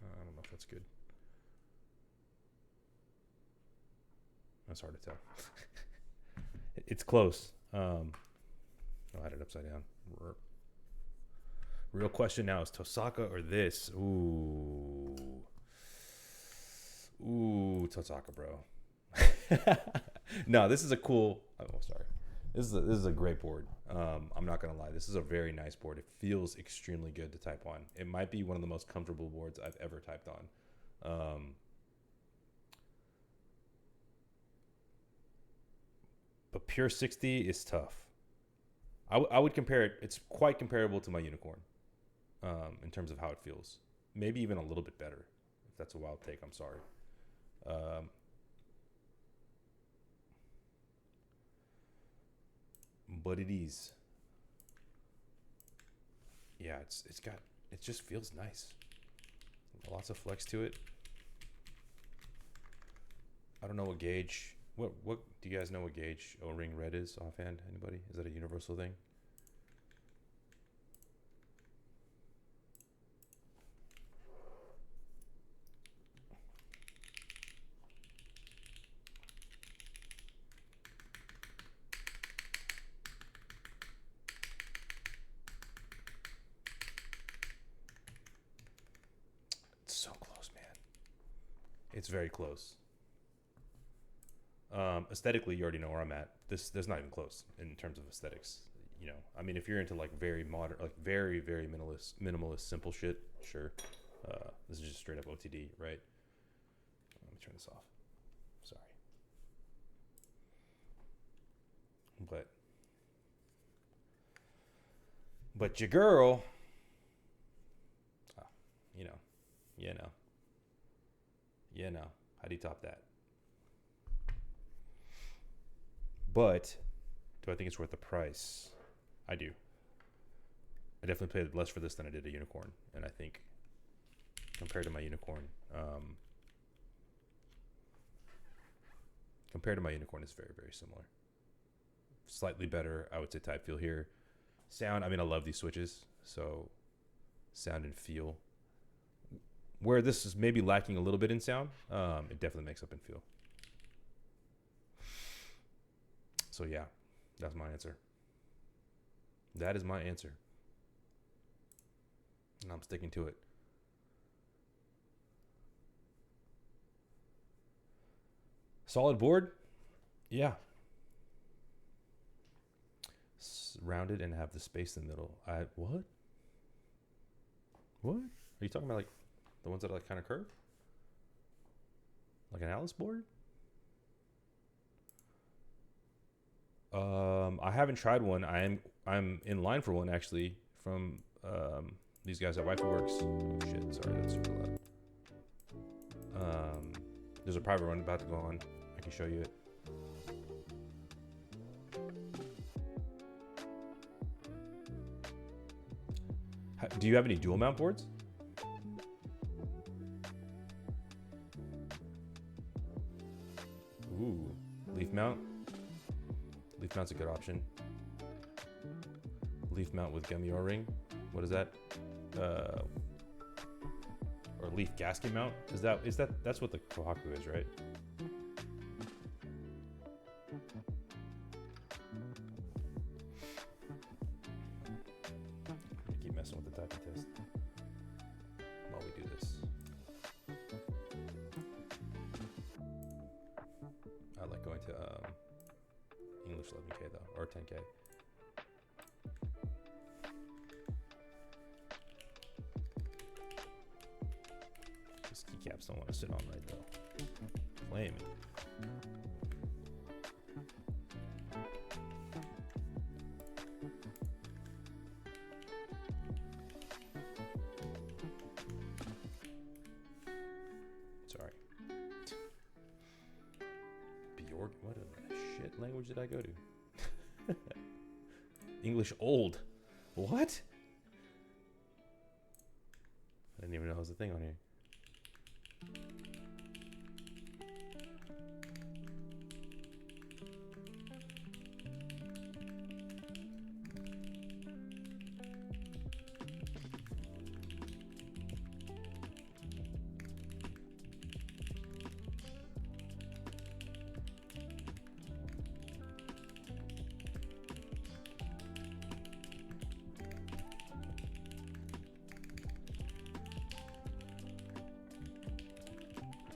I don't know if that's good. That's hard to tell. It's close. I had it upside down. Real question now is Tosaka or this? Ooh, Tosaka, bro. No, this is a cool. Oh, sorry. This is a great board. I'm not gonna lie. This is a very nice board. It feels extremely good to type on. It might be one of the most comfortable boards I've ever typed on. But Pure 60 is tough. I would compare it. It's quite comparable to my Unicorn in terms of how it feels. Maybe even a little bit better. If that's a wild take, I'm sorry. But it is. Yeah, it just feels nice. Lots of flex to it. I don't know what gauge. What do you guys know what gauge O-ring red is offhand? Anybody? Is that a universal thing? It's so close, man. It's very close. Aesthetically, you already know where I'm at. There's not even close in terms of aesthetics. You know, I mean, if you're into like very modern, like very minimalist, simple shit, sure. This is just straight up OTD, right? Let me turn this off. Sorry, but your girl, you know, how do you top that? But do I think it's worth the price? I do. I definitely paid less for this than I did a Unicorn. And I think compared to my Unicorn, it's very, very similar. Slightly better, I would say, type feel here. Sound, I mean, I love these switches. So sound and feel. Where this is maybe lacking a little bit in sound, it definitely makes up in feel. So yeah, that's my answer. That is my answer. And I'm sticking to it. Solid board? Yeah. Rounded and have the space in the middle. What? What? Are you talking about like the ones that are like kind of curved? Like an Alice board? I haven't tried one. I'm in line for one actually from these guys at JTD Works. Oh shit, sorry, that's super loud. There's a private one about to go on. I can show you it. Do you have any dual mount boards? Ooh, leaf mount. Leaf mount's a good option. Leaf mount with gummy O-ring. What is that? Or leaf gasket mount? That's what the Kohaku is, right? I keep messing with the typing test while we do this. I like going to English 11K though, or 10K. keycaps don't want to sit on right though. Flame. Sorry. Bjork, what a shit language did I go to? English old. What? I didn't even know it was a thing on here.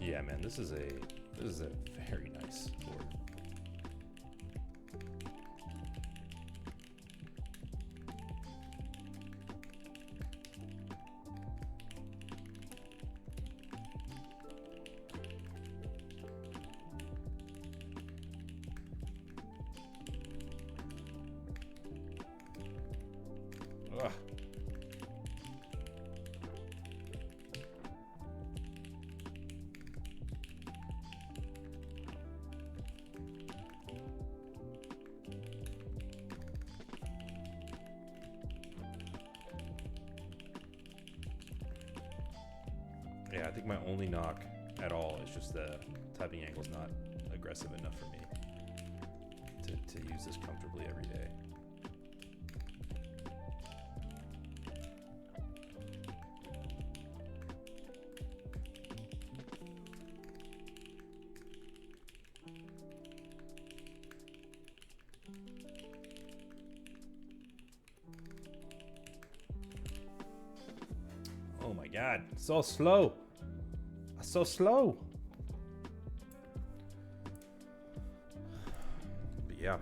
Yeah, man, this is a very nice board. Ugh. Yeah, I think my only knock at all is just the typing angle's not aggressive enough for me to use this comfortably every day. Oh my god, so slow. So slow. But yeah.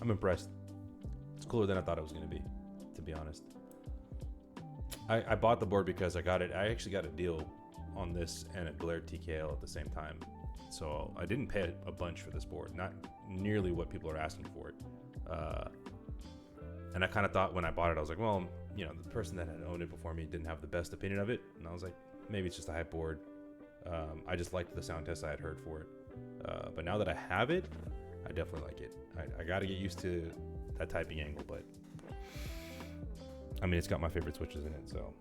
I'm impressed. It's cooler than I thought it was going to be honest. I bought the board because I actually got a deal on this and a Glare TKL at the same time. So I didn't pay a bunch for this board, not nearly what people are asking for it. And I kind of thought when I bought it, I was like, well, you know, the person that had owned it before me didn't have the best opinion of it. And I was like, maybe it's just a hype board. I just liked the sound test I had heard for it. But now that I have it, I definitely like it. I got to get used to that typing angle, but I mean, it's got my favorite switches in it, so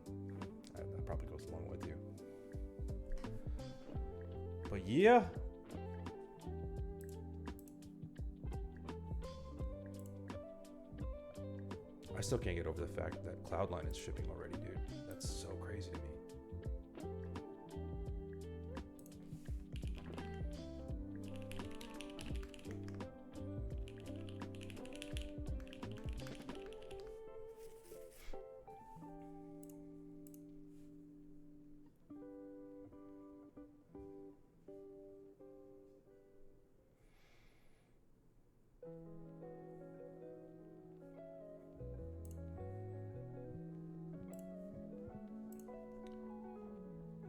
that probably goes along with you. But yeah. I still can't get over the fact that Cloudline is shipping already, dude. That's so crazy to me.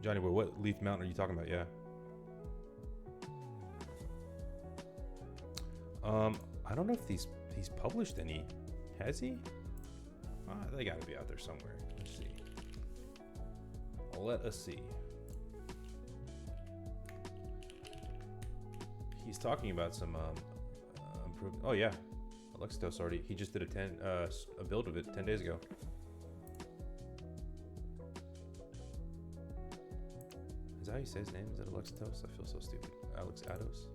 Johnny boy, what Leaf Mountain are you talking about? Yeah. I don't know if he's published any. Has he? They gotta be out there somewhere. Let's see. Let us see. He's talking about some improvement. Oh yeah, Alextos already. He just did a build of it 10 days ago. Is that how you say his name? Is it Alextos? I feel so stupid. Alex Atos?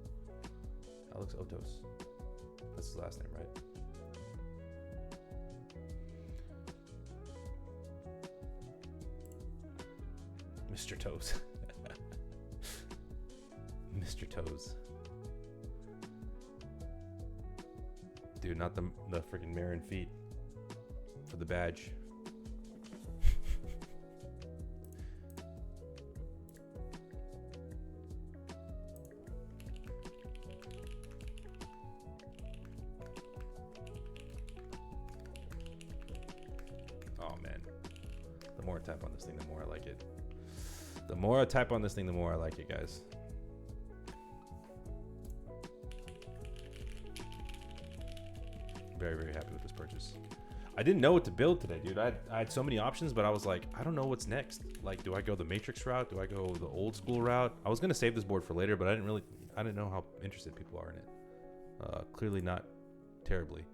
Alex Otos. That's his last name, right? Mr. Toes. Mr. Toes. Dude, not the freaking Marin feet for the badge. I type on this thing, the more I like it. The more I type on this thing, the more I like it, guys. Very, very happy with this purchase. I didn't know what to build today, dude. I had so many options, but I was like, I don't know what's next. Like, do I go the matrix route? Do I go the old school route? I was gonna save this board for later, but I didn't know how interested people are in it. Clearly not terribly,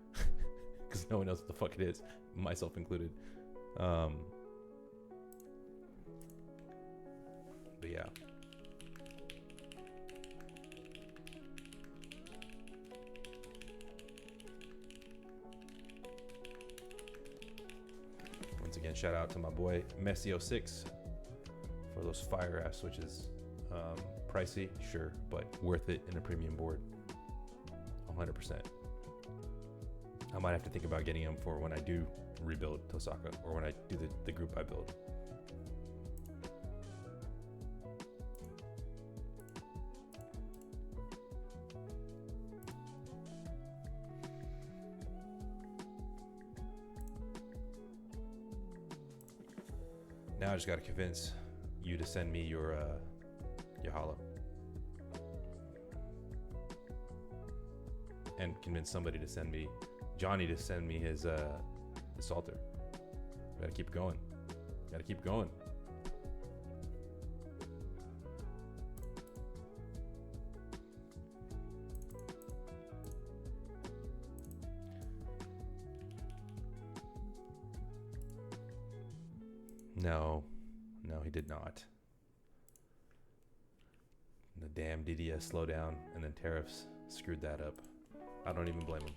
because no one knows what the fuck it is, myself included. But yeah. Once again, shout out to my boy Messi06 for those fire ass switches. Pricey, sure, but worth it in a premium board. 100%. I might have to think about getting them for when I do rebuild Tosaka, or when I do the group I build. Now I just gotta convince you to send me your holo. And convince somebody to send me, Johnny to send me his salter. Gotta keep going. Gotta keep going. No, he did not. The damn DDS slowdown and then tariffs screwed that up. I don't even blame him.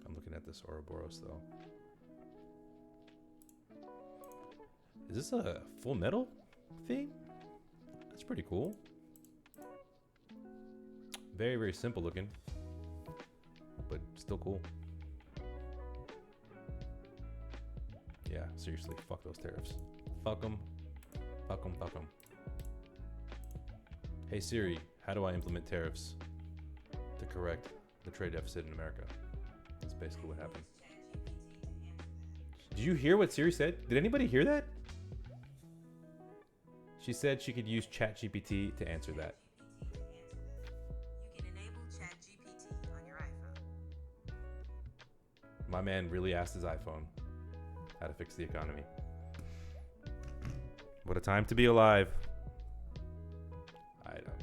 I'm looking at this Ouroboros though. Is this a full metal theme? That's pretty cool. Very, very simple looking, but still cool. Yeah, seriously, fuck those tariffs. Fuck them. Fuck them, fuck them. Hey Siri, how do I implement tariffs to correct the trade deficit in America? That's basically what happened. Did you hear what Siri said? Did anybody hear that? She said she could use ChatGPT to answer that. You can enable ChatGPT on your iPhone. My man really asked his iPhone how to fix the economy. What a time to be alive.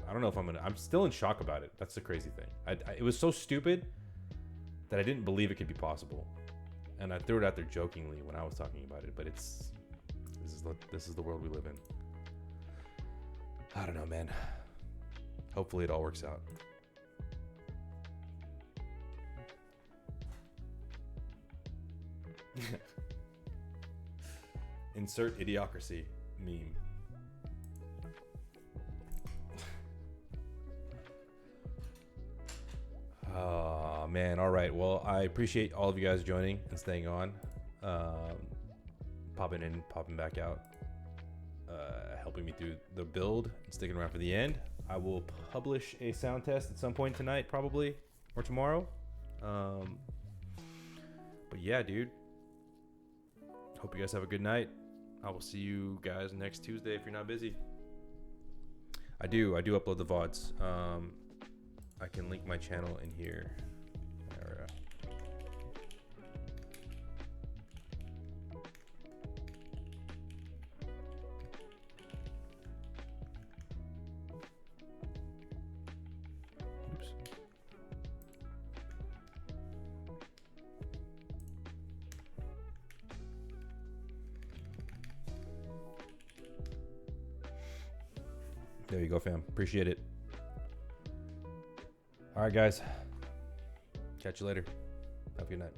I don't know if I'm still in shock about it. That's the crazy thing. It was so stupid that I didn't believe it could be possible. And I threw it out there jokingly when I was talking about it, but this is the world we live in. I don't know, man. Hopefully it all works out. Insert idiocracy meme. Oh man, all right. Well, I appreciate all of you guys joining and staying on, popping in, popping back out, helping me through the build and sticking around for the end. I will publish a sound test at some point tonight, probably, or tomorrow. But yeah, dude. Hope you guys have a good night. I will see you guys next Tuesday if you're not busy. I do upload the VODs. I can link my channel in here. Oops. There you go, fam. Appreciate it. All right, guys. Catch you later. Have a good night.